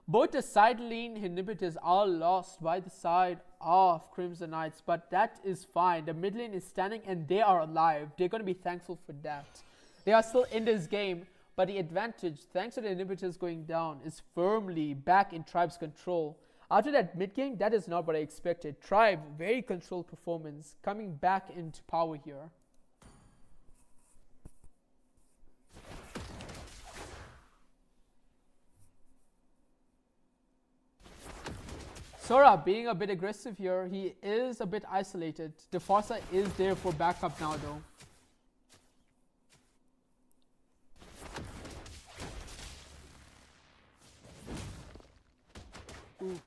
Both the side lane inhibitors are lost by the side of Crimson Knights, but that is fine. The mid lane is standing and they are alive. They're going to be thankful for that. They are still in this game, but the advantage, thanks to the inhibitors going down, is firmly back in Tribe's control. After that mid game, that is not what I expected. Tribe, very controlled performance, coming back into power here. Sora being a bit aggressive here. He is a bit isolated. The Forza is there for backup now though. Ooh.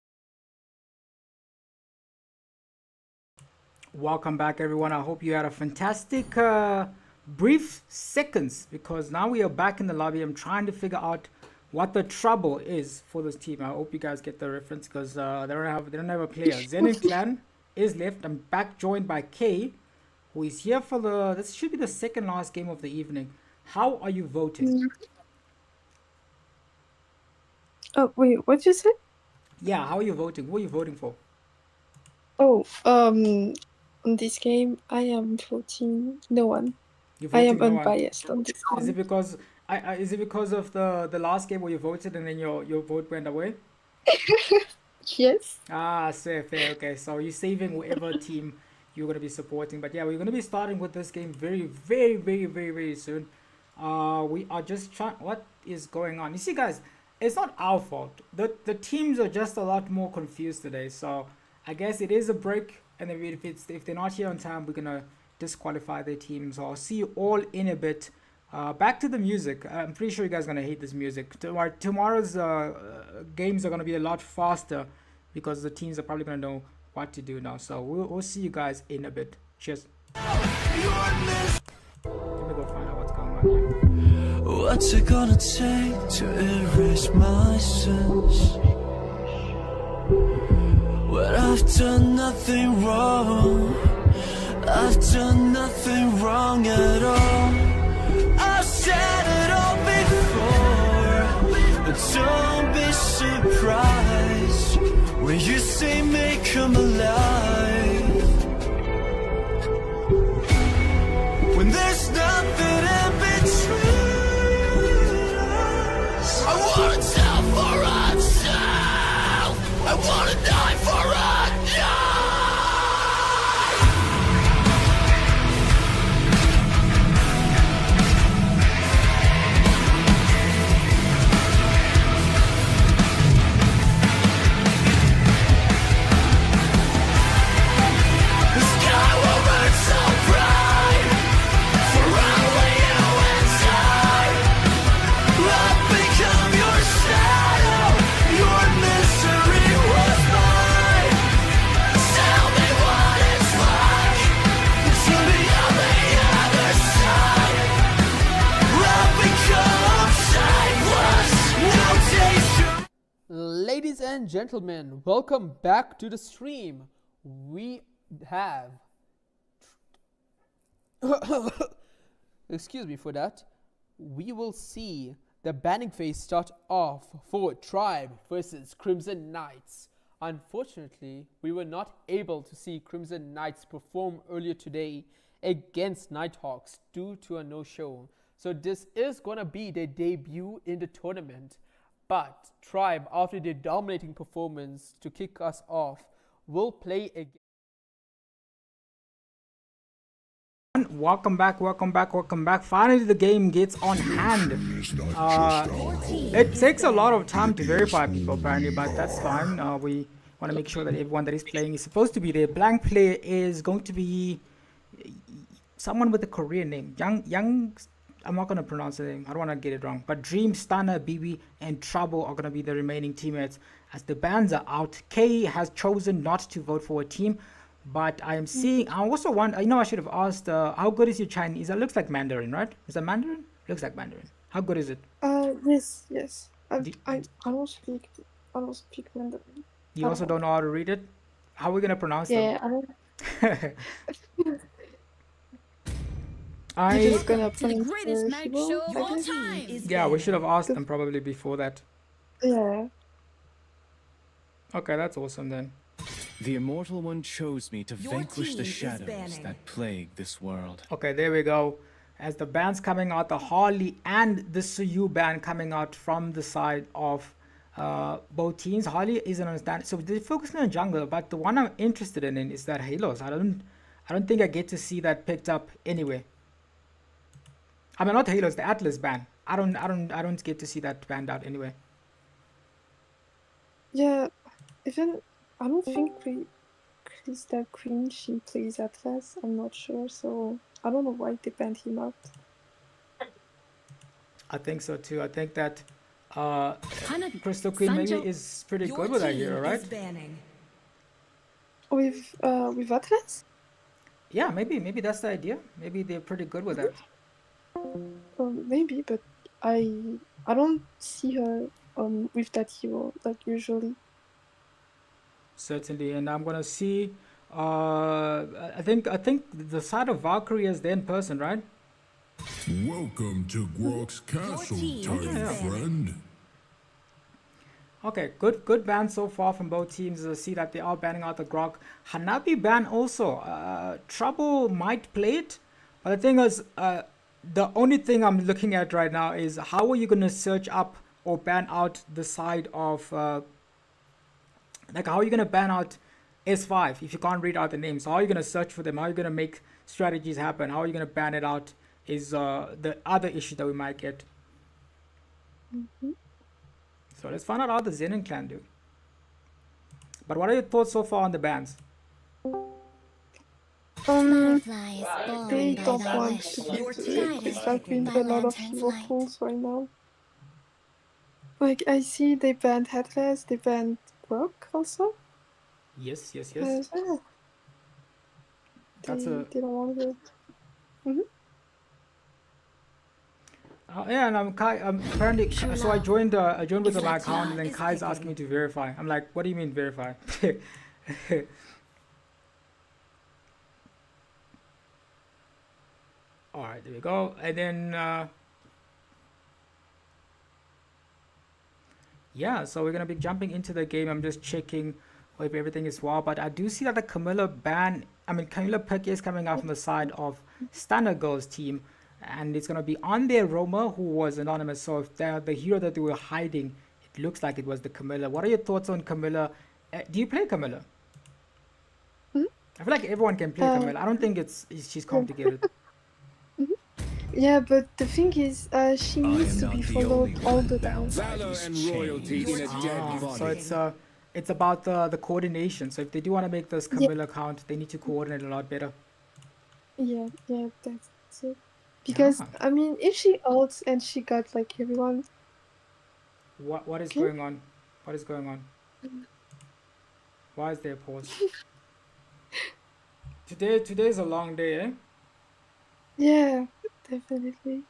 Welcome back, everyone. I hope you had a fantastic brief seconds, because now we are back in the lobby. I'm trying to figure out what the trouble is for this team. I hope you guys get the reference, because they don't have a player. Zenin clan is left. I'm back joined by K, who is here for this should be the second last game of the evening. How are you voting? Oh wait, what did you say? Yeah, how are you voting? Who are you voting for? Oh, on this game, I am voting no one. You're I am voting no one. unbiased on this Is it one. because is it because of the last game where you voted and then your vote went away? Yes. Ah, fair. Okay, so you're saving whoever team you're gonna be supporting. But yeah, we're gonna be starting with this game very soon. We are just trying. What is going on? You see, guys, it's not our fault. The teams are just a lot more confused today. So I guess it is a break, and if they're not here on time, we're gonna disqualify their teams. So I'll see you all in a bit. Back to the music. I'm pretty sure you guys are gonna hate this music. Tomorrow's games are gonna be a lot faster, because the teams are probably gonna know what to do now. So we'll see you guys in a bit. Cheers. Let me go find out what's going on here. What's it gonna take to erase my sins? When I've done nothing wrong, I've done nothing wrong at all. I've said it all before, but don't be surprised when you say may come alive. When there's nothing in between us, I wanna tell for myself, I wanna die for a die. The sky will burn so bright, forever you inside. I've become your shadow, your misery was mine. Tell me what it's like to be on the other side. I've become shapeless, no taste. Ladies and gentlemen, welcome back to the stream. We have excuse me for that. We will see the banning phase start off for Tribe versus Crimson Knights. Unfortunately, we were not able to see Crimson Knights perform earlier today against Nighthawks due to a no-show. So this is going to be their debut in the tournament. But Tribe, after their dominating performance to kick us off, will play again. Welcome back. Finally, the game gets on hand. It takes a lot of time to verify people, apparently, but that's fine. We want to make sure that everyone that is playing is supposed to be there. Blank player is going to be someone with a Korean name. Young. I'm not going to pronounce the name. I don't want to get it wrong. But Dream, Stunner, BB, and Trouble are going to be the remaining teammates. As the bans are out, K has chosen not to vote for a team. But I am seeing, I also want, I should have asked, how good is your Chinese? It looks like Mandarin, right? Is that Mandarin? Looks like Mandarin. How good is it? Yes. I don't speak Mandarin. You also don't know how to read it? How are we going to pronounce them? Yeah, I don't. I'm just gonna To the greatest night show of all time. Yeah, we should have asked them probably before that. Yeah. Okay, that's awesome then. The Immortal One chose me to Your vanquish the team is shadows banning. that plague this world. Okay, there we go. As the bands coming out, the Harley and the Suyu band coming out from the side of both teams. Harley isn't understand. So they're focusing on jungle, but the one I'm interested in is that Halos. I don't think I get to see that picked up anywhere. I mean, not Halos, the Atlas band. I don't get to see that band out anyway. Yeah, even I don't think Krista Queen she plays Atlas. I'm not sure, so I don't know why they banned him out. I think so too. I think that Crystal Queen maybe is pretty good with that hero, right? With Atlas? Yeah, maybe that's the idea. Maybe they're pretty good with that. Maybe, but I don't see her with that hero like usually. Certainly, and I'm gonna see. I think the side of Valkyrie is there in person, right? Welcome to Grok's castle, team tiny is there. friend. Okay, good ban so far from both teams. I see that they are banning out the Grok. Hanabi ban also. Trouble might play it, but the thing is, the only thing I'm looking at right now is how are you gonna search up or ban out the side of like how are you gonna ban out S5 if you can't read out the names? How are you gonna search for them? How are you gonna make strategies happen? How are you gonna ban it out? Is the other issue that we might get. So let's find out how the Zenin clan do. But what are your thoughts so far on the bans? They don't want to be stuck in a lot of hero pools right now. Like I see they banned Headless, they banned Rock also. Yes. Yeah. That's they don't want to. yeah, and I'm Kai. Apparently, so I joined with my account, and then Kai's asking me to verify. I'm like, what do you mean verify? All right, there we go. And then yeah, so we're gonna be jumping into the game. I'm just checking if everything is well, but I do see that the Camilla pick is coming out from the side of Stunner Girl's team, and it's gonna be on their Roma, who was anonymous. So if they're the hero that they were hiding, it looks like it was the Camilla. What are your thoughts on Camilla? Do you play Camilla? I feel like everyone can play Camilla. I don't think she's complicated. Yeah, but the thing is, she needs to be followed all the time. Valor and royalty in a dead body. So it's about the coordination. So if they do want to make this Camilla count, they need to coordinate a lot better. Yeah, that's it. Because I mean, if she ults and she got like everyone. What is going on? What is going on? Why is there a pause? Today is a long day, eh? Yeah, definitely.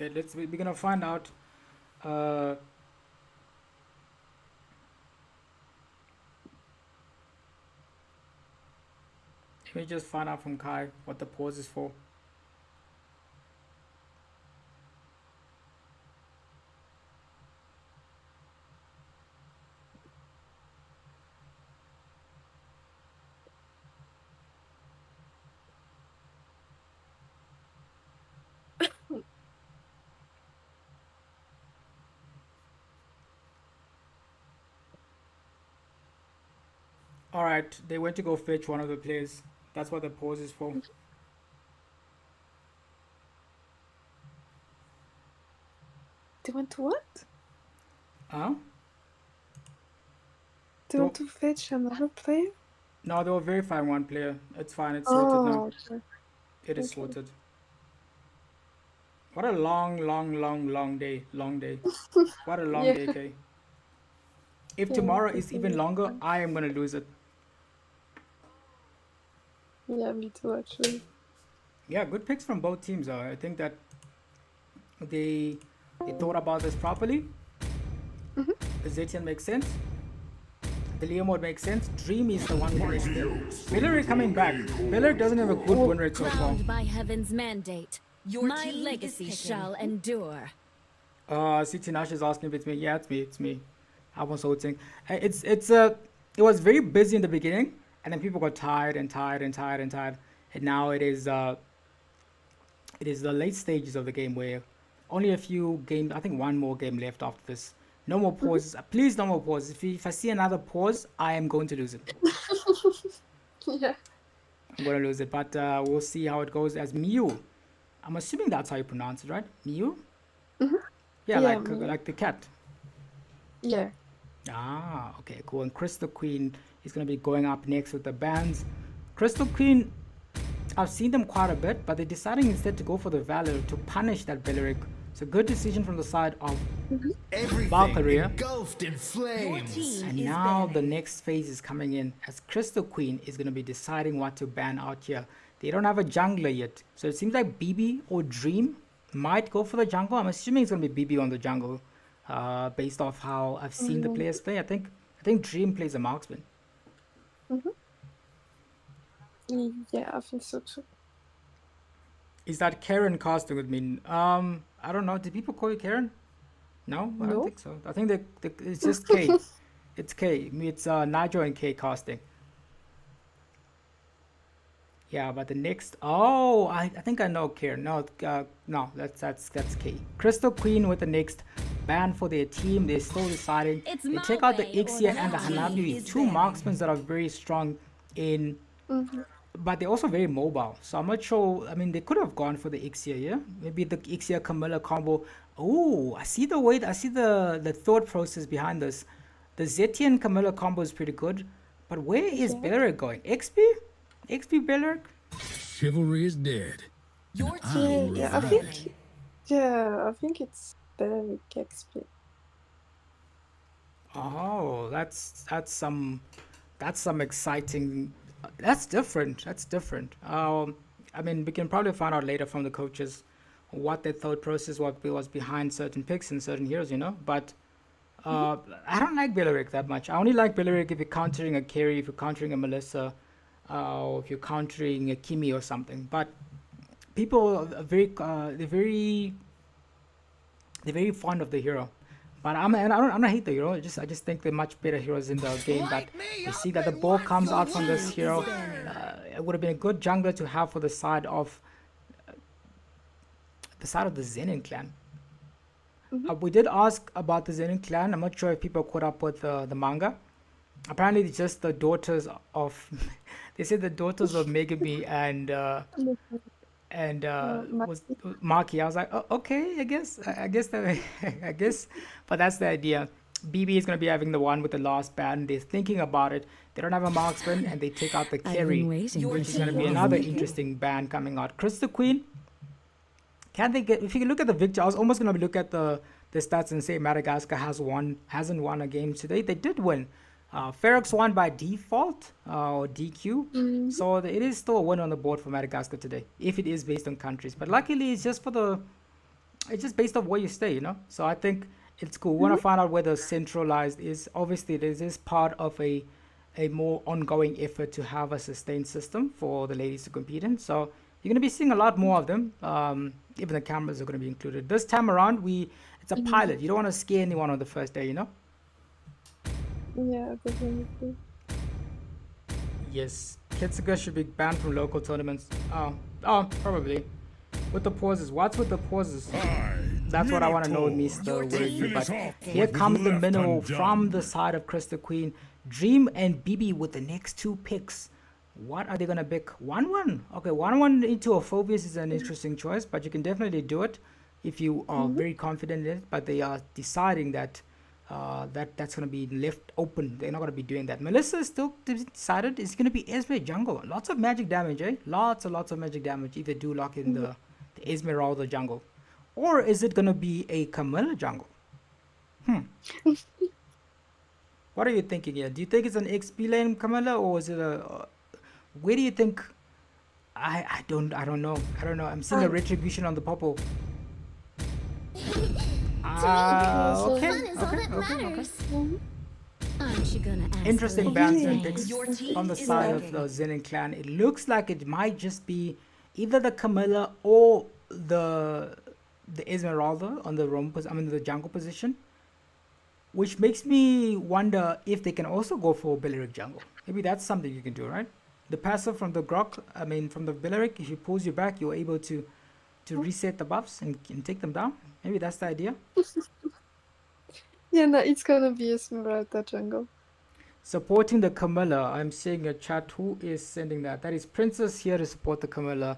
Okay, we're gonna find out. Let me just find out from Kai what the pause is for. Alright, they went to go fetch one of the players. That's what the pause is for. They went to what? Huh? They want to fetch another player? No, they were verifying one player. It's fine, it's sorted now. Okay. It is sorted. What a long day. What a long day, Kay. If tomorrow is even longer, I am gonna lose it. Yeah, me too, actually. Yeah, good picks from both teams. I think that they thought about this properly. The Zenin makes sense. The Leo mode makes sense. Dream is the one who is there. Valerie coming back. Valerie doesn't have a good win rate so far. Crowned by heaven's mandate, my legacy shall endure. See, Tinash is asking if it's me. Yeah, it's me. I was voting. It was very busy in the beginning, and then people got tired, and now it is the late stages of the game where only a few games. I think one more game left after this. No more pauses. Please, no more pauses. If I see another pause, I am going to lose it. Yeah. I'm going to lose it, but we'll see how it goes as Mew. I'm assuming that's how you pronounce it, right? Mew? Yeah, like the cat. Yeah. Ah, okay, cool. And Crystal Queen is going to be going up next with the bans. Crystal Queen, I've seen them quite a bit, but they're deciding instead to go for the Valor to punish that Valeric. It's a good decision from the side of Valkyriaa. engulfed in flames. And now the next phase is coming in as Crystal Queen is going to be deciding what to ban out here. They don't have a jungler yet. So it seems like BB or Dream might go for the jungle. I'm assuming it's going to be BB on the jungle based off how I've seen the players play. I think Dream plays a marksman. Yeah, I think so too. Is that Karen casting with me? I don't know. Did people call you Karen? No, I don't No. think so. I think it's just K. It's K. It's Nigel and K casting. Yeah, but the next. Oh, I think I know Karen. No, no, that's K. Crystal Queen with the next ban for their team. They're still deciding. It's They my take out the way or Ixia the and the highway. Hanabi, Is two there. marksmen that are very strong in. But they're also very mobile. So I'm not sure. I mean, they could have gone for the Ixia, yeah? Maybe the Ixia Camilla combo. Oh, I see the way. I see the thought process behind this. The Zetian Camilla combo is pretty good. But where is Belleric going? XP? XP Belleric? Chivalry is dead. Your I team Yeah, I is think. ready. Yeah, I think it's better with XP. Oh, that's some exciting. That's different. That's different. I mean, we can probably find out later from the coaches what their thought process was behind certain picks and certain heroes, you know. But I don't like Belleric that much. I only like Belleric if you're countering a Carry, if you're countering a Melissa, or if you're countering a Kimi or something. But people are they're very fond of the hero. But I don't hate the hero. I just think they're much better heroes in the game. But you see that the ball comes out from this hero. It would have been a good jungler to have for the side of the Zenin clan. We did ask about the Zenin clan. I'm not sure if people caught up with the manga. Apparently, it's just the daughters of. They said the daughters of Megami and was Maki. I was like, oh, okay, I guess that, I guess, but that's the idea. BB is going to be having the one with the last ban. They're thinking about it. They don't have a marksman, and they take out the carry, which is going to be another interesting ban coming out. Crystal Queen. Can they get? If you look at the victory, I was almost going to look at the stats and say Madagascar hasn't won a game today. They did win. FEROX won by default or DQ, so it is still a win on the board for Madagascar today, if it is based on countries. But luckily, it's just based off where you stay, you know. So I think it's cool. We want to find out where the centralized is. Obviously, this is part of a more ongoing effort to have a sustained system for the ladies to compete in. So you're going to be seeing a lot more of them. Even the cameras are going to be included. This time around, it's a pilot. You don't want to scare anyone on the first day, you know. Yeah, definitely. Yes, Kitsuga should be banned from local tournaments. Oh, probably. With the pauses. What's with the pauses? That's what I want to know, Mr. Word. But here comes the minnow from the side of Crystal Queen. Dream and BB with the next two picks. What are they going to pick? 1-1. Okay, 1-1 into a Phobius is an interesting choice, but you can definitely do it if you are very confident in it. But they are deciding that that's going to be left open. They're not going to be doing that. Melissa is still decided it's going to be Esme jungle. Lots of magic damage, eh? Lots of magic damage if they do lock in the Esmeralda jungle. Or is it going to be a Camilla jungle? What are you thinking here? Do you think it's an XP lane Camilla, or is it a... where do you think... I don't know. I'm seeing a retribution on the Popple. Okay. Aren't you gonna ask Interesting the bans lady? and picks Your team on the is side of ready. the Zenin clan. It looks like it might just be either the Camilla or the Esmeralda on the jungle position, which makes me wonder if they can also go for Belleric jungle. Maybe that's something you can do, right? The passive from the from the Belleric, if he pulls you back, you're able to reset the buffs and take them down. Maybe that's the idea. Yeah, no, it's gonna be Esmeralda jungle. Supporting the Camilla. I'm seeing a chat. Who is sending that? That is Princess here to support the Camilla,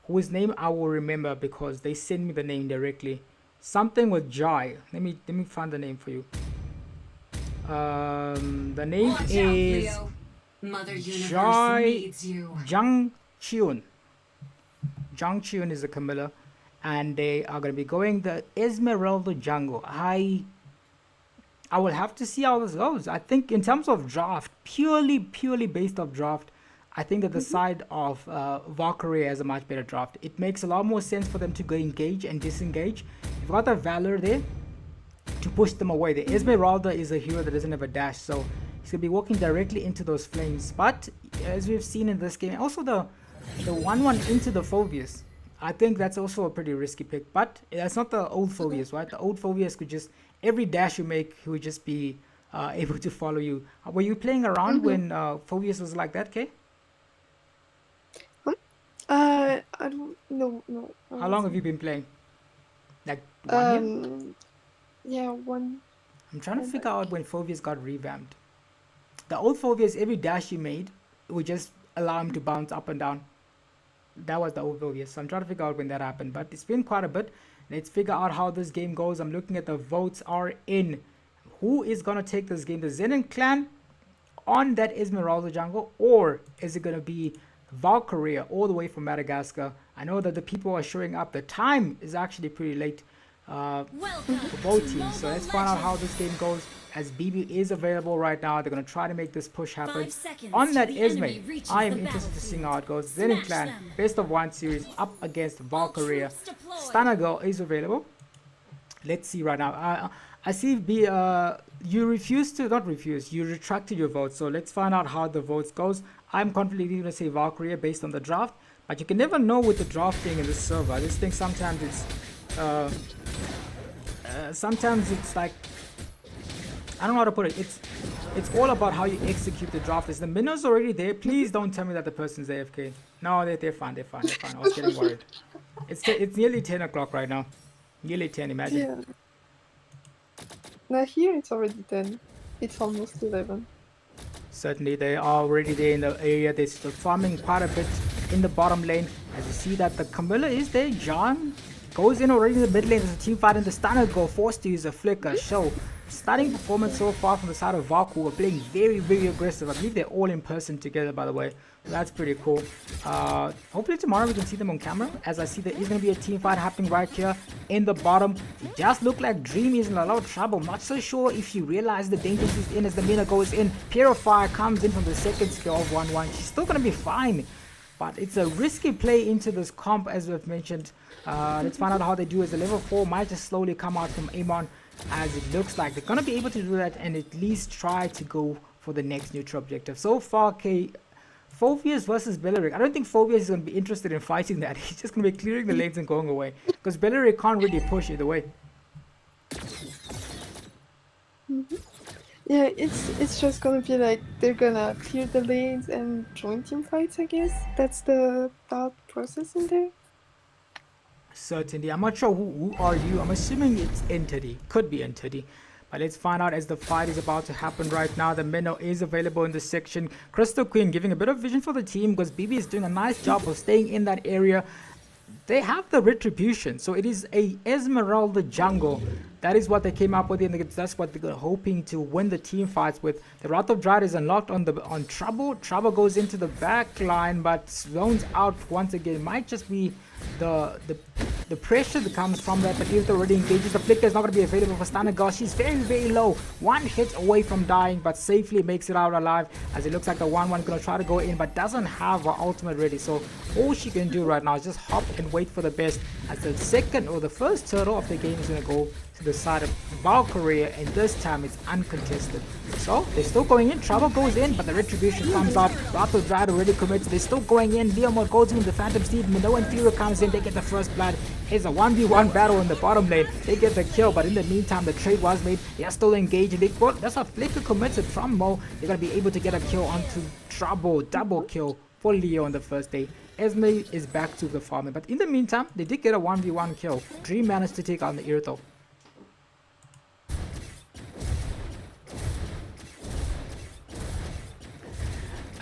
whose name I will remember because they send me the name directly. Something with Jai. Let me find the name for you. The name is Mother Universe Jai needs you. Jang Chiun. Jang Chiun is the Camilla, and they are going to be going the Esmeralda jungle. I I will have to see how this goes. I think in terms of draft, purely based off draft, I think that the side of Valkyriaa has a much better draft. It makes a lot more sense for them to go engage and disengage. You've got the Valor there to push them away. The Esmeralda is a hero that doesn't have a dash, so he's gonna be walking directly into those flames. But as we've seen in this game, also the 1-1 into the Phobius, I think that's also a pretty risky pick. But that's not the old Phobius, right? The old Phobius could just, every dash you make, he would just be able to follow you. Were you playing around when Phobius was like that, Kay? I don't know. No. How long have you been playing? Like 1 year? Yeah, one. I'm trying to figure out when Phobius got revamped. The old Phobius, every dash you made, it would just allow him to bounce up and down. That was the old Phobius. So I'm trying to figure out when that happened. But it's been quite a bit. Let's figure out how this game goes. I'm looking at the votes are in. Who is going to take this game? The Zenin clan on that Esmeralda jungle? Or is it going to be Valkyriaa all the way from Madagascar? I know that the people are showing up. The time is actually pretty late for both teams. So let's find out how this game goes. As BB is available right now, they're going to try to make this push happen. On that Esme, I am interested to see how it goes. Zenin clan, best of 1 series up against Valkyriaa. Stunner Girl is available. Let's see right now. I see B, you you retracted your vote. So let's find out how the votes goes. I'm confidently going to say Valkyriaa based on the draft, but you can never know with the drafting in this server. I just think sometimes it's like, I don't know how to put it. It's all about how you execute the draft. Is the minnows already there? Please don't tell me that the person's AFK. No, they're fine. They're fine. I was getting worried. It's nearly 10 o'clock right now. Nearly 10, imagine. Yeah. Now here it's already 10. It's almost 11. Certainly, they are already there in the area. They're still farming quite a bit in the bottom lane. As you see that the Camilla is there. John goes in already in the mid lane. There's a team fight, and the Stunner Girl forced to use a flicker. Show stunning performance so far from the side of Valk, who are playing very aggressive. I believe they're all in person together, by the way. So that's pretty cool. Hopefully tomorrow we can see them on camera, as I see there is going to be a team fight happening right here in the bottom. It just look like Dream is in a lot of trouble. Not so sure if she realized the danger is in as the Mina goes in. Purifier comes in from the second skill of 1-1. She's still going to be fine, but it's a risky play into this comp, as we've mentioned. Let's find out how they do, as the level 4 might just slowly come out from Amon, as it looks like they're going to be able to do that and at least try to go for the next neutral objective. So far, Phobius versus Belleric. I don't think Phobius is going to be interested in fighting that. He's just going to be clearing the lanes and going away, because Belleric can't really push either way. Yeah, it's just gonna be like they're gonna clear the lanes and join team fights, I guess. That's the thought process in there. Certainly. I'm not sure who are you. I'm assuming it's Entity. Could be Entity. But let's find out as the fight is about to happen right now. The Minnow is available in this section. Crystal Queen giving a bit of vision for the team, because BB is doing a nice job of staying in that area. They have the Retribution, so it is a Esmeralda jungle. That is what they came up with, and that's what they're hoping to win the team fights with. The Wrath of Dryad is unlocked on Trouble. Trouble goes into the back line, but zones out once again. Might just be the pressure that comes from that, but Irith already engages. The flicker is not going to be available for Stunner Girl. She's very low. 1 hit away from dying, but safely makes it out alive, as it looks like the 1-1 going to try to go in, but doesn't have her ultimate ready. So all she can do right now is just hop and wait for the best, as the second or the first turtle of the game is going to go to the side of Valkyriaa, and this time it's uncontested. So they're still going in. Trouble goes in, but the Retribution comes out. Wrath of Dryad already commits. They're still going in. Leomord goes in with the Phantom Steed. Minnow and Fury comes in. They get the first blood. It's a 1v1 battle in the bottom lane. They get the kill, but in the meantime the trade was made. They are still engaged. That's a flicker committed from Mo. They're going to be able to get a kill onto Trouble. Double kill for Leo on the first day. Esme is back to the farming, but in the meantime they did get a 1v1 kill. Dream managed to take on the Irith.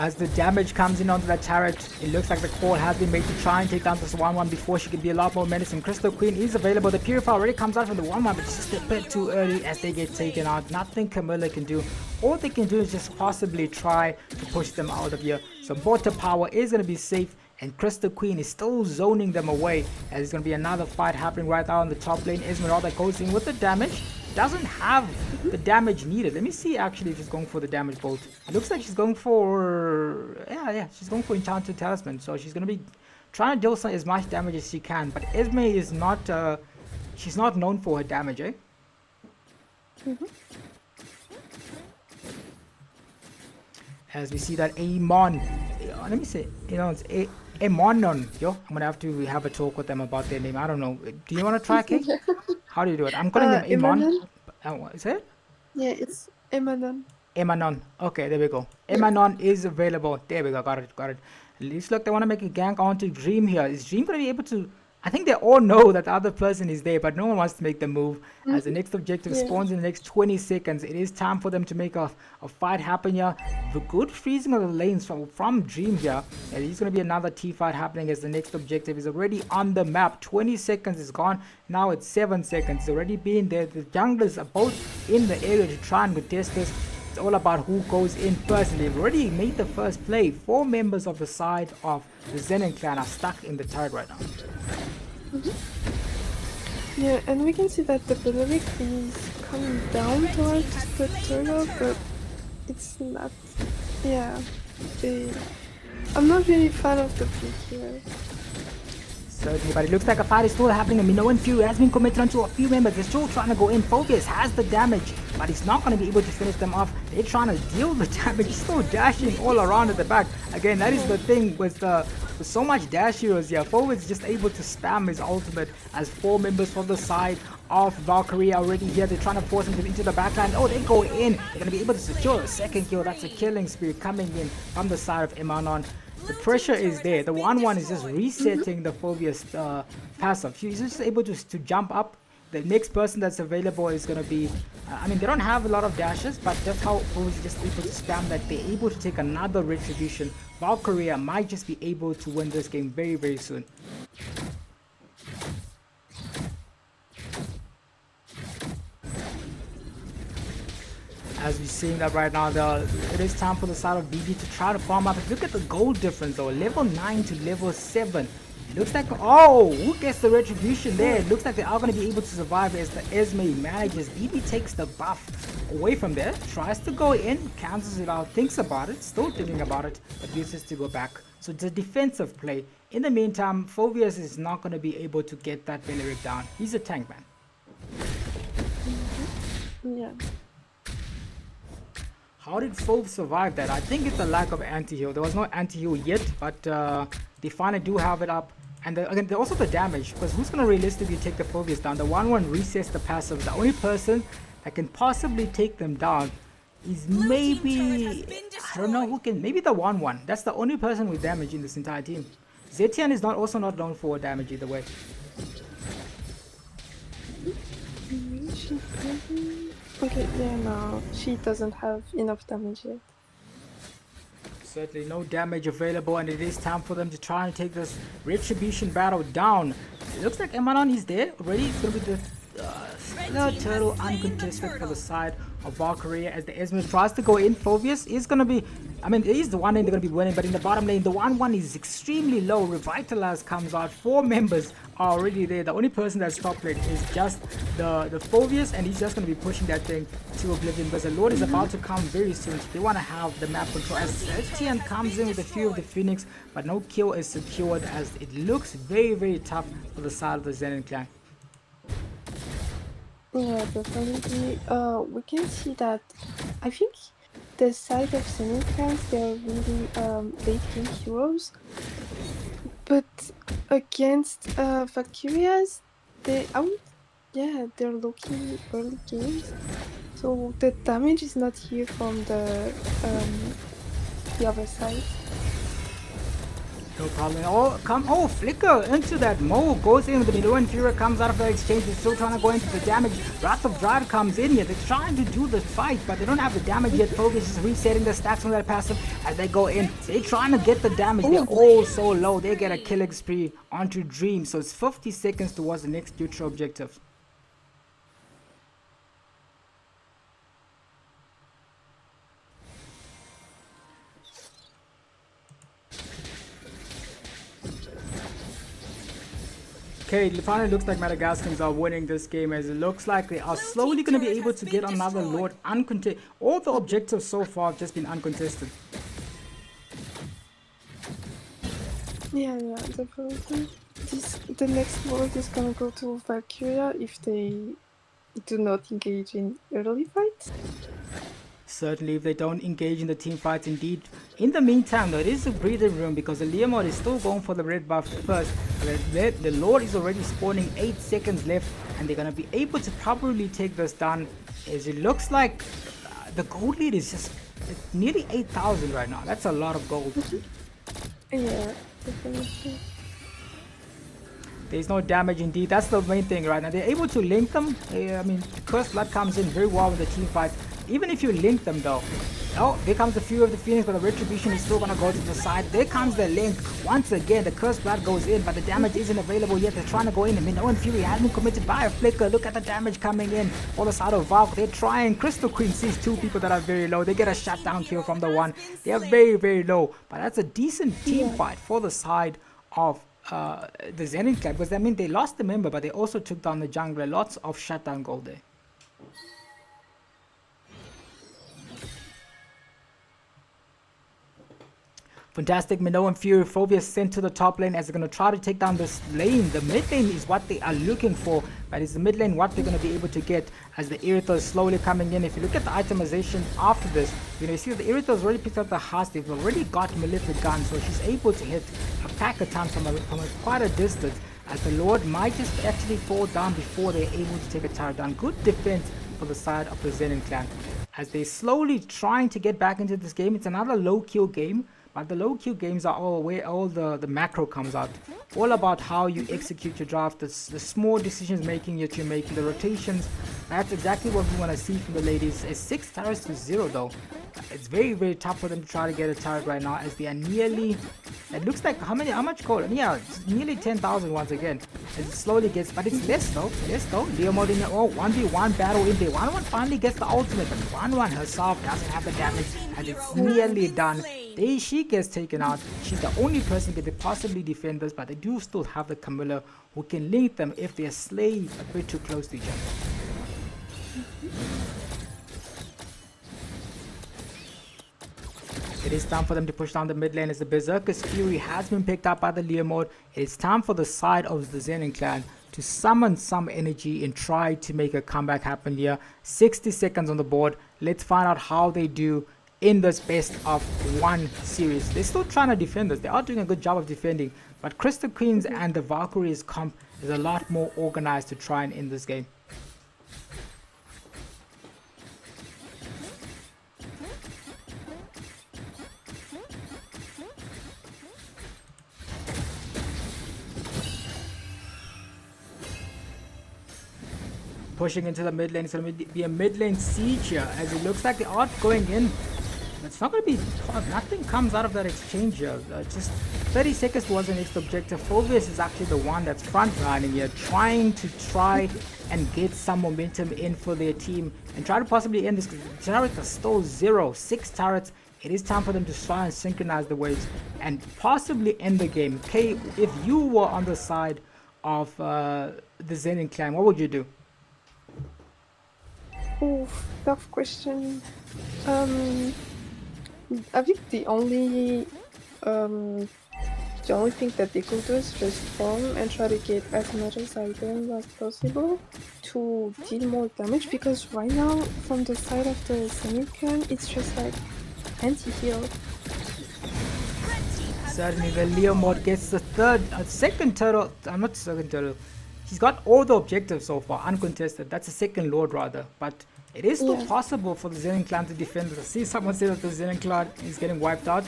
As the damage comes in onto that turret, it looks like the call has been made to try and take down this 1-1 before she can be a lot more menacing. Crystal Queen is available. The Purifier already comes out from the 1-1, but it's just a bit too early as they get taken out. Nothing Camilla can do. All they can do is just possibly try to push them out of here. So Mortar Power is going to be safe, and Crystal Queen is still zoning them away, as it's going to be another fight happening right now on the top lane. Esmeralda goes in with the damage. doesn't have the damage needed. Let me see actually if she's going for the damage bolt. It looks like she's going for, yeah, she's going for Enchanted Talisman. So she's going to be trying to deal as much damage as she can. But Esme is not, she's not known for her damage, eh? As we see that Amon, let me say, it's Amonon. Yo, I'm gonna have to have a talk with them about their name. I don't know. Do you want to try, Kate? How do you do it? I'm calling them Amon. Is it? Yeah, it's Emanon. Emanon. Okay, there we go. Emanon is available. There we go. Got it. Got it. At least look, they want to make a gank onto Dream here. Is Dream gonna be able to? I think they all know that the other person is there, but no one wants to make the move. As the next objective spawns in the next 20 seconds, it is time for them to make a fight happen here. The good freezing of the lanes from Dream here. And there's going to be another T-fight happening as the next objective is already on the map. 20 seconds is gone. Now it's 7 seconds. It's already been there. The junglers are both in the area to try and contest this. It's all about who goes in first. And they've already made the first play. 4 members of the side of the Zenin clan are stuck in the turret right now. Yeah, and we can see that the Valkyriaa is coming down towards the turtle, but it's not. Yeah, I'm not really fan of the pick here. Certainly, but it looks like a fight is still happening. Minoan Fury has been committed onto a few members. They're still trying to go in. Phobius has the damage, but he's not going to be able to finish them off. They're trying to deal the damage. He's still dashing all around at the back. Again, that is the thing with so much dash heroes here. Phobius is just able to spam his ultimate as 4 members from the side of Valkyriaa already here. They're trying to force him into the backline. Oh, they go in. They're going to be able to secure a second kill. That's a killing spree coming in from the side of Emanon. The pressure is there. The 1-1 is just resetting the Phobius passive. She's just able to jump up. The next person that's available is going to be... I mean, they don't have a lot of dashes, but that's how Phobius is just able to spam that. They're able to take another retribution. Valkyriaa might just be able to win this game very, very soon. As we're seeing that right now, it is time for the side of BB to try to farm up. If you look at the gold difference though, level 9 to level 7. It looks like, oh, who gets the retribution there? It looks like they are going to be able to survive as the Esme manages. BB takes the buff away from there, tries to go in, cancels it out, thinks about it, still thinking about it, but uses to go back. So it's a defensive play. In the meantime, Phobius is not going to be able to get that Valkyriaa down. He's a tank man. Yeah. How did Phobe survive that? I think it's a lack of anti-heal. There was no anti-heal yet, but they finally do have it up. And again, also the damage, because who's going to realistically take the Phobius down? The 1-1 resets the passive. The only person that can possibly take them down is maybe, I don't know who can, maybe the 1-1. That's the only person with damage in this entire team. Zetian is also not known for damage either way. Okay, yeah, no, she doesn't have enough damage yet. Certainly no damage available, and it is time for them to try and take this retribution battle down. It looks like Emanon is there already. It's going to be the turtle uncontested for the side of Valkyriaa as the Esme tries to go in. Phobius is going to be, I mean, it is the one lane they're going to be winning, but in the bottom lane, the 1-1 is extremely low. Revitalize comes out. 4 members are already there. The only person that's top lane is just the Phobius, and he's just going to be pushing that thing to oblivion because the Lord is about to come very soon. So they want to have the map control as Tian comes in with a few of the Phoenix, but no kill is secured as it looks very, very tough for the side of the Zenin clan. Yeah, definitely. We can see that. I think the side of Zenin clans, they're really late game heroes, but against Valkyriaas, they're looking early games, so the damage is not here from the other side. No problem. Oh, flicker into that Mo goes in with the Minoan Fury, comes out of the exchange. They're still trying to go into the damage. Wrath of Drive comes in here. They're trying to do the fight, but they don't have the damage yet. Focus is resetting the stats from that passive as they go in. They're trying to get the damage. They're all so low. They get a killing spree onto Dream. So it's 50 seconds towards the next neutral objective. Okay, it finally looks like Madagascans are winning this game, as it looks like they are slowly going to be able to get another Lord uncontested. All the objectives so far have just been uncontested. Yeah, definitely. The next world is gonna go to Valkyriaa if they do not engage in early fights. Certainly, if they don't engage in the team fights, indeed. In the meantime, though, it is a breathing room because the Leomord is still going for the red buff first. The Lord is already spawning 8 seconds left, and they're going to be able to probably take this down, as it looks like the gold lead is just nearly 8,000 right now. That's a lot of gold. Yeah, definitely. There's no damage indeed. That's the main thing right now. They're able to link them. I mean, Cursed Blood comes in very well with the team fight. Even if you link them though. Oh, there comes the Fury of the Phoenix, but the Retribution is still going to go to the side. There comes the link. Once again, the Cursed Blood goes in, but the damage isn't available yet. They're trying to go in. I mean, NYO Fury has been committed by a flicker. Look at the damage coming in for the side of Valk. They're trying. Crystal Queen sees 2 people that are very low. They get a shutdown kill from the one. They are very, very low. But that's a decent team fight for the side of the Zenin clan, because I mean, they lost the member, but they also took down the jungler. Lots of shutdown gold there. Fantastic. Minnow and Fury Phobia sent to the top lane as they're going to try to take down this lane. The mid lane is what they are looking for, but it's the mid lane what they're going to be able to get as the Irithel is slowly coming in. If you look at the itemization after this, you see the Irithel has already picked up the hearts. They've already got Malefic Gun, so she's able to hit a pack a ton from quite a distance, as the Lord might just actually fall down before they're able to take a tower down. Good defense for the side of the Zenin clan, as they're slowly trying to get back into this game. It's another low kill game. But the low kill games are all where all the macro comes out. All about how you execute your draft, the small decisions making that you're making, the rotations. That's exactly what we want to see from the ladies. It's 6 turrets to 0 though. It's very, very tough for them to try to get a turret right now, as they are nearly, it looks like how much gold? Yeah, it's nearly 10,000 once again. As it slowly gets, but it's less though. Leomord in there. Oh, 1v1 battle in there. 1-1 finally gets the ultimate, but 1-1 herself doesn't have the damage, and it's nearly done. She gets taken out. She's the only person that could possibly defend this, but they do still have the Camilla who can link them if they're slaying a bit too close to each other. It is time for them to push down the mid lane, as the Berserker's Fury has been picked up by the Leomord. It is time for the side of the Zenin clan to summon some energy and try to make a comeback happen here. 60 seconds on the board. Let's find out how they do in this best of 1 series. They're still trying to defend this. They are doing a good job of defending, but Crystal Queens and the Valkyries comp is a lot more organized to try and end this game. Pushing into the mid lane. It's going to be a mid lane siege here, as it looks like they are going in. It's not going to be, nothing comes out of that exchange here. Just 30 seconds towards the next objective. Phobius is actually the one that's front running here, trying and get some momentum in for their team and try to possibly end this, because the turrets are still 0. 6 turrets. It is time for them to try and synchronize the waves and possibly end the game. Okay, if you were on the side of the Zenin clan, what would you do? Oh, tough question. I think the only thing that they could do is just farm and try to get as much as items as possible to deal more damage, because right now from the side of the Zenin clan it's just like anti-heal. Certainly the Leomord gets the second turtle. Not second turtle. He's got all the objectives so far, uncontested. That's the second Lord rather, but it is still possible for the Zenin clan to defend. I see someone say that the Zenin clan is getting wiped out.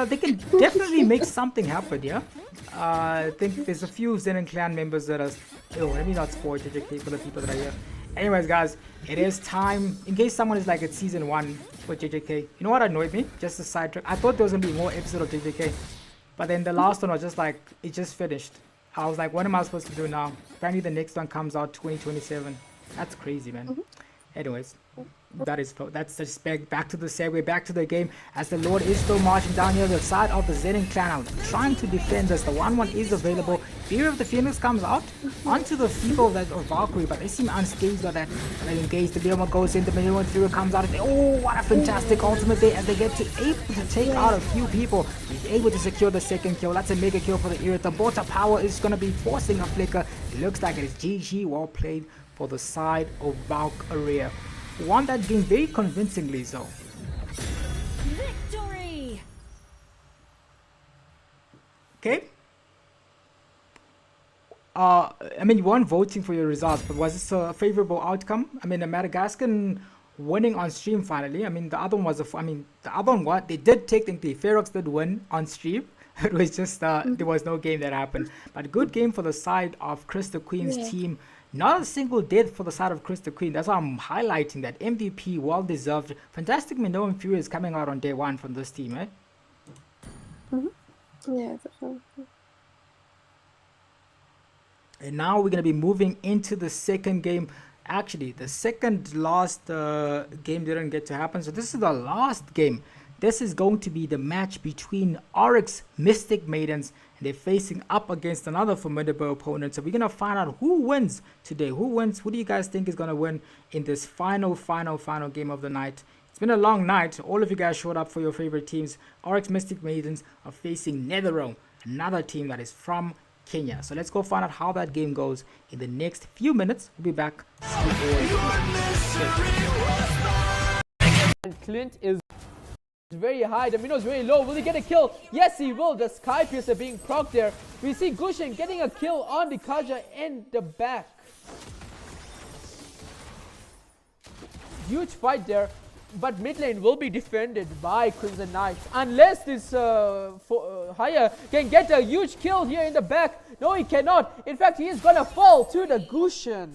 They can definitely make something happen, yeah? I think there's a few Zenin clan members that are... Oh, let me not spoil JJK for the people that are here. Anyways, guys, it is time. In case someone is like at season 1 for JJK. You know what annoyed me? Just a side track. I thought there was going to be more episodes of JJK. But then the last one was just like, it just finished. I was like, what am I supposed to do now? Apparently the next one comes out 2027. That's crazy, man. Anyways, That's just back to the segue, back to the game, as the Lord is still marching down here the side of the Zenin clan out, trying to defend this. The 1-1 is available. Fear of the Phoenix comes out onto the field of Valkyrie, but they seem unscathed by that. They engage, the Leoma goes in, the Minimum Fury comes out, and oh, what a fantastic ultimate there as they get able to take out a few people. He's able to secure the second kill. That's a mega kill for the Irith. The Bota power is going to be forcing a flicker. It looks like it is GG, well played for the side of Valkyriaa. Won that game very convincingly, so. Victory! Okay. I mean, you weren't voting for your results, but was this a favorable outcome? I mean, the Madagascan winning on stream finally. I mean, the other one was the other one, what? They did technically, FEROX did win on stream. It was just, there was no game that happened. But good game for the side of Chris the Queen's team. Not a single death for the side of Chris the Queen. That's why I'm highlighting that. MVP, well deserved. Fantastic Minimum Fury is coming out on day one from this team, eh? Yeah, definitely. And now we're going to be moving into the second game. Actually, the second last game didn't get to happen. So this is the last game. This is going to be the match between Oryx Mystic Maidens, and they're facing up against another formidable opponent. So we're going to find out who wins today. Who wins? Who do you guys think is going to win in this final game of the night? It's been a long night. All of you guys showed up for your favorite teams. Oryx Mystic Maidens are facing Nether, another team that is from Kenya. So let's go find out how that game goes in the next few minutes. We'll be back. And Clint is very high, the minnow is very low. Will he get a kill? Yes, he will. The Sky Piercer being procced there. We see Gushin getting a kill on the Kaja in the back. Huge fight there, but mid lane will be defended by Crimson Knights unless this Haya can get a huge kill here in the back. No, he cannot. In fact, he is gonna fall to the Gushin.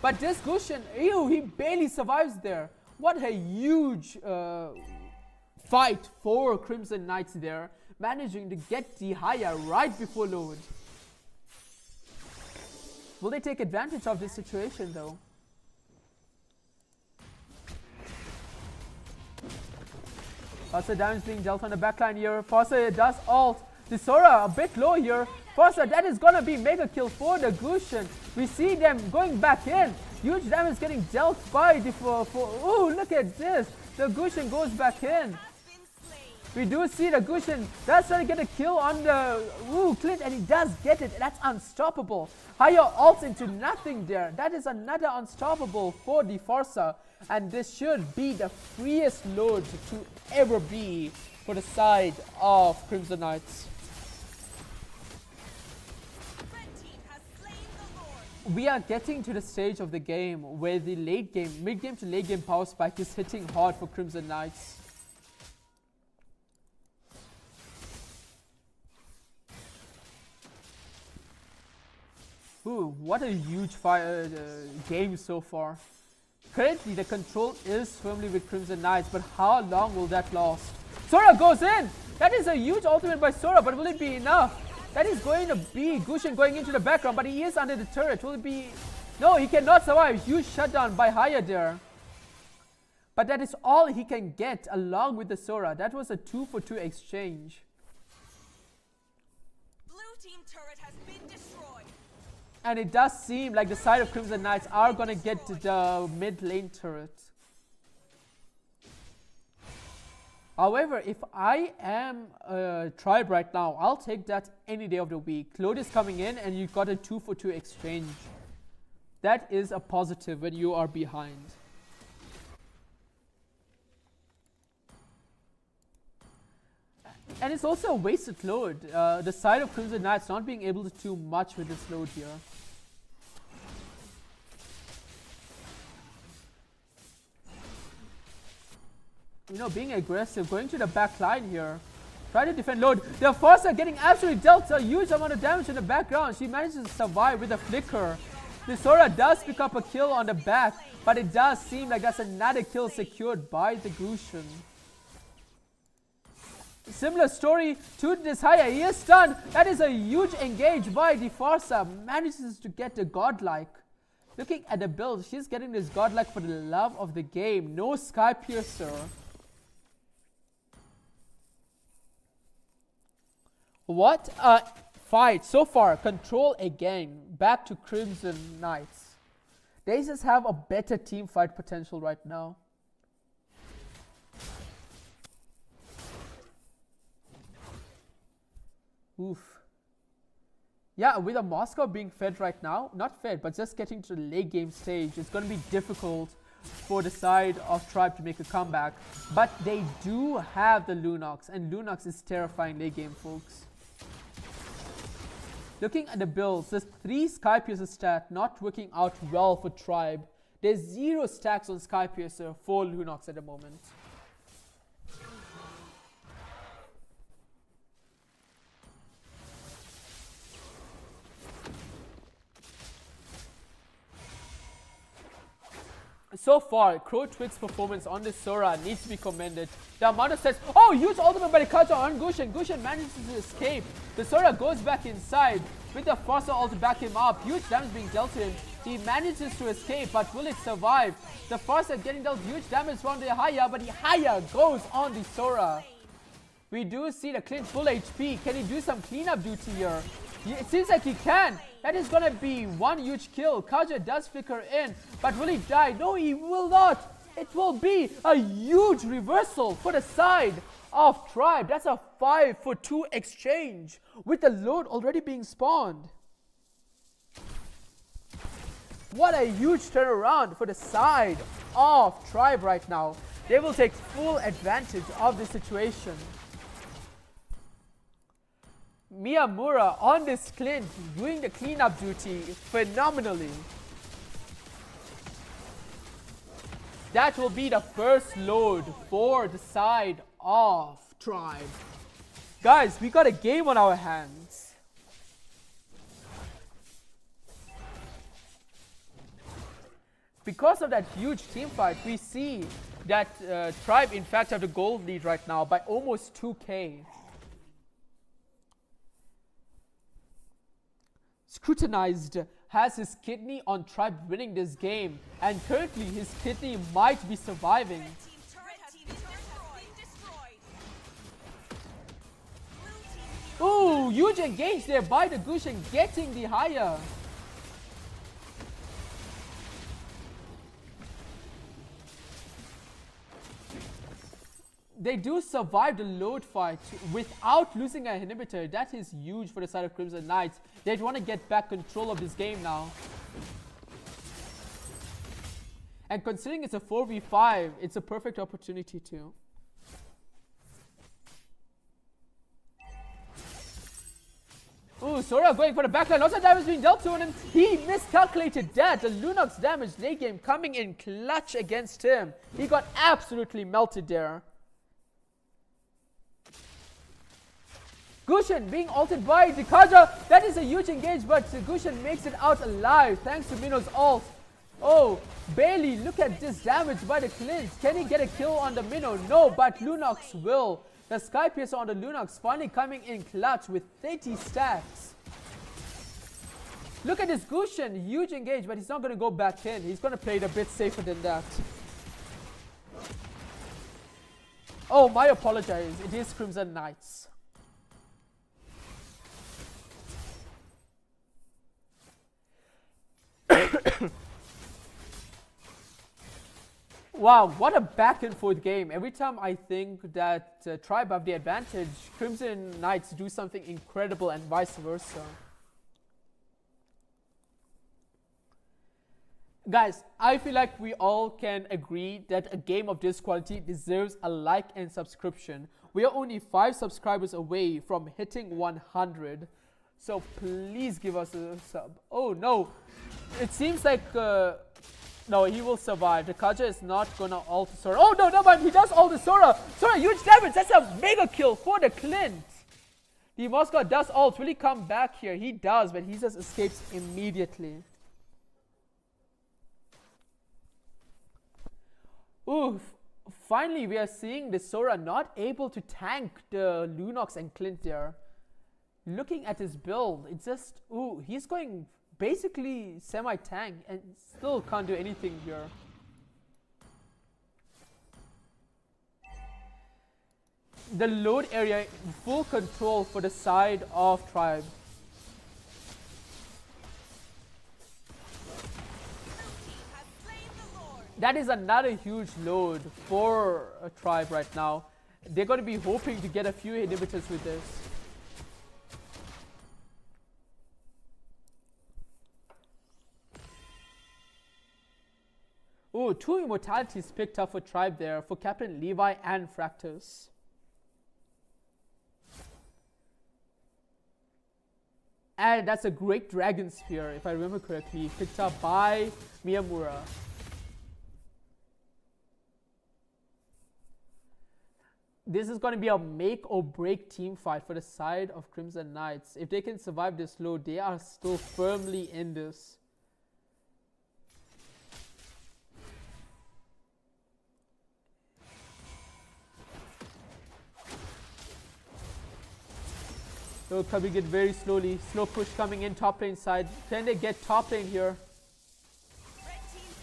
But this Gushin, ew, he barely survives there. What a huge fight for Crimson Knights there, managing to get the Haya right before load. Will they take advantage of this situation though? Also damage being dealt on the backline here. Fossa does ult. The Sora a bit low here. Fossa, that is gonna be mega kill for the Gushin. We see them going back in. Huge damage getting dealt by the oh, look at this. The Gushin goes back in. We do see the Gushin that's trying to get a kill on the Clint, and he does get it. That's unstoppable. Haya ults into nothing there. That is another unstoppable for the Forza, and this should be the freest load to ever be for the side of Crimson Knights. We are getting to the stage of the game where the late game, mid game to late game power spike is hitting hard for Crimson Knights. Ooh, what a huge game so far. Currently the control is firmly with Crimson Knights, but how long will that last? Sora goes in! That is a huge ultimate by Sora, but will it be enough? That is going to be Gushin going into the background, but he is under the turret. Will it be... No, he cannot survive. Huge shutdown by Haya there. But that is all he can get along with the Sora. That was a 2-for-2 exchange. Blue team turret has been destroyed. And it does seem like the side of Crimson Knights are going to get the mid lane turret. However, if I am a tribe right now, I'll take that any day of the week. Load is coming in and you got a 2-for-2 exchange. That is a positive when you are behind. And it's also a wasted load. The side of Crimson Knights not being able to do much with this load here. You know, being aggressive, going to the back line here. Try to defend load. The Forza getting absolutely dealt a huge amount of damage in the background. She manages to survive with a flicker. The Sora does pick up a kill on the back, but it does seem like that's another kill secured by the Gushin. Similar story to this Haya. He is stunned. That is a huge engage by the Forza. Manages to get the godlike. Looking at the build, she's getting this godlike for the love of the game. No Sky Piercer. What a fight so far. Control again. Back to Crimson Knights. They just have a better team fight potential right now. Oof. Yeah, with a Moscow being fed right now, not fed, but just getting to the late game stage, it's going to be difficult for the side of Tribe to make a comeback. But they do have the Lunox, and Lunox is terrifying late game, folks. Looking at the builds, this 3 Sky Piercer stat not working out well for Tribe. There's 0 stacks on Sky Piercer for Lunox at the moment. So far, Crow Twig's performance on this Sora needs to be commended. The amount of sets. Oh, huge ultimate by the Kaja on Gushin. Gushin manages to escape. The Sora goes back inside with the Fossa ult to back him up. Huge damage being dealt to him. He manages to escape, but will it survive? The Fossa getting dealt huge damage from the Haya, but the Haya goes on the Sora. We do see the Clint full HP. Can he do some cleanup duty here? It seems like he can. That is gonna be one huge kill. Kaja does flicker in, but will he die? No, he will not. It will be a huge reversal for the side of Tribe. That's a 5-for-2 exchange with the load already being spawned. What a huge turnaround for the side of Tribe right now. They will take full advantage of the situation. Miyamura on this Clint doing the cleanup duty phenomenally. That will be the first load for the side of Tribe. Guys, we got a game on our hands. Because of that huge team fight, we see that Tribe in fact have the gold lead right now by almost 2k. Scrutinized has his kidney on Tribe winning this game, and currently his kidney might be surviving. Ooh, huge engage there by the Gushin getting the higher. They do survive the load fight without losing an inhibitor. That is huge for the side of Crimson Knights. They want to get back control of this game now. And considering it's a 4v5, it's a perfect opportunity too. Ooh, Sora going for the backline. Lots of damage being dealt to him. He miscalculated that. The Lunox damage late game coming in clutch against him. He got absolutely melted there. Gushin being ulted by Dikaja. That is a huge engage, but Gushin makes it out alive thanks to Mino's ult. Oh, Bailey, look at this damage by the Clint. Can he get a kill on the Minnow? No, but Lunox will. The Sky Piercer on the Lunox finally coming in clutch with 30 stacks. Look at this Gushin, huge engage, but he's not going to go back in. He's going to play it a bit safer than that. Oh, my apologies. It is Crimson Knights. Wow, what a back and forth game. Every time I think that Tribe have the advantage, Crimson Knights do something incredible and vice versa. Guys, I feel like we all can agree that a game of this quality deserves a like and subscription. We are only 5 subscribers away from hitting 100. So please give us a sub. Oh no, it seems like no, he will survive. The Kaja is not gonna ult Sora. Oh no, no, but he does ult the Sora. Sora, huge damage. That's a mega kill for the Clint. The Moscow does ult. Will he come back here? He does, but he just escapes immediately. Ooh, finally we are seeing the Sora not able to tank the Lunox and Clint there. Looking at his build, it's just, ooh, he's going basically semi-tank and still can't do anything here. The load area full control for the side of Tribe. That is another huge load for a Tribe right now. They're going to be hoping to get a few inhibitors with this. Ooh, 2 immortalities picked up for Tribe there, for Captain Levi and Fractus. And that's a Great Dragon Spear, if I remember correctly, picked up by Miyamura. This is going to be a make or break team fight for the side of Crimson Knights. If they can survive this load, they are still firmly in this. They'll probably get very slowly. Slow push coming in top lane side. Can they get top lane here?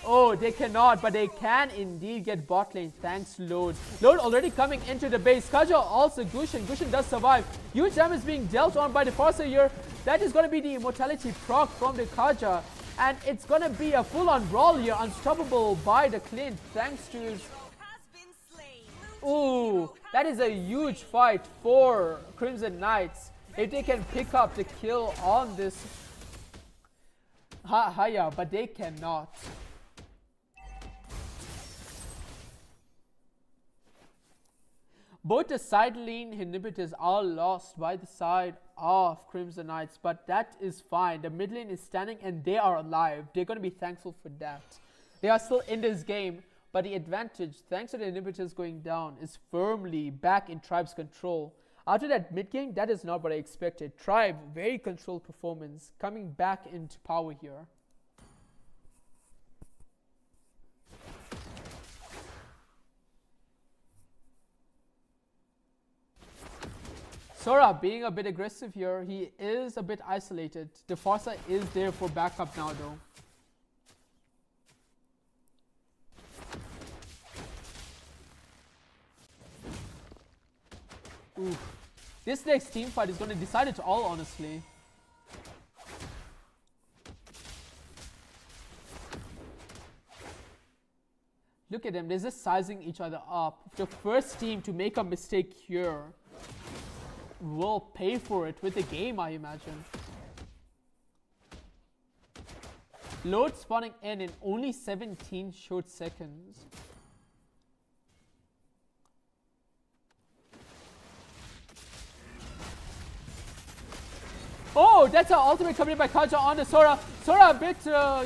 Oh, they cannot, but they can indeed get bot lane. Thanks to Load. Load already coming into the base. Kaja also Gushin. Gushin does survive. Huge damage being dealt on by the Forcer here. That is going to be the immortality proc from the Kaja. And it's going to be a full-on brawl here. Unstoppable by the Clint thanks to his... Ooh, that is a huge fight for Crimson Knights. If they can pick up the kill on this Haya, but they cannot. Both the side lane inhibitors are lost by the side of Crimson Knights, but that is fine. The mid lane is standing and they are alive. They're going to be thankful for that. They are still in this game, but the advantage, thanks to the inhibitors going down, is firmly back in Tribe's control. After that mid game, that is not what I expected. Tribe, very controlled performance, coming back into power here. Sora being a bit aggressive here. He is a bit isolated. The Forza is there for backup now though. Ooh. This next team fight is going to decide it all, honestly. Look at them. They're just sizing each other up. The first team to make a mistake here will pay for it with the game, I imagine. Load spawning in only 17 short seconds. Oh, that's our ultimate coming in by Kaja on the Sora. Sora a bit,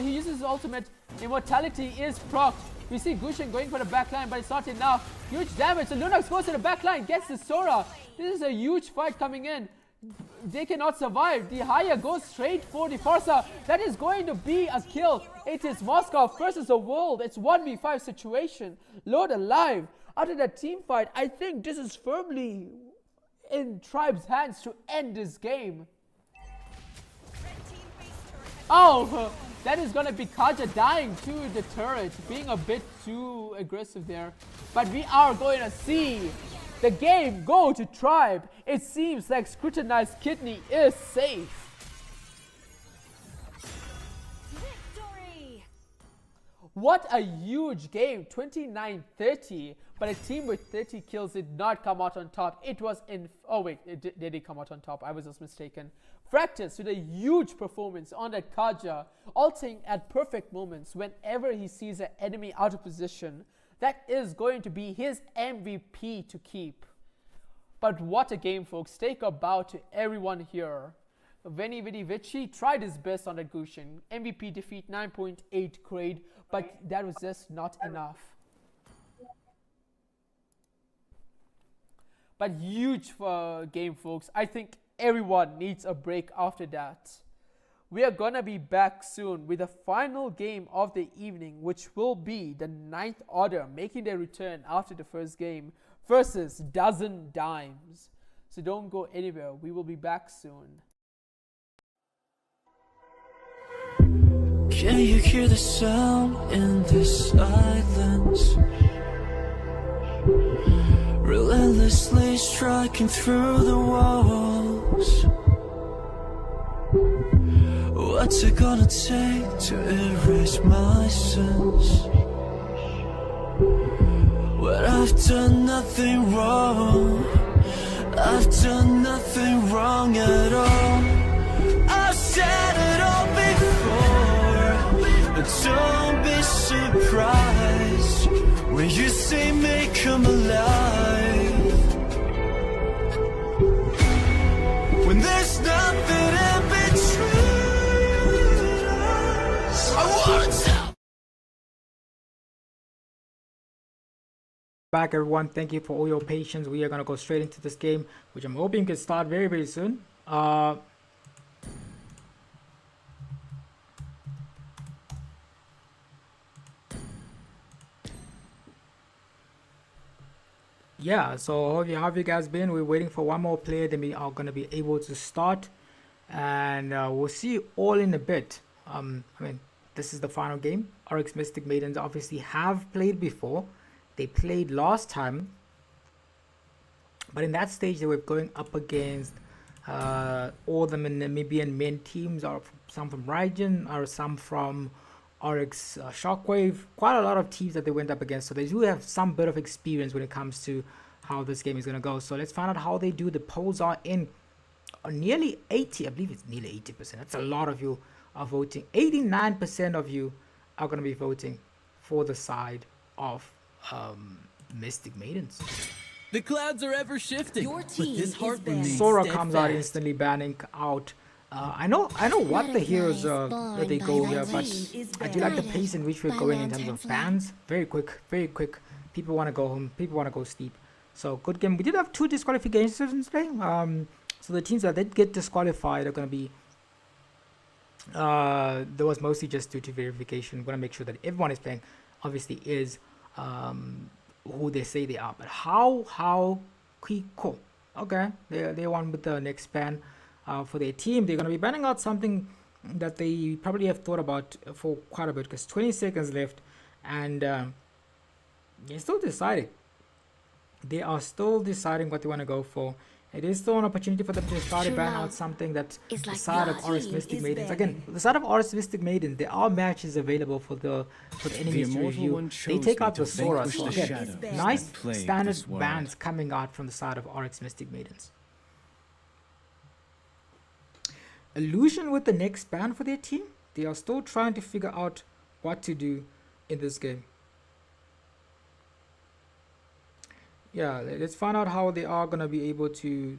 he uses his ultimate. Immortality is proc. We see Gushin going for the backline, but it's not enough. Huge damage. So Lunox goes to the backline, gets the Sora. This is a huge fight coming in. They cannot survive. The Haya goes straight for the Forza. That is going to be a kill. It is Moscow versus the world. It's 1v5 situation. Load alive. After that team fight, I think this is firmly in Tribe's hands to end this game. Oh, that is going to be Kaja dying to the turret, being a bit too aggressive there. But we are going to see the game go to Tribe. It seems like Scrutinized Kidney is safe. Victory! What a huge game, 29-30. But a team with 30 kills did not come out on top. It was in... Oh wait, they did come out on top. I was just mistaken. Fractus with a huge performance on that Kaja, ulting at perfect moments whenever he sees an enemy out of position. That is going to be his MVP to keep. But what a game, folks. Take a bow to everyone here. Veni Vidi Vici tried his best on that Gushin. MVP defeat 9.8 grade, but that was just not enough. But huge game, folks. I think everyone needs a break after that. We are gonna be back soon with the final game of the evening, which will be the 9th Order making their return after the first game versus Dozen Dimes. So don't go anywhere. We will be back soon. Can you hear the sound in this silence? Relentlessly striking through the walls. What's it gonna take to erase my sins? When I've done nothing wrong, I've done nothing wrong at all. I've said it all before, but don't be surprised when you see me come alive. When there's nothing in between us, I wanna tell. Back everyone, thank you for all your patience. We are gonna go straight into this game, which I'm hoping can start very soon. Yeah, so how have you guys been? We're waiting for one more player, then we are gonna be able to start, and we'll see you all in a bit. I mean, this is the final game. Oryx Mystic Maidens obviously have played before. They played last time, but in that stage they were going up against all the Namibian men teams, or some from Rygen, or some from Oryx Shockwave. Quite a lot of teams that they went up against, so they do have some bit of experience when it comes to how this game is going to go. So let's find out how they do. The polls are in nearly 80, I believe it's nearly 80%. That's a lot of you are voting. 89% of you are going to be voting for the side of Mystic Maidens. The clouds are ever shifting. Your but team this is heart banned. remains Sora comes out steadfast. instantly banning out. I know what the heroes that they go here, but I do like the pace in which we're going in terms of bans. Very quick. People want to go home. People want to go sleep. So good game. We did have 2 disqualifications today. So the teams that did get disqualified are going to be. There was mostly just due to verification. We're going to make sure that everyone is playing. Obviously, is who they say they are. But how cool. Okay, they won with the next ban. For their team, they're going to be banning out something that they probably have thought about for quite a bit, because 20 seconds left, and they're still deciding. They are still deciding what they want to go for. It is still an opportunity for them to start to ban out something that the side of Oryx Mystic Maidens. Again, the side of Oryx Mystic Maidens, there are matches available for the enemies to review. They take out the Sora. So again, nice standard bans coming out from the side of Oryx Mystic Maidens. Elysian with the next ban for their team. They are still trying to figure out what to do in this game. Yeah, let's find out how they are gonna be able to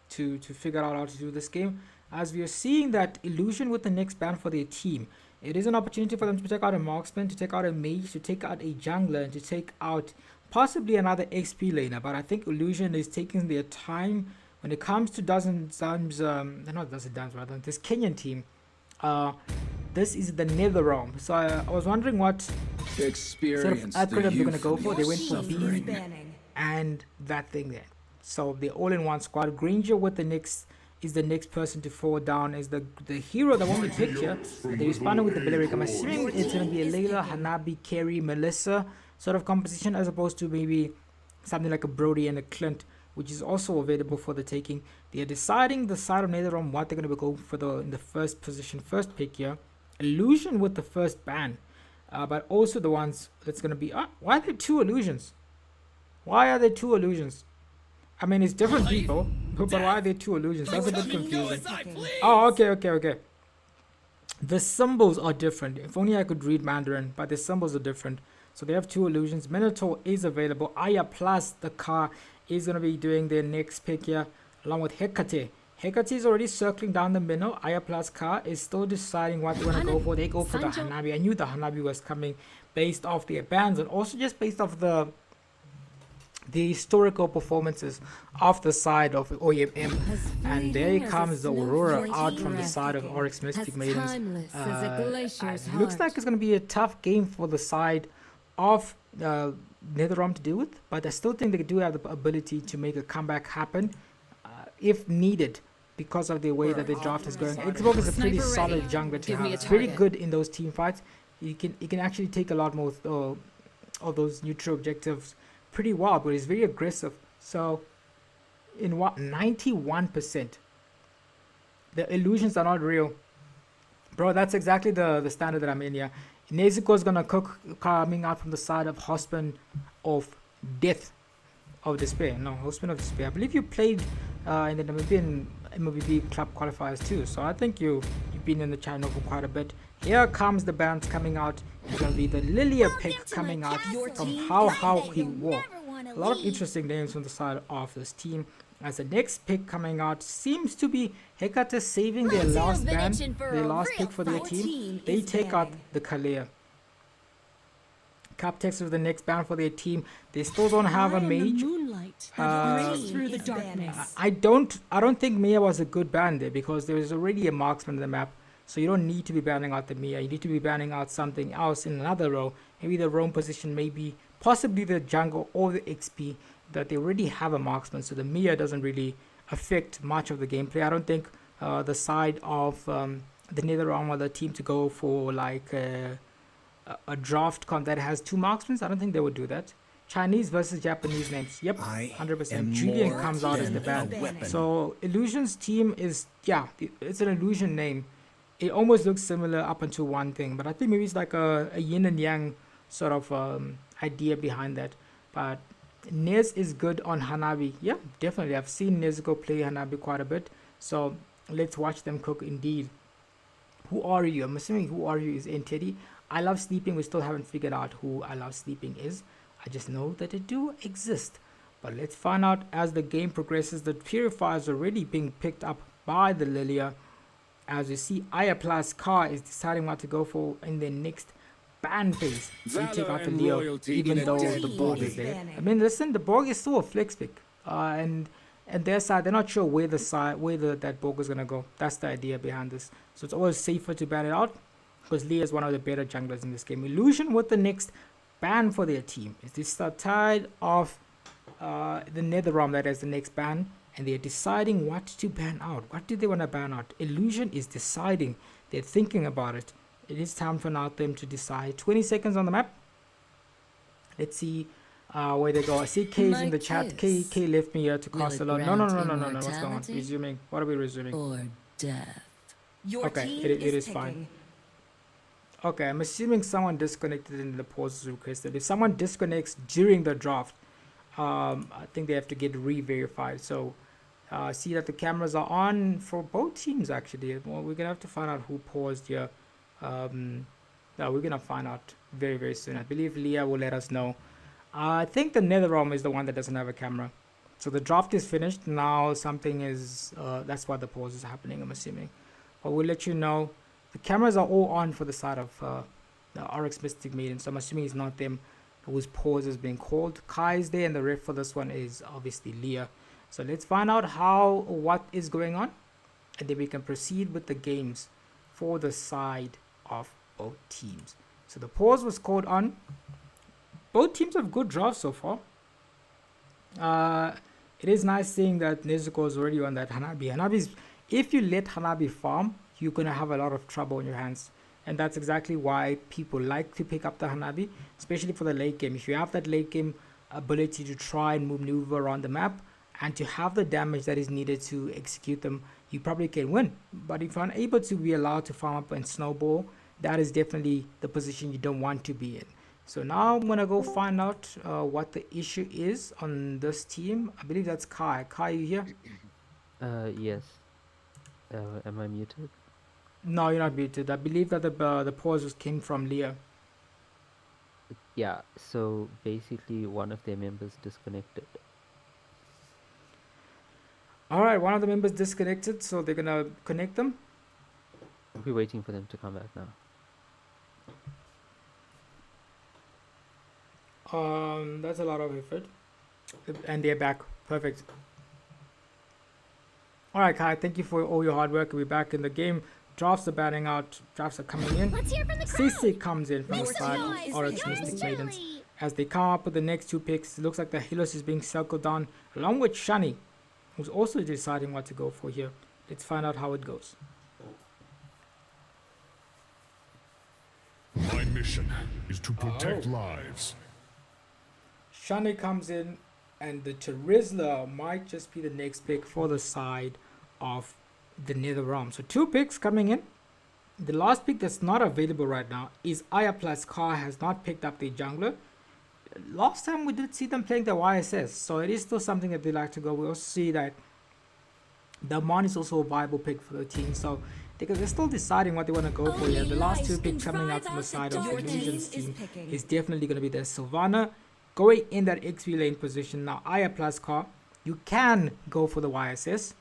figure out how to do this game. As we are seeing that Elysian with the next ban for their team, it is an opportunity for them to take out a marksman, to take out a mage, to take out a jungler, and to take out possibly another XP laner. But I think Elysian is taking their time. When it comes to this Kenyan team, this is the Nether realm. So I was wondering what sort of acronym they're gonna go for. They went for B and that thing there. So they're all in one squad. Granger with the next is the next person to fall down, is the hero that won't be picked here. They responded with the Balearic. I'm assuming it's gonna be a Layla, Hanabi, Carrie, Melissa sort of composition, as opposed to maybe something like a Brody and a Clint, which is also available for the taking. They are deciding the side of NetherRealm what they're going to go for in the first position, first pick here. Illusion with the first ban, but also the ones that's going to be. Why are there 2 illusions? Why are there 2 illusions? I mean, it's different people, but why are there 2 illusions? That's a bit confusing. Oh, okay. The symbols are different. If only I could read Mandarin, but the symbols are different. So they have 2 illusions. Minotaur is available. Aya plus the car is going to be doing their next pick here, along with Hecate. Hecate is already circling down the middle. Aya plus car is still deciding what they want to go for. They go for the Hanabi. I knew the Hanabi was coming based off their bans, and also just based off the historical performances of the side of OEM. And there comes the Aurora out from the side of Oryx Mystic Maidens. It looks like it's going to be a tough game for the side of NetherRealm to deal with, but I still think they do have the ability to make a comeback happen if needed. because of the way that the draft is going. Xbox is a pretty Sniper solid ready. jungler to Give me have. a Very target. good in those team fights. You can actually take a lot more of those neutral objectives pretty well, but he's very aggressive. So in what 91%, the illusions are not real, bro. That's exactly the standard that I'm in here. Nezuko is gonna cook coming out from the side of Husband of Death of Despair. No, Husband of Despair. I believe you played in the Namibian MLBB club qualifiers too. So I think you've been in the channel for quite a bit. Here comes the bands coming out. It's gonna be the Lilia pick coming out from How He War. A lot of interesting names from the side of this team. As the next pick coming out seems to be Hecate saving their last band, their last pick for their team. They take out the Kalea. Captex with the next band for their team. They still don't have a mage. Through the darkness. I don't think Mia was a good ban there because there is already a marksman in the map. So you don't need to be banning out the Mia. You need to be banning out something else in another row. Maybe the roam position, maybe possibly the jungle or the XP, that they already have a marksman. So the Mia doesn't really affect much of the gameplay. I don't think the side of the Nether or the team to go for like a draft con that has 2 marksmen. I don't think they would do that. Chinese versus Japanese names. Yep, 100%. Julian comes out as the band. So Illusion's team is, yeah, it's an Illusion name. It almost looks similar up until one thing, but I think maybe it's like a yin and yang sort of idea behind that. But Nez is good on Hanabi. Yeah, definitely. I've seen Nezuko play Hanabi quite a bit. So let's watch them cook indeed. Who are you? I'm assuming who are you is Teddy. I love sleeping. We still haven't figured out who I love sleeping is. I just know that it do exist. But let's find out as the game progresses. The purifiers are already being picked up by the Lilia. As you see, Aya plus Car is deciding what to go for in their next ban phase. They take out the Leo, even though the Borg is there. I mean, listen, the Borg is still a flex pick. And their side, they're not sure where that Borg is gonna go. That's the idea behind this. So it's always safer to ban it out because Lee is one of the better junglers in this game. Illusion with the next ban for their team. Is this tired of the Nether Realm that is the next ban, and they're deciding what to ban out. What do they want to ban out? Illusion is deciding. They're thinking about it. It is time for now them to decide. 20 seconds on the map. Let's see where they go. I see K's in the chat. K left me here to cast alone. No. What's going on? Resuming. What are we resuming? Or death. Okay, it is fine. Okay, I'm assuming someone disconnected in the pauses requested. If someone disconnects during the draft, I think they have to get re-verified. So see that the cameras are on for both teams actually. Well, we're gonna have to find out who paused here. No, we're gonna find out very, very soon. I believe Leah will let us know. I think the Nether Realm is the one that doesn't have a camera. So the draft is finished. Now something is, that's why the pause is happening, I'm assuming. But we'll let you know. The cameras are all on for the side of the Oryx Mystic Maiden. So I'm assuming it's not them whose pause is being called. Kai is there, and the ref for this one is obviously Leah. So let's find out what is going on, and then we can proceed with the games for the side of both teams. So the pause was called on. Both teams have good drafts so far. It is nice seeing that Nezuko is already on that Hanabi. If you let Hanabi farm, you're gonna have a lot of trouble on your hands. And that's exactly why people like to pick up the Hanabi, especially for the late game. If you have that late game ability to try and maneuver around the map and to have the damage that is needed to execute them, you probably can win. But if you're unable to be allowed to farm up and snowball, that is definitely the position you don't want to be in. So now I'm gonna go find out what the issue is on this team. I believe that's Kai. Kai, you here? Yes. Am I muted? No, you're not muted. I believe that the pause came from Leah. Yeah, so basically one of their members disconnected. Alright, one of the members disconnected, so they're gonna connect them. We're waiting for them to come back now. That's a lot of effort. And they're back. Perfect. Alright, Kai, thank you for all your hard work. We're back in the game. Drafts are batting out. Drafts are coming in. CC comes in from the side of Oryx Mystic Maidens. As they come up with the next 2 picks, it looks like the Helios is being circled down along with Shani, who's also deciding what to go for here. Let's find out how it goes. My mission is to protect lives. Shani comes in, and the Charizla might just be the next pick for the side of the Nether Realm. So 2 picks coming in. The last pick that's not available right now is Aya plus Car has not picked up the jungler. Last time we did see them playing the YSS, so it is still something that they like to go. We also see that the Mon is also a viable pick for the team, so because they're still deciding what they want to go for here. The last 2 picks coming out from the side of the Elysian's team is definitely going to be the Sylvana going in that XP lane position. Now Aya plus Car, you can go for the YSS,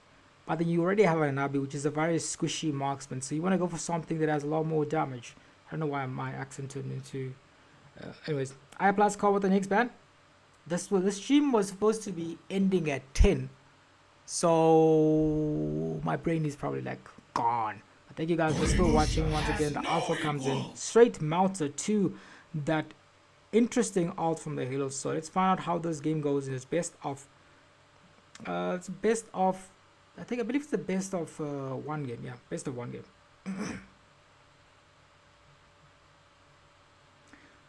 but then you already have an Nabi, which is a very squishy marksman, so you want to go for something that has a lot more damage. I don't know why my accent turned into anyways. Aya plus Car with the next ban. The stream was supposed to be ending at 10, so my brain is probably like gone. But thank you guys for still watching. Once again, the alpha comes in straight melter to that interesting ult from the Halos. So let's find out how this game goes in its best of I believe it's the best of 1 game. Yeah, best of 1 game.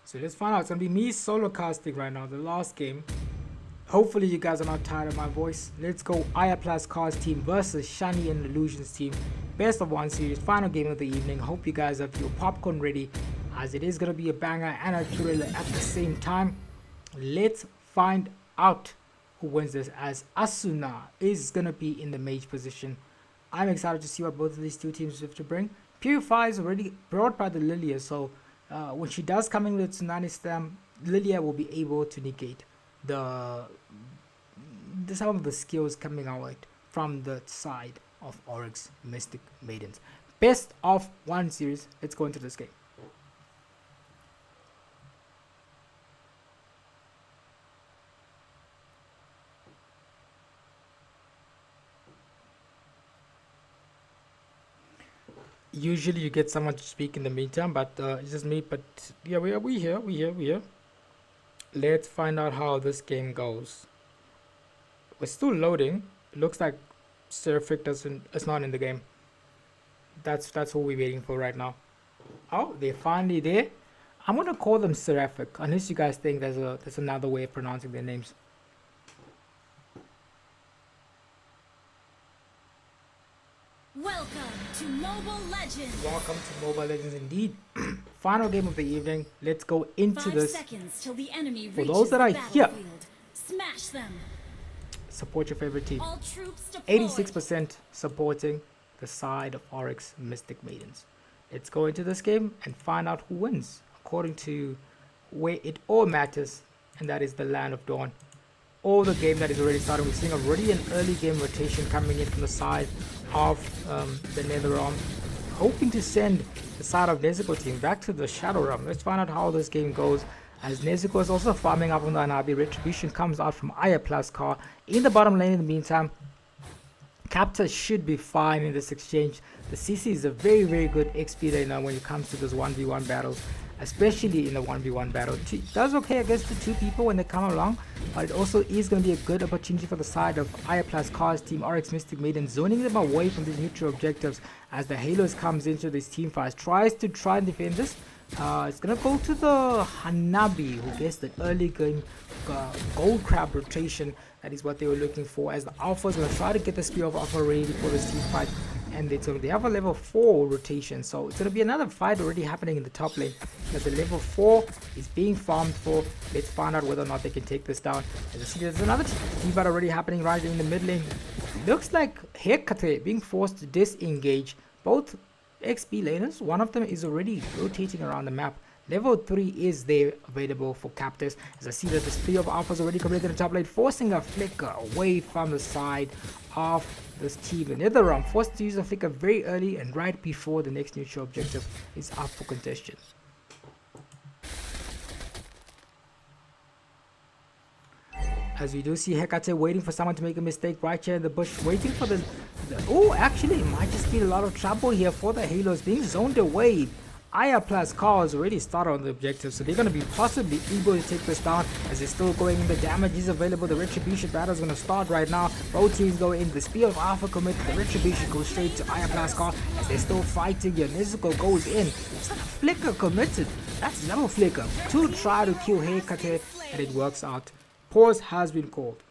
So let's find out. It's gonna be me solo casting right now, the last game. Hopefully you guys are not tired of my voice. Let's go. Aya plus Cars team versus Shani and Illusions team. Best of 1 series, final game of the evening. Hope you guys have your popcorn ready, as it is gonna be a banger and a thriller at the same time. Let's find out who wins this, as Asuna is gonna be in the mage position. I'm excited to see what both of these 2 teams have to bring. Purify is already brought by the Lilia, so when she does come in with Tsunami Stem, Lilia will be able to negate some of the skills coming out from the side of Oryx Mystic Maidens. Best of 1 series. Let's go into this game. Usually you get someone to speak in the meantime, but it's just me. But yeah, we here. Let's find out how this game goes. We're still loading. It looks like SERAPHS is not in the game. That's what we're waiting for right now. Oh, they're finally there. I'm gonna call them SERAPHS, unless you guys think there's another way of pronouncing their names. Welcome to Mobile Legends. Welcome to Mobile Legends indeed. Final game of the evening. Let's go into 5 this. seconds till the enemy For reaches those that the are here, battlefield. Smash them. support your favorite team. All troops deployed. 86% supporting the side of Oryx Mystic Maidens. Let's go into this game and find out who wins, according to where it all matters, and that is the Land of Dawn. All the game that is already started. We're seeing already an early game rotation coming in from the side of the Nether Realm, hoping to send the side of Nezuko team back to the Shadow Realm. Let's find out how this game goes, as Nezuko is also farming up on the Anabi. Retribution comes out from Aya plus Car in the bottom lane. In the meantime, Captor should be fine in this exchange. The CC is a very, very good XP laner when it comes to this 1v1 battles, especially in the 1v1 battle. It does okay against the 2 people when they come along, but it also is going to be a good opportunity for the side of Aya plus Cars team Oryx Mystic Maiden, zoning them away from these neutral objectives as the Halos comes into this team fight. Tries to try and defend this. It's going to go to the Hanabi, who gets the early game gold crab rotation. That is what they were looking for, as the Alpha is going to try to get the Spear of Alpha ready for this team fight. And they have a level 4 rotation, so it's going to be another fight already happening in the top lane, as the level 4 is being farmed for. Let's find out whether or not they can take this down. As you see, there's another team fight already happening right in the mid lane. Looks like Hecate being forced to disengage both XP laners. One of them is already rotating around the map. Level 3 is there available for captors, as I see that the Spear of Alpha is already completed in the top lane, forcing a flicker away from the side of this team. The Nether Realm forced to use a flicker very early and right before the next neutral objective is up for contestation. As we do see Hecate waiting for someone to make a mistake right here in the bush, waiting for the oh, actually it might just be a lot of trouble here for the Halos, being zoned away. Aya plus Carl has already started on the objective, so they're going to be possibly able to take this down as they're still going in. The damage is available. The Retribution battle is going to start right now. Both teams go in. The Spear of Alpha commit. The Retribution goes straight to Aya plus Carl as they're still fighting here. Nezuko goes in. It's like a flicker committed. That's double flicker to try to kill Hecate, and it works out. Pause has been called.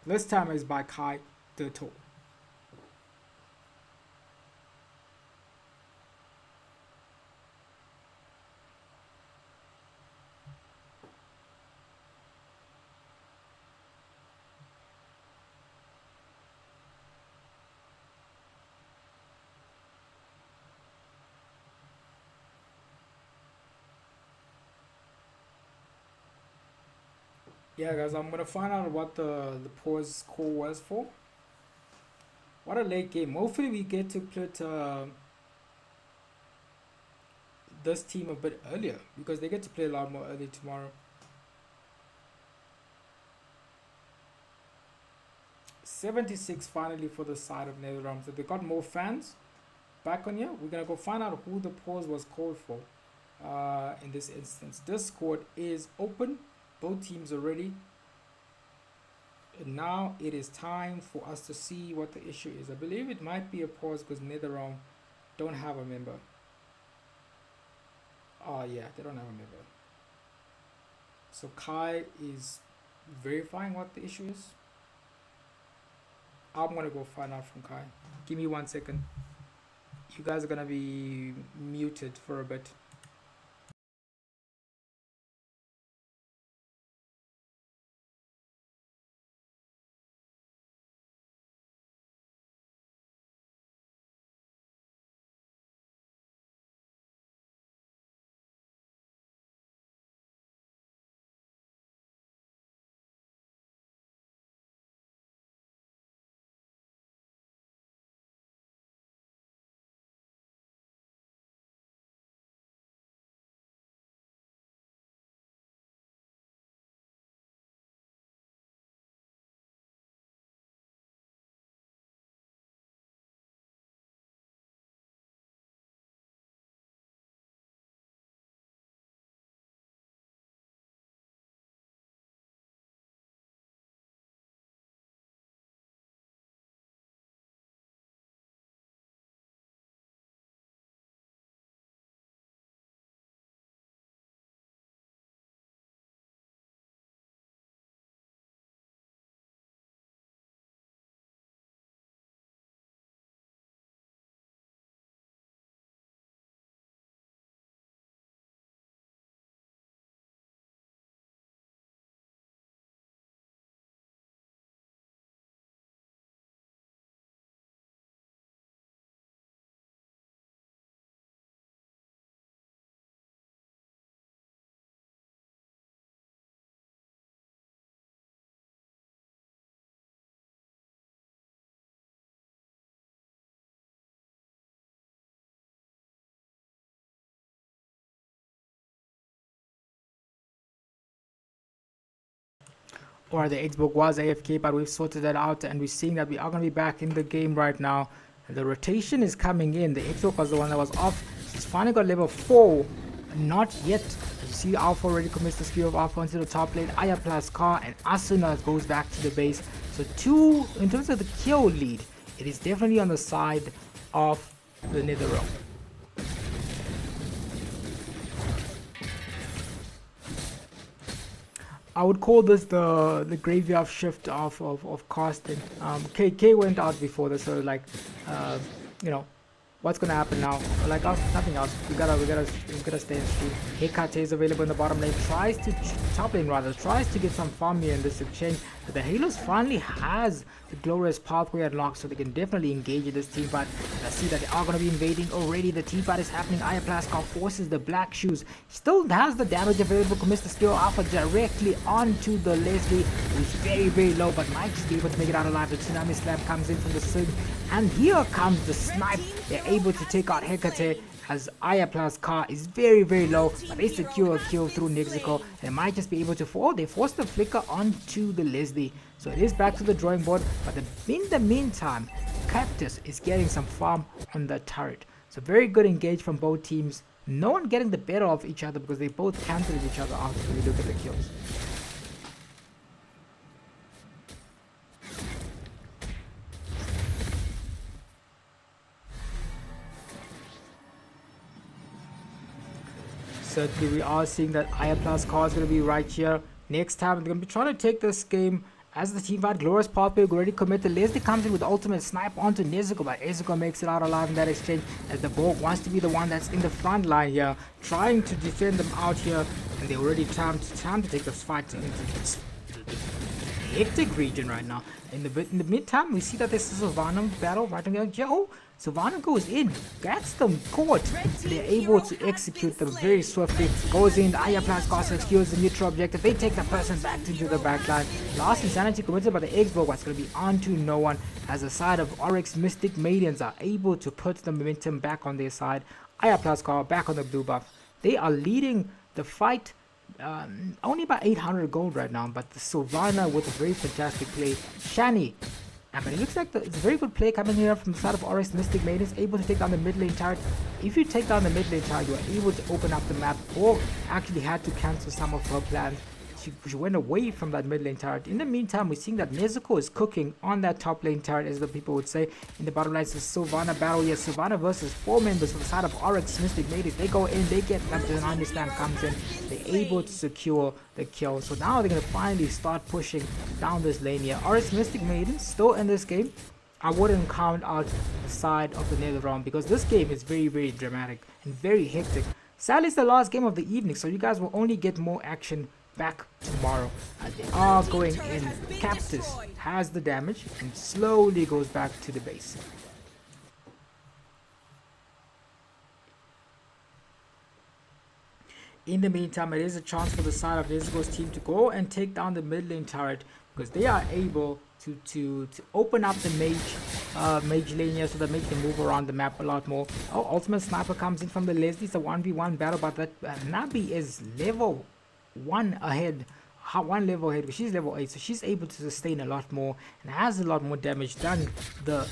This time is by Kai Deto. Yeah, guys, I'm gonna find out what the pause score was for. What a late game. Hopefully we get to play this team a bit earlier, because they get to play a lot more early tomorrow. 76 finally for the side of NetherRealm. So they got more fans back on here. We're gonna go find out who the pause was called for in this instance. Discord is open. Both teams are ready. And now it is time for us to see what the issue is. I believe it might be a pause because NetherRealm don't have a member. Oh yeah, they don't have a member. So Kai is verifying what the issue is. I'm gonna go find out from Kai. Give me 1 second. You guys are gonna be muted for a bit. Or the Xbox was AFK, but we've sorted that out and we're seeing that we are going to be back in the game right now. And the rotation is coming in. The Xbox was the one that was off. It's finally got level 4. Not yet. As you see, Alpha already commits the Spear of Alpha into the top lane. Aya plus Car, and Asuna goes back to the base. So in terms of the kill lead, it is definitely on the side of the NetherRealm. I would call this the graveyard shift of casting. K went out before this, so like, you know, what's gonna happen now? Like nothing else. We gotta stay in stream. Hecate is available in the bottom lane. Tries to top lane rather. Tries to get some farm here in this exchange. But the Halos finally has the glorious pathway unlocked, so they can definitely engage in this team fight. And I see that they are gonna be invading already. The team fight is happening. Aya Plaskar forces the Black Shoes. Still has the damage available. Commits the Spear Alpha directly onto the Leslie, who's very low, but might just be able to make it out alive. The Tsunami Slap comes in from the Sig, and here comes the snipe. They're able to take out Hecate as Aya plus Car is very low, but they secure a kill through Nexico. They might just be able to fall. They force the flicker onto the Leslie, so it is back to the drawing board. But in the meantime, Cactus is getting some farm on the turret. So very good engage from both teams. no one getting the better of each other because they both canceled each other out when you look at the kills. Certainly we are seeing that IR Plus car is going to be right here. Next time they're going to be trying to take this game as the team fight. Glorious Pathway already committed. Leslie comes in with the ultimate snipe onto Nezuko, but Nezuko makes it out alive in that exchange as the Borg wants to be the one that's in the front line here, trying to defend them out here, and they already time to take this fight into this hectic region right now. In the meantime, we see that this is a Savannah battle right now. Yo, Savannah goes in, gets them caught. They're able to execute them very swiftly. Goes in, the IR Plus car secures the neutral objective. They take the person back into the backline. Last insanity committed by the Xbox was going to be onto no one, as the side of Oryx Mystic Maidens are able to put the momentum back on their side. IR Plus car back on the blue buff. They are leading the fight only by 800 gold right now, but the Savannah with a very fantastic play. Shani, but it looks like it's a very good play coming here from the side of Oryx Mystic Maidens, able to take down the mid lane turret. If you take down the mid lane turret, you are able to open up the map, or actually had to cancel some of her plans. She went away from that mid lane turret. In the meantime, we're seeing that Nezuko is cooking on that top lane turret, as the people would say. In the bottom line, it's a Savannah battle. Yes, Savannah versus 4 members from the side of Oryx Mystic Maidens. They go in, they get left, and understand comes in. They're able to secure the kill. So now they're going to finally start pushing down this lane here. Oryx Mystic Maidens still in this game. I wouldn't count out the side of the Nether round, because this game is very, very dramatic and very hectic. Sadly, it's the last game of the evening, so you guys will only get more action back tomorrow. They are going in. Cactus has the damage and slowly goes back to the base. In the meantime, it is a chance for the side of Nezuko's team to go and take down the mid lane turret, because they are able to open up the mage lane here, so that mage can move around the map a lot more. Oh, ultimate sniper comes in from the Leslie. It's a 1v1 battle, but that Nabi is level 1 ahead, 1 level ahead, because she's level 8, so she's able to sustain a lot more and has a lot more damage than the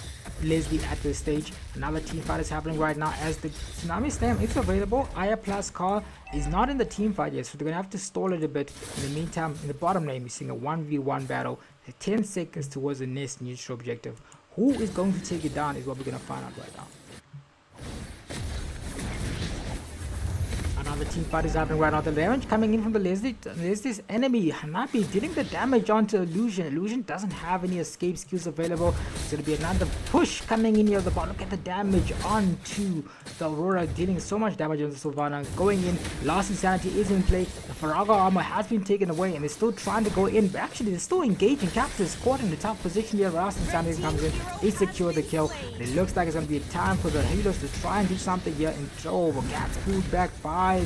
Leslie at this stage. Another team fight is happening right now as the Tsunami Slam is available. IR Plus car is not in the team fight yet, so they're gonna have to stall it a bit. In the meantime, in the bottom lane, we're seeing a 1v1 battle. 10 seconds towards the next neutral objective. Who is going to take it down is what we're gonna find out right now. Another team fight is happening right now. The damage coming in from the Leslie. There's this enemy, Hanabi, dealing the damage onto Elysian. Elysian doesn't have any escape skills available. It's going to be another push coming in here at the bottom. Look at the damage onto the Aurora, dealing so much damage on the Savannah. Going in, Last Insanity is in play. The FEROX armor has been taken away, and they're still trying to go in. But actually, they're still engaging. Cactus is caught in the tough position here. Last Insanity comes in. They secure the kill. And it looks like it's going to be a time for the Halos to try and do something here. And gets pulled back by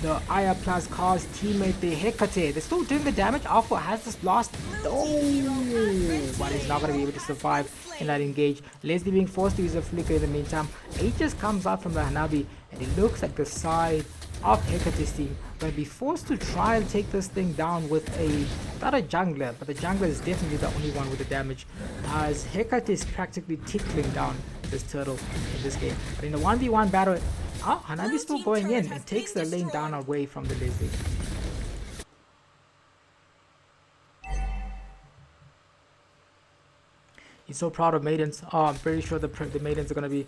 the IR Plus car's teammate, the Hecate. They're still doing the damage. Alpha has this blast. Oh, but he's not going to be able to survive in that engage. Leslie being forced to use a flicker in the meantime. Aegis comes out from the Hanabi, and it looks like the side of Hecate's team going to be forced to try and take this thing down with not a jungler, but the jungler is definitely the only one with the damage, as Hecate is practically tickling down this turtle in this game. But in the 1v1 battle, Hanabi still going in and takes the lane down away from the Leslie. He's so proud of Maidens. I'm pretty sure the Maidens are going to be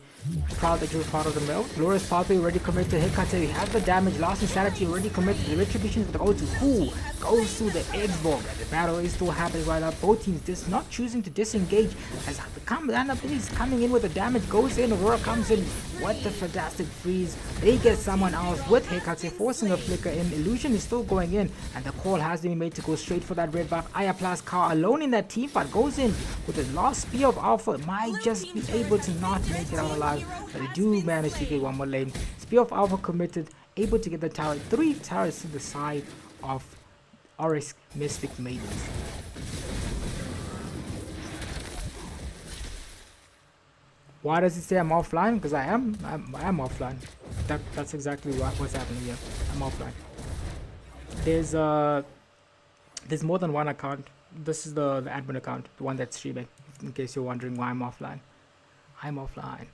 proud that you're part of the male. Glorious Pathway already committed to Hecate. He has the damage. Last Insanity already committed. The Retribution is going to go to who? Goes to the Xbox. The battle is still happening right now. Both teams just not choosing to disengage. As the is coming in with the damage. Goes in. Aurora comes in. What the fantastic freeze. They get someone else with Hecate forcing a flicker in. Illusion is still going in. And the call has been made to go straight for that red buff. IR Plus car alone in that team fight. Goes in with the last Spear of Alpha. Might just be able to not make it out alive, but they do manage to get one more lane. Spear of Alpha committed, able to get the tower. 3 towers to the side of Oryx Mystic Maidens. Why does it say I'm offline? Because I am offline. That's exactly what's happening here. I'm offline. There's more than one account. This is the admin account, the one that's streaming, in case you're wondering why I'm offline. I'm offline.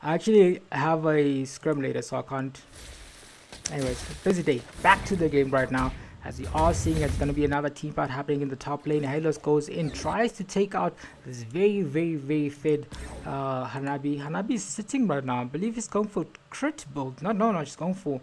I actually have a scrim later, so I can't Anyways, busy day. Back to the game right now. As we are seeing, it's going to be another team fight happening in the top lane. Halos goes in, tries to take out this very fed Hanabi. Hanabi is sitting right now. I believe he's going for crit build. No, he's going for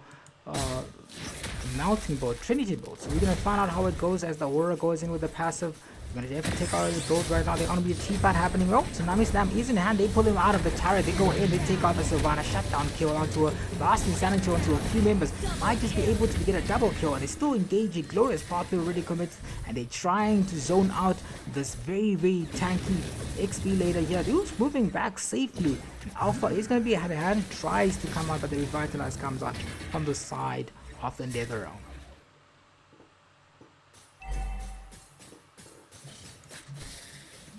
mountain build, Trinity build. So we're going to find out how it goes as the Aurora goes in with the passive. We're going to have to take out the build right now. There's going to be a team fight happening. Oh, Tsunami Slam is in hand. They pull him out of the turret. They go in. They take out the Sylvana. Shutdown kill onto a last insanity onto a few members. Might just be able to get a double kill. And they still engaging. Glorious Pathway already commits. And they're trying to zone out this very tanky XP later here. Dude's moving back safely. And Alpha is going to be hand in hand. Tries to come out, but the Revitalize comes out from the side of the Nether realm.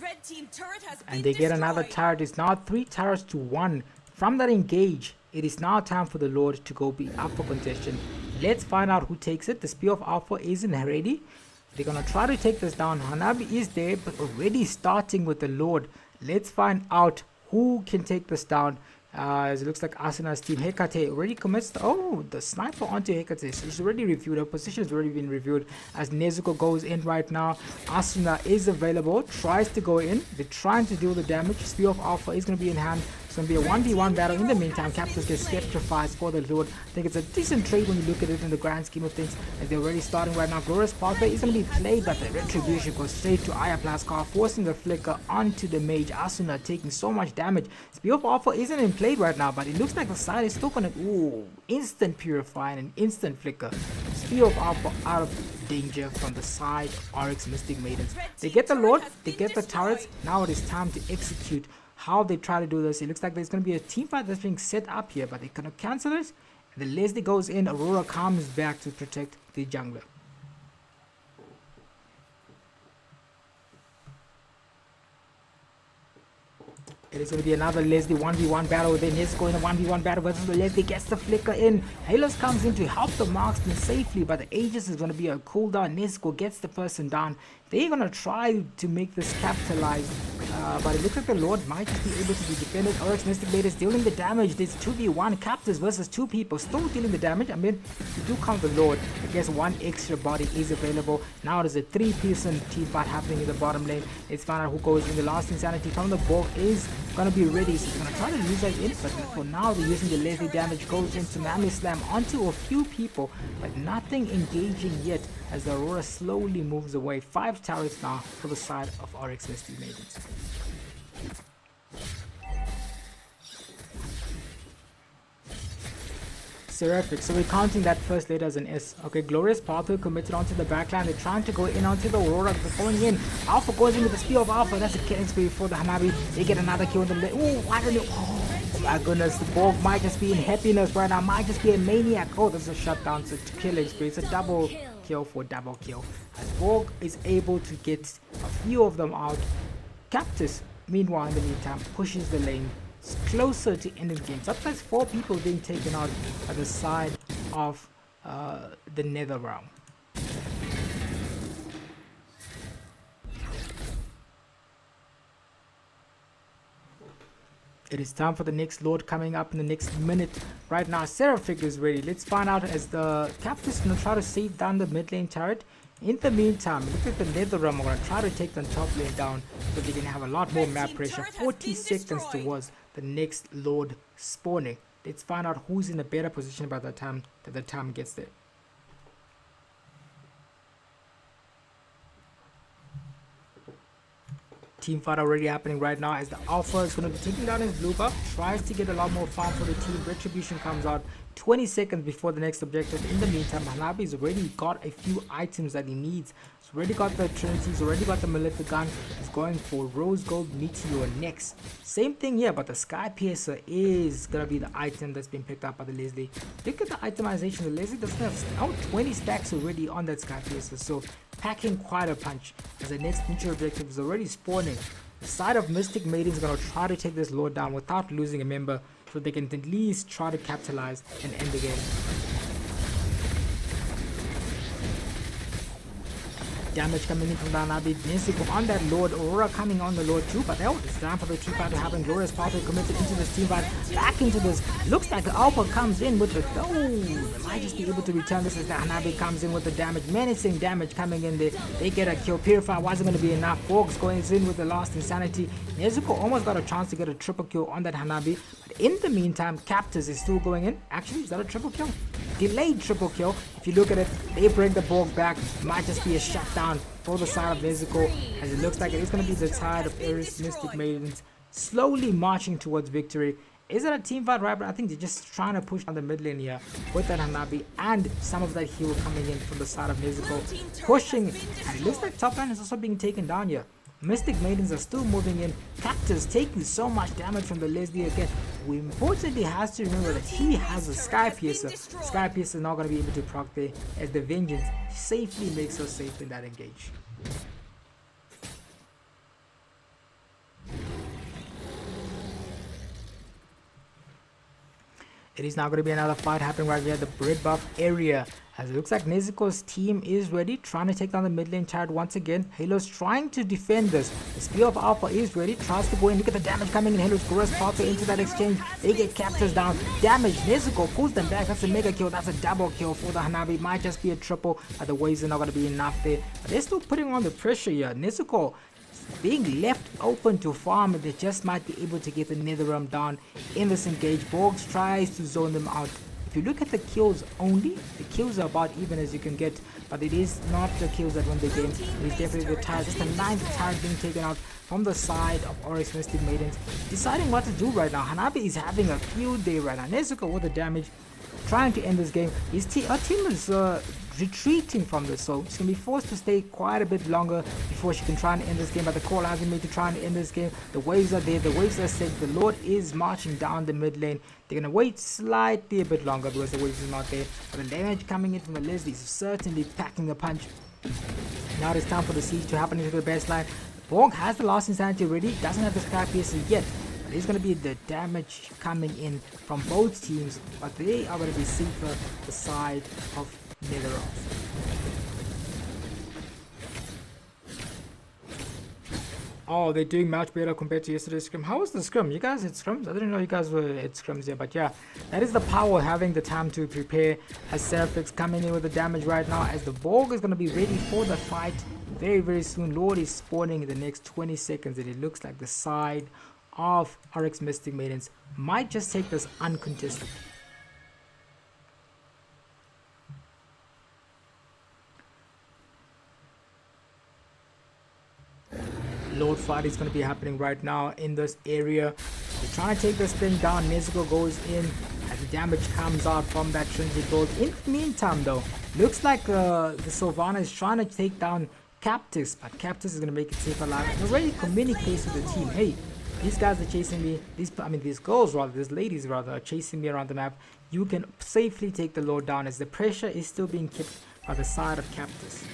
Red team turret has And been they get another destroyed. turret. It's now 3 turrets to 1. From that engage, it is now time for the Lord to go be up for contention. Let's find out who takes it. The Spear of Alpha isn't ready. They're going to try to take this down. Hanabi is there, but already starting with the Lord. Let's find out who can take this down. As it looks like Asina's team, Hecate already commits the sniper onto Hecate. So she's already reviewed. Her position has already been reviewed. As Nezuko goes in right now, Asuna is available, tries to go in. They're trying to deal the damage. Spear of Alpha is going to be in hand. It's going to be a 1v1 battle. In the meantime, Captors get sacrificed for the Lord. I think it's a decent trade when you look at it in the grand scheme of things. As they're already starting right now. Glorious Pathway is going to be played, but the Retribution goes straight to Aya Plaskar, forcing the flicker onto the mage. Asuna taking so much damage. Spear of Alpha isn't in play right now, but it looks like the side is still going to instant purify and an instant flicker. Spear of Alpha out of danger from the side of Oryx Mystic Maidens. They get the Lord, they get the turrets. Now it is time to execute how they try to do this. It looks like there's going to be a team fight that's being set up here, but they're going to cancel it. And the Leslie goes in. Aurora comes back to protect the jungler. It is going to be another Leslie 1v1 battle. Then Nezuko in a 1v1 battle versus the Leslie. Gets the flicker in. Halos comes in to help the marksman safely, but the Aegis is going to be a cooldown. Nezuko gets the person down. They're going to try to make this capitalize, but it looks like the Lord might just be able to be defended. Oryx Mystic Blade is dealing the damage. There's 2v1 captors versus 2 people still dealing the damage. I mean, if you do count the Lord, I guess 1 extra body is available. Now there's a 3-person team fight happening in the bottom lane. Let's find out who goes in. The last insanity from the ball is going to be ready, so they're going to try to use that in, but for now they're using the Leslie damage. Goes into Tsunami Slam onto a few people, but nothing engaging yet as the Aurora slowly moves away. 5 turrets now for the side of Oryx Mystic Maidens. SERAPHS. So we're counting that first letter as an S. Okay, Glorious Pathway committed onto the backline. They're trying to go in onto the Aurora. They're going in. Alpha goes in with the Spear of Alpha. That's a killing spree for the Hanabi. They get another kill in the ooh, I don't know. Oh my goodness, the Borg might just be in happiness right now. Might just be a maniac. Oh, there's a shutdown. It's a killing spree. It's a double kill for double kill. As Borg is able to get a few of them out. Captus, meanwhile, in the meantime, pushes the lane closer to end of the game. Sometimes 4 people being taken out at the side of the Nether realm. It is time for the next Lord coming up in the next minute. Right now, SERAPHS is ready. Let's find out as the Captain is going to try to save down the mid lane turret. In the meantime, look at the Nether realm. We're going to try to take the top lane down so they can have a lot more map pressure. 40 seconds towards the next Lord spawning. Let's find out who's in a better position by the time that the time gets there. Team fight already happening right now as the Alpha is going to be taking down his blue buff. Tries to get a lot more farm for the team. Retribution comes out 20 seconds before the next objective. In the meantime, Hanabi's already got a few items that he needs. He's already got the Trinity, he's already got the Malefic gun. He's going for Rose Gold Meteor next. Same thing here, but the Sky Piercer is going to be the item that's been picked up by the Leslie. Look at the itemization. The Leslie doesn't have now 20 stacks already on that Sky Piercer, so packing quite a punch as the next future objective is already spawning. The side of Mystic Maidens is going to try to take this Lord down without losing a member, so they can at least try to capitalize and end the game. damage coming in from the Hanabi. Nezuko on that Lord. Aurora coming on the Lord too. But now it's time for the team fight to happen. Glorious Pathway committed into this team fight. Back into this. Looks like Alpha comes in with the... Oh, they might just be able to return this as the Hanabi comes in with the damage. Menacing damage coming in there. They get a kill. Purify wasn't going to be enough. Borgs going in with the last Insanity. Nezuko almost got a chance to get a triple kill on that Hanabi. But in the meantime, Captors is still going in. Actually, is that a triple kill? Delayed triple kill. If you look at it, they bring the Borg back. Might just be a shutdown for the side of Nezuko, as it looks like it is going to be the side of Ares Mystic Maidens slowly marching towards victory. Is it a team fight, right? But I think they're just trying to push on the mid lane here with that Hanabi and some of that heal coming in from the side of Nezuko, pushing. And it looks like top lane is also being taken down here. Mystic Maidens are still moving in. Captors taking so much damage from the Leslie again. We importantly has to remember that he has a Sky Piercer. Sky Piercer is not going to be able to proc there, as the Vengeance safely makes us safe in that engage. It is now going to be another fight happening right here at the bread buff area. As it looks like Nezuko's team is ready, trying to take down the mid lane turret once again. Halo's trying to defend this. The Spear of Alpha is ready, tries to go in. Look at the damage coming in. Halo's Glorious Pathway into that exchange. They get Captors down. Damage. Nezuko pulls them back. That's a mega kill. That's a double kill for the Hanabi. Might just be a triple, but the waves are not going to be enough there. But they're still putting on the pressure here. Nezuko being left open to farm, and they just might be able to get the Nether realm down in this engage. Borgs tries to zone them out. If you look at the kills only, the kills are about even as you can get, but it is not the kills that win the game. It is definitely the tires. Just the 9th tire being taken out from the side of Oryx Mystic Maidens, deciding what to do right now. Hanabi is having a field day right now. Nezuko with the damage, trying to end this game. Our team is retreating from this, so she's going to be forced to stay quite a bit longer before she can try and end this game. But the call has been made to try and end this game. The waves are there, the waves are set. The Lord is marching down the mid lane. They're going to wait slightly a bit longer because the waves is not there. But the damage coming in from the Leslie is certainly packing a punch. Now it's time for the siege to happen into the best line. Borg has the last Insanity ready, doesn't have the Sky Piercer yet. There's going to be the damage coming in from both teams, but they are going to be safer the side of Nether. Oh, they're doing much better compared to yesterday's scrim. How was the scrim? You guys had scrims? I didn't know you guys were at scrims here, but yeah, that is the power, having the time to prepare. As SERAPHS coming in with the damage right now, as the Borg is going to be ready for the fight very, very soon. Lord is spawning in the next 20 seconds, and it looks like the side of Oryx Mystic Maidens might just take this uncontested. Lord fight is going to be happening right now in this area. They're trying to take this thing down. Nezuko goes in as the damage comes out from that Trinity Gold. In the meantime though, looks like the Sylvana is trying to take down Captors, but Captors is going to make it safe alive. And already communicates to the team, hey, these guys are chasing me, these girls rather, these ladies rather, are chasing me around the map. You can safely take the Lord down, as the pressure is still being kept by the side of Captors.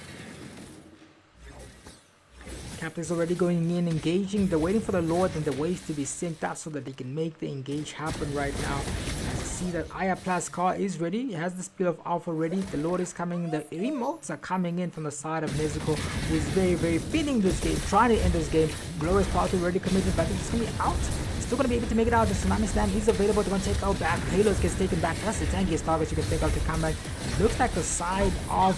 Captors already going in, engaging. They're waiting for the Lord and the waves to be synced up so that they can make the engage happen right now. As you see that Aya Plus car is ready, it has the Spear of Alpha ready. The Lord is coming, the emotes are coming in from the side of Nezuko, who is very, very feeling this game, trying to end this game. Glorious Pathway already committed, but it's going to be out. Still going to be able to make it out. The Tsunami Slam is available. They're going to take out back. Halos gets taken back. That's the tankiest target you can think of to come back. Looks like the side of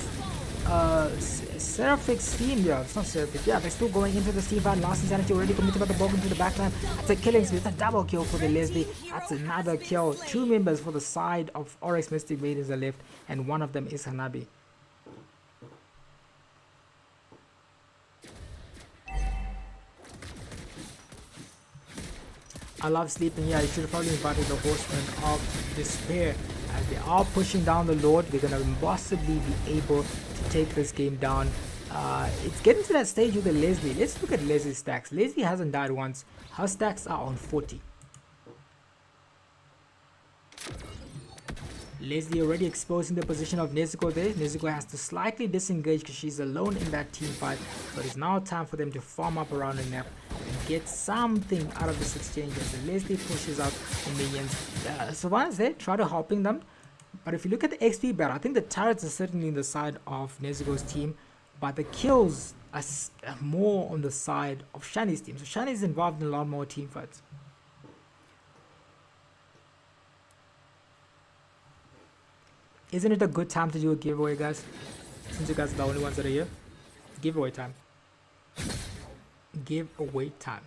SERAPHS team. Yeah, it's not SERAPHS. Yeah, they're still going into the Steve Van. Last Insanity already committed by the Borg into the backline. That's a killing spree. It's a double kill for the Leslie. That's another kill. 2 members for the side of Oryx Mystic Maidens are left, and one of them is Hanabi. I love sleeping here. I should have probably invited the Horsemen of Despair. As they are pushing down the Lord, they're going to possibly be able to take this game down. It's getting to that stage with the Leslie. Let's look at Leslie's stacks. Leslie hasn't died once. Her stacks are on 40. Leslie already exposing the position of Nezuko there. Nezuko has to slightly disengage because she's alone in that team fight. But it's now time for them to farm up around the map and get something out of this exchange as the Leslie pushes out the minions. Sylvana's there, try to helping them. But if you look at the XP battle, I think the turrets are certainly in the side of Nezuko's team. but the kills are more on the side of Shani's team. So Shani's involved in a lot more team fights. Isn't it a good time to do a giveaway, guys? Since you guys are the only ones that are here. Giveaway time. Giveaway time.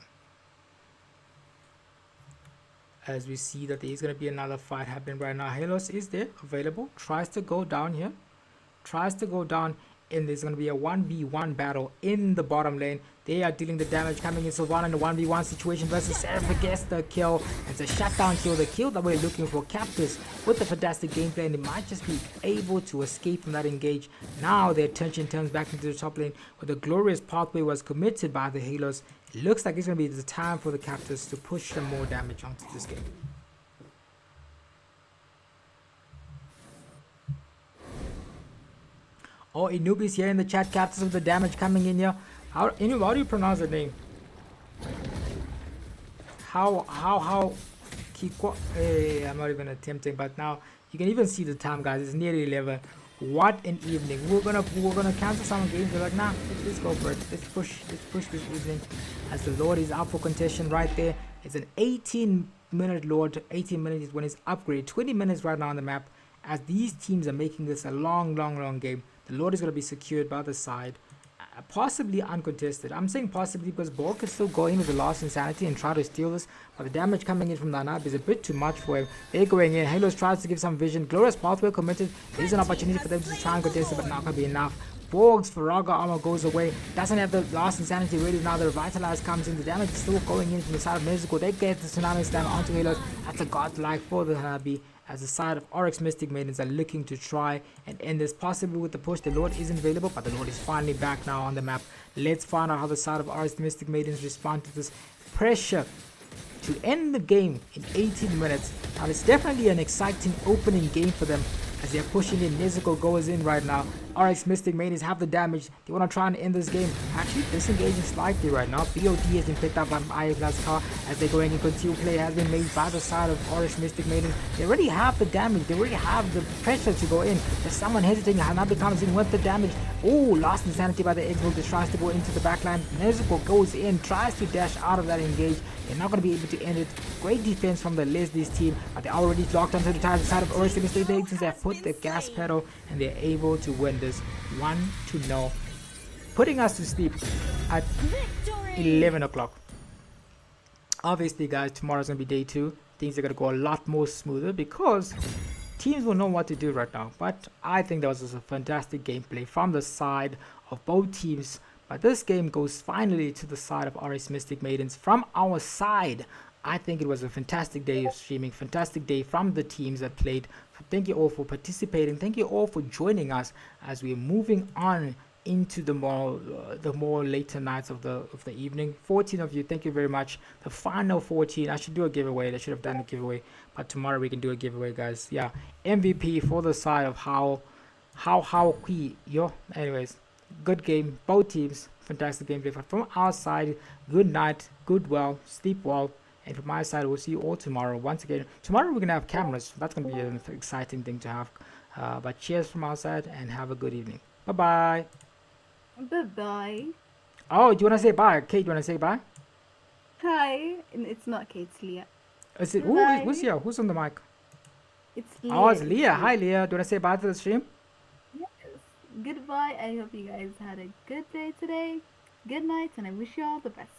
As we see that there is going to be another fight happening right now. Halos is there, available. Tries to go down here. Tries to go down. And there's going to be a 1v1 battle in the bottom lane. They are dealing the damage coming in. Sylvana in the 1v1 situation versus SERAPHS gets the kill. It's a shutdown kill. The kill that we're looking for. Captors with the fantastic gameplay, and they might just be able to escape from that engage. Now their attention turns back into the top lane where the glorious pathway was committed by the Halos. It looks like it's going to be the time for the Captors to push some more damage onto this game. Oh, Inubi's here in the chat. Captors with the damage coming in here. How do you pronounce the name? How Kiko? I'm not even attempting, but now you can even see the time, guys. It's nearly 11. What an evening. We're gonna cancel some games. We're like, nah, let's go for it. Let's push this evening. As the Lord is up for contention right there. It's an 18-minute Lord. 18 minutes is when it's upgraded. 20 minutes right now on the map. As these teams are making this a long game. The Lord is going to be secured by the side, possibly uncontested. I'm saying possibly because Borg can still go in with the last insanity and try to steal this, but the damage coming in from Nanab is a bit too much for him. They're going in. Halos tries to give some vision. Glorious pathway committed. There's an opportunity for them to try and contest it, but not going to be enough. Borg's Faraga armor goes away. Doesn't have the last insanity ready now. The revitalize comes in. The damage is still going in from the side of Nezuko. They get the tsunami stand onto Halos. That's a godlike for the Hanabi. As the side of Oryx Mystic Maidens are looking to try and end this, possibly with the push. The Lord isn't available, but the Lord is finally back now on the map. Let's find out how the side of Oryx Mystic Maidens respond to this pressure to end the game in 18 minutes. Now, it's definitely an exciting opening game for them as they're pushing in. Nezuko goes in right now. Oryx Mystic Maidens have the damage. They want to try and end this game. Actually disengaging slightly right now. BOD has been picked up by IA's car as they're going in. Continue play has been made by the side of Oryx Mystic Maidens. They already have the damage. They already have the pressure to go in. There's someone hesitating. Hanabi comes in with the damage. Oh, lost insanity by the Expo. Just tries to go into the backline. Nezuko goes in, tries to dash out of that engage. They're not going to be able to end it. Great defense from the Leslie's team, but they're already locked onto the side of Oryx Mystic Maidens. They have put the gas pedal and they're able to win this 1-0, putting us to sleep at 11 o'clock. Obviously, guys, tomorrow's gonna be day 2. Things are gonna go a lot more smoother because teams will know what to do right now. But I think that was just a fantastic gameplay from the side of both teams. But this game goes finally to the side of Oryx Mystic Maidens. From our side, I think it was a fantastic day of streaming, fantastic day from the teams that played. Thank you all for participating. Thank you all for joining us as we're moving on into the more later nights of the evening. 14 of you, thank you very much. The final 14, I should do a giveaway. I should have done a giveaway, but tomorrow we can do a giveaway, guys. Yeah, MVP for the side of how yo. Anyways, good game, both teams, fantastic gameplay. But from our side, good night, good well, sleep well. And from my side, we'll see you all tomorrow. Once again, tomorrow we're going to have cameras. So that's going to be an exciting thing to have. But cheers from our side and have a good evening. Bye-bye. Bye-bye. Oh, do you want to say bye? Kate, do you want to say bye? Hi. It's not Kate, it's Leah. Is it, who's here? Who's on the mic? It's Leah. Oh, it's Leah. Hi, Leah. Do you want to say bye to the stream? Yes. Goodbye. I hope you guys had a good day today. Good night, and I wish you all the best.